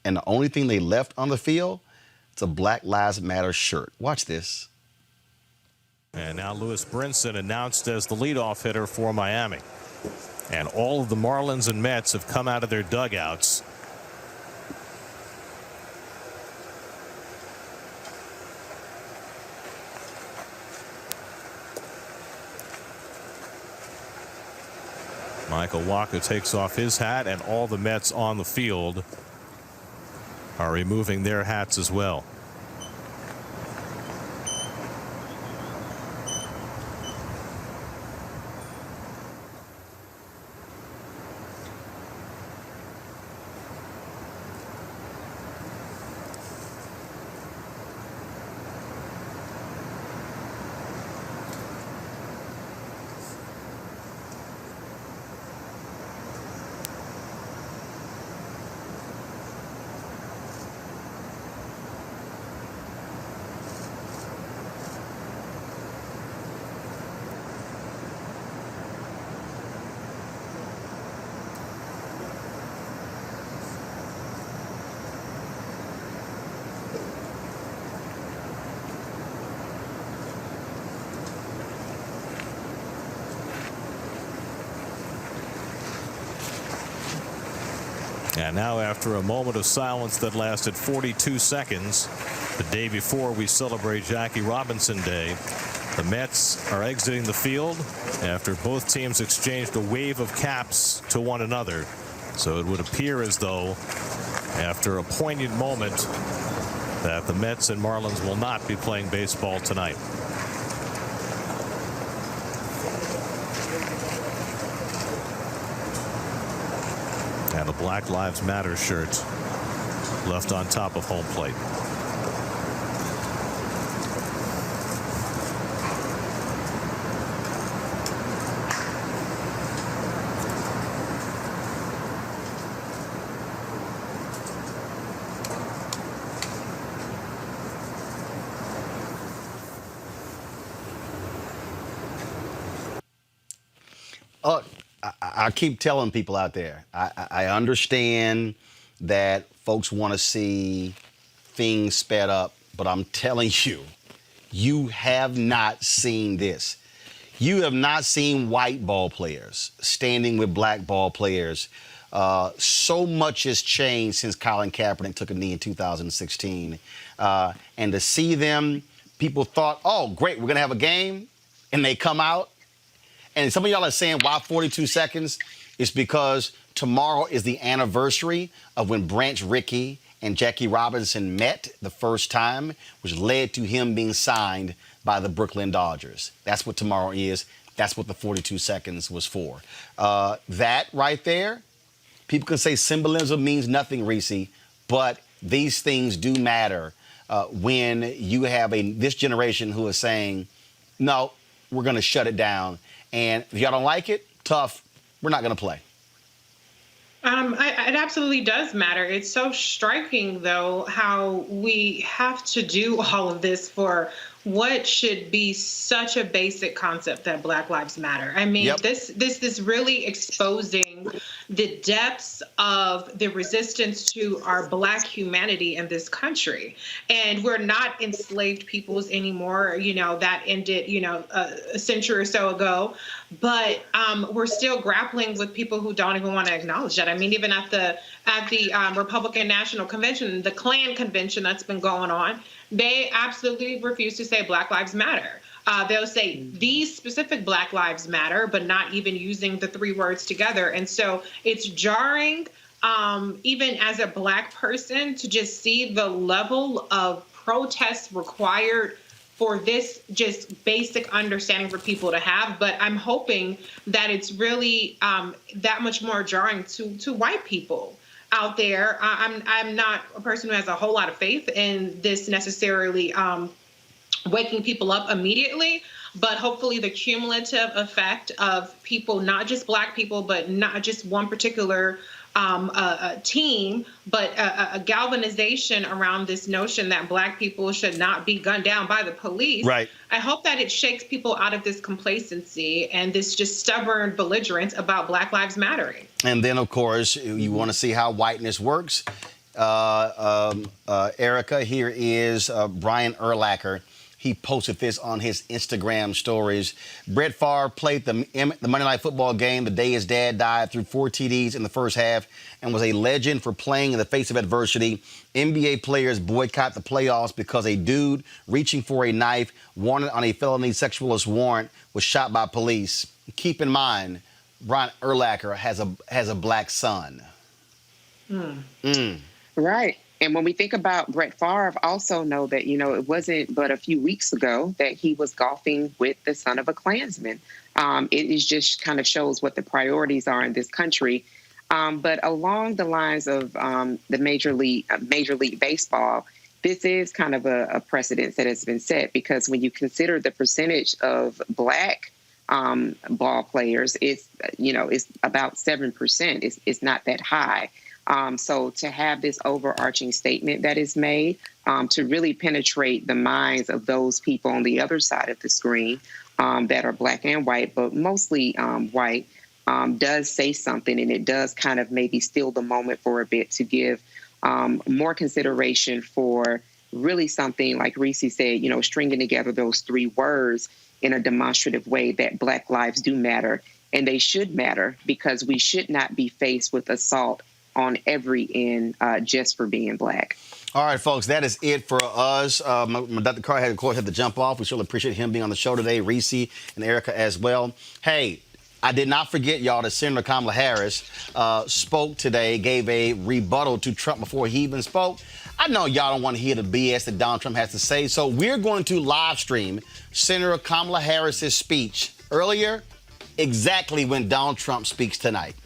and the only thing they left on the field, it's a Black Lives Matter shirt. Watch this.
And now Lewis Brinson announced as the leadoff hitter for Miami. And all of the Marlins and Mets have come out of their dugouts. Michael Wacha takes off his hat, and all the Mets on the field are removing their hats as well. And now, after a moment of silence that lasted 42 seconds, the day before we celebrate Jackie Robinson Day, the Mets are exiting the field after both teams exchanged a wave of caps to one another. So it would appear as though, after a poignant moment, that the Mets and Marlins will not be playing baseball tonight. And a Black Lives Matter shirt left on top of home plate.
I keep telling people out there, I understand that folks want to see things sped up, but I'm telling you, you have not seen this. You have not seen white ball players standing with black ball players. So much has changed since Colin Kaepernick took a knee in 2016. And to see them, people thought, oh, great, we're going to have a game. And they come out. And some of y'all are saying, why 42 seconds? It's because tomorrow is the anniversary of when Branch Rickey and Jackie Robinson met the first time, which led to him being signed by the Brooklyn Dodgers. That's what tomorrow is. That's what the 42 seconds was for. That right there, people can say symbolism means nothing, Reese, but these things do matter when you have this generation who is saying, no, we're going to shut it down. And if y'all don't like it, tough, we're not going to play.
It absolutely does matter. It's so striking, though, how we have to do all of this for what should be such a basic concept that Black Lives Matter. I mean, this is really exposing the depths of the resistance to our Black humanity in this country. And we're not enslaved peoples anymore. You know, that ended, a century or so ago. But we're still grappling with people who don't even want to acknowledge that. I mean, even at the Republican National Convention, the Klan convention that's been going on, they absolutely refuse to say Black Lives Matter. They'll say these specific Black Lives Matter, but not even using the three words together. And so it's jarring, even as a Black person, to just see the level of protests required for this just basic understanding for people to have. But I'm hoping that it's really that much more jarring to white people out there. I'm not a person who has a whole lot of faith in this necessarily waking people up immediately, but hopefully the cumulative effect of people, not just Black people, but not just one particular team, but a galvanization around this notion that Black people should not be gunned down by the police.
Right.
I hope that it shakes people out of this complacency and this just stubborn belligerence about Black Lives Mattering.
And then, of course, you want to see how whiteness works. Erica, here is Brian Urlacher. He posted this on his Instagram stories. Brett Favre played the Monday Night Football game the day his dad died, threw 4 TDs in the first half, and was a legend for playing in the face of adversity. NBA players boycott the playoffs because a dude reaching for a knife wanted on a felony sexualist warrant was shot by police. Keep in mind, Brian Urlacher has a Black son.
Right. And when we think about Brett Favre, also know that, it wasn't but a few weeks ago that he was golfing with the son of a Klansman. It is just kind of shows what the priorities are in this country. But along the lines of the Major League Baseball, this is kind of a precedent that has been set, because when you consider the percentage of Black ball players, it's about 7%. It's not that high. So to have this overarching statement that is made to really penetrate the minds of those people on the other side of the screen that are Black and white, but mostly white, does say something, and it does kind of maybe steal the moment for a bit to give more consideration for really something like Reese said, stringing together those three words in a demonstrative way that Black lives do matter, and they should matter, because we should not be faced with assault on every end just for being Black.
All right, folks, that is it for us. Dr. Carr had to jump off. We certainly appreciate him being on the show today, Reese and Erica as well. Hey, I did not forget, y'all, that Senator Kamala Harris spoke today, gave a rebuttal to Trump before he even spoke. I know y'all don't want to hear the BS that Donald Trump has to say, so we're going to live stream Senator Kamala Harris's speech earlier, exactly when Donald Trump speaks tonight.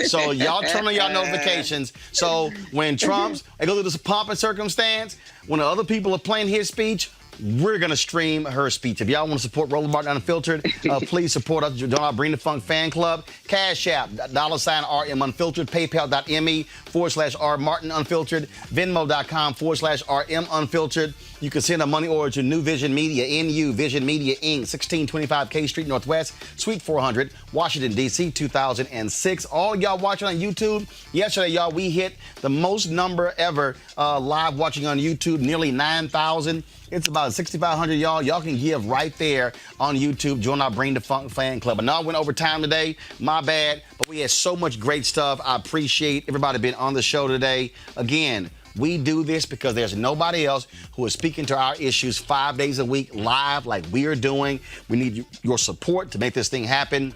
So y'all turn on y'all notifications. So when Trump's, it goes through this pomp and circumstance, when the other people are playing his speech, we're going to stream her speech. If y'all want to support Roland Martin Unfiltered, please support us. Don't Bring the Funk Fan Club. Cash App, $RM Unfiltered. PayPal.me/R Martin Unfiltered. Venmo.com/RM Unfiltered. You can send a money order to New Vision Media, NU Vision Media Inc., 1625 K Street Northwest, Suite 400, Washington, D.C., 2006. All y'all watching on YouTube, yesterday, y'all, we hit the most number ever live watching on YouTube, nearly 9,000. It's about 6,500, y'all. Y'all can give right there on YouTube. Join our Bring the Funk Fan Club. I know I went over time today. My bad. But we had so much great stuff. I appreciate everybody being on the show today. Again, we do this because there's nobody else who is speaking to our issues 5 days a week live like we are doing. We need your support to make this thing happen.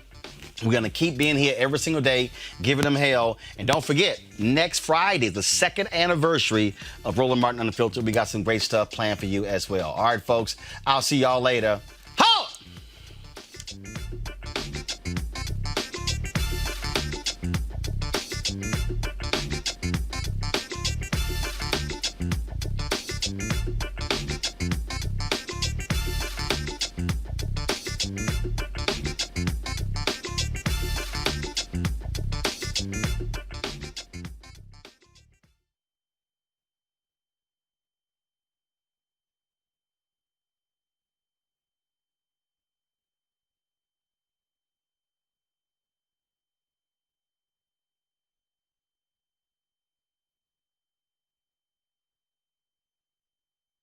We're going to keep being here every single day, giving them hell. And don't forget, next Friday, the 2nd anniversary of Roland Martin Unfiltered. We got some great stuff planned for you as well. All right, folks, I'll see y'all later.